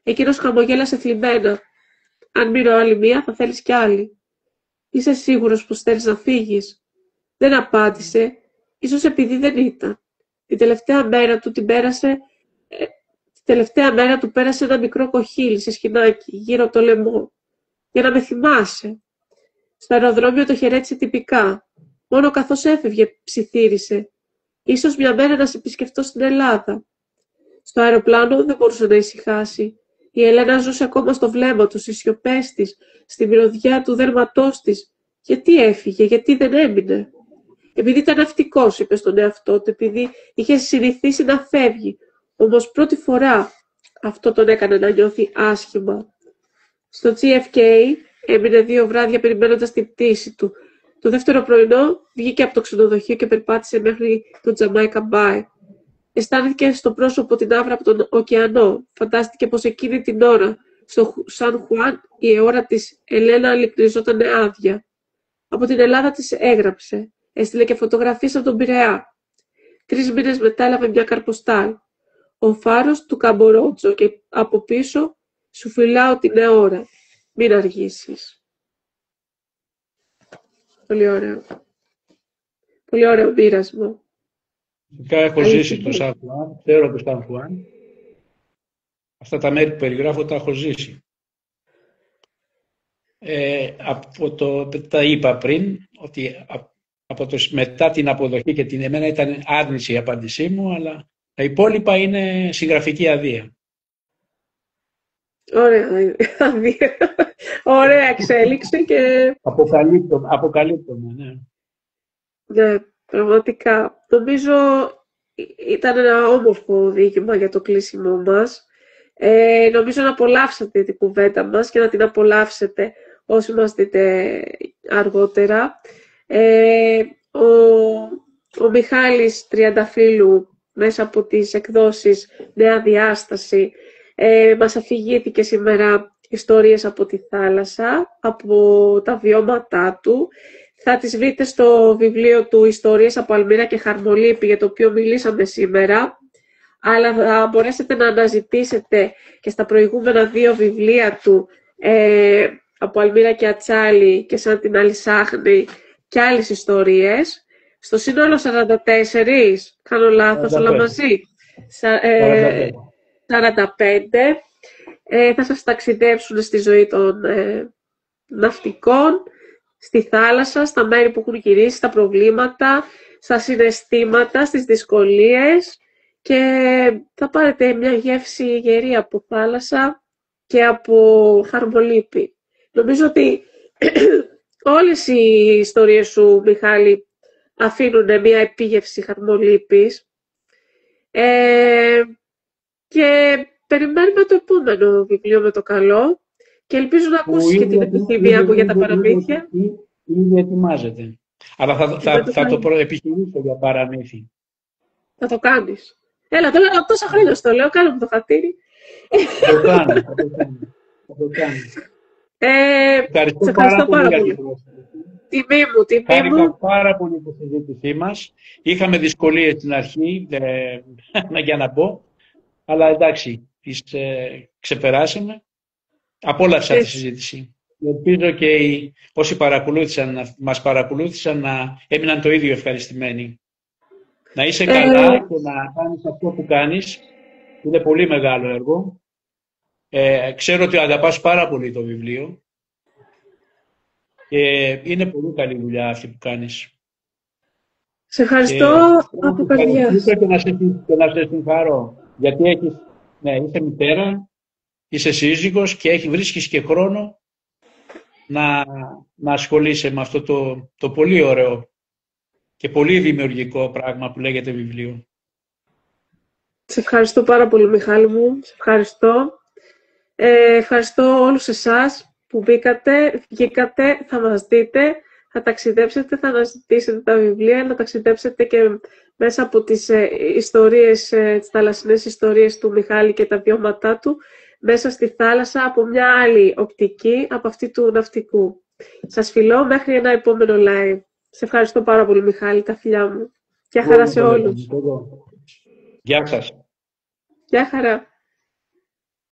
Εκείνος χαμογέλασε θλιμμένα. Αν μείνω άλλη μία, θα θέλεις κι άλλη. Είσαι σίγουρος πως θέλεις να φύγεις? Δεν απάντησε, ίσως επειδή δεν ήταν. Την τελευταία μέρα του πέρασε ένα μικρό κοχύλι σε σκηνάκι γύρω από το λαιμό. Για να με θυμάσαι. Στο αεροδρόμιο το χαιρέτησε τυπικά. Μόνο καθώς έφευγε ψιθύρισε. Ίσως μια μέρα να σε επισκεφτώ στην Ελλάδα. Στο αεροπλάνο δεν μπορούσε να ησυχάσει. Η Ελένα ζούσε ακόμα στο βλέμμα του, στις σιωπές της, στη μυρωδιά του δέρματός της. Γιατί έφυγε, γιατί δεν έμεινε? Επειδή ήταν ναυτικός, είπε στον εαυτό του, επειδή είχε συνηθίσει να φεύγει. Όμως πρώτη φορά αυτό τον έκανε να νιώθει άσχημα. Στο JFK έμεινε 2 βράδια περιμένοντας την πτήση του. Το δεύτερο πρωινό βγήκε από το ξενοδοχείο και περπάτησε μέχρι το Jamaica Bay. Αισθάνθηκε στο πρόσωπο την άβρα από τον ωκεανό. Φαντάστηκε πως εκείνη την ώρα, στο Σαν Χουάν, η ώρα της Ελένα αλυκνιζόταν άδεια. Από την Ελλάδα της έγραψε. Έστειλε και φωτογραφίες από τον Πειραιά. 3 μήνες μετά έλαβε μια καρποστάλ. Ο φάρος του Καμπορότζο και από πίσω σου φυλάω την ώρα. Μην αργήσεις. Πολύ ωραίο. Πολύ ωραίο πείρασμα. Φυσικά έχω ζήσει το Σαν Χουάν, ξέρω το Σαν Χουάν. Αυτά τα μέρη που περιγράφω τα έχω ζήσει. Τα είπα πριν, ότι μετά την αποδοχή και την εμένα ήταν άρνηση η απάντησή μου, αλλά τα υπόλοιπα είναι συγγραφική αδεία. Ωραία αδεία. Ωραία εξέλιξη και... Αποκαλύπτομαι, ναι. Ναι, πραγματικά. Νομίζω ήταν ένα όμορφο διήγημα για το κλείσιμό μας. Νομίζω να απολαύσατε την κουβέντα μας και να την απολαύσετε όσοι μας δείτε αργότερα. Ο Μιχάλης Τριανταφύλου μέσα από τις εκδόσεις Νέα Διάσταση μας αφηγήθηκε σήμερα ιστορίες από τη θάλασσα, από τα βιώματά του. Θα τις βρείτε στο βιβλίο του «Ιστορίες από Αλμύρα και Χαρμολύπη», για το οποίο μιλήσαμε σήμερα, αλλά θα μπορέσετε να αναζητήσετε και στα προηγούμενα 2 βιβλία του, από Αλμύρα και Ατσάλι και Σαν την Αλισάχνη, και άλλες ιστορίες. Στο σύνολο 44, κάνω λάθος, όλα μαζί, 45, θα σας ταξιδέψουν στη ζωή των ναυτικών, στη θάλασσα, στα μέρη που έχουν γυρίσει, στα προβλήματα, στα συναισθήματα, στις δυσκολίες, και θα πάρετε μια γεύση γερή από θάλασσα και από Χαρμολύπη. Νομίζω ότι όλες οι ιστορίες σου, Μιχάλη, αφήνουν μια επίγευση Χαρμολύπης, και περιμένουμε το επόμενο βιβλίο με το καλό και ελπίζω να ακούσεις και την επιθυμία μου για τα παραμύθια. Ήδη ετοιμάζεται. Αλλά θα το επιχειρήσω για παραμύθι. Θα το κάνεις. Έλα, τώρα τόσα χρόνια στο λέω, κάνε μου το χατήρι. Θα το κάνω. Σε ευχαριστώ πάρα πολύ. Τιμή μου. Χάρηκα πάρα πολύ τη συζήτησή μας. Είχαμε δυσκολίες στην αρχή, για να πω, αλλά εντάξει, τις ξεπεράσαμε. Απόλαυσα τη συζήτηση. Ελπίζω και όσοι μας παρακολούθησαν να έμειναν το ίδιο ευχαριστημένοι. Να είσαι καλά και να κάνεις αυτό που κάνεις. Είναι πολύ μεγάλο έργο. Ξέρω ότι αγαπάς πάρα πολύ το βιβλίο. Και είναι πολύ καλή δουλειά αυτή που κάνεις. Σε ευχαριστώ από καρδιάς. Και να σε συγχαρώ. Γιατί είσαι μητέρα, είσαι σύζυγος και βρίσκεις και χρόνο να ασχολείσαι με αυτό το πολύ ωραίο και πολύ δημιουργικό πράγμα που λέγεται βιβλίο. Σε ευχαριστώ πάρα πολύ, Μιχάλη μου. Σε ευχαριστώ. Ευχαριστώ όλους εσάς που βγήκατε, θα μας δείτε, θα ταξιδέψετε, θα αναζητήσετε τα βιβλία, να ταξιδέψετε και μέσα από τις ιστορίες, τις θαλασσινές ιστορίες του Μιχάλη και τα βιώματά του, μέσα στη θάλασσα από μια άλλη οπτική, από αυτή του ναυτικού. Σας φιλώ μέχρι ένα επόμενο live. Σε ευχαριστώ πάρα πολύ, Μιχάλη, τα φιλιά μου. Γεια χαρά σε όλους. Γεια σας. Γεια χαρά.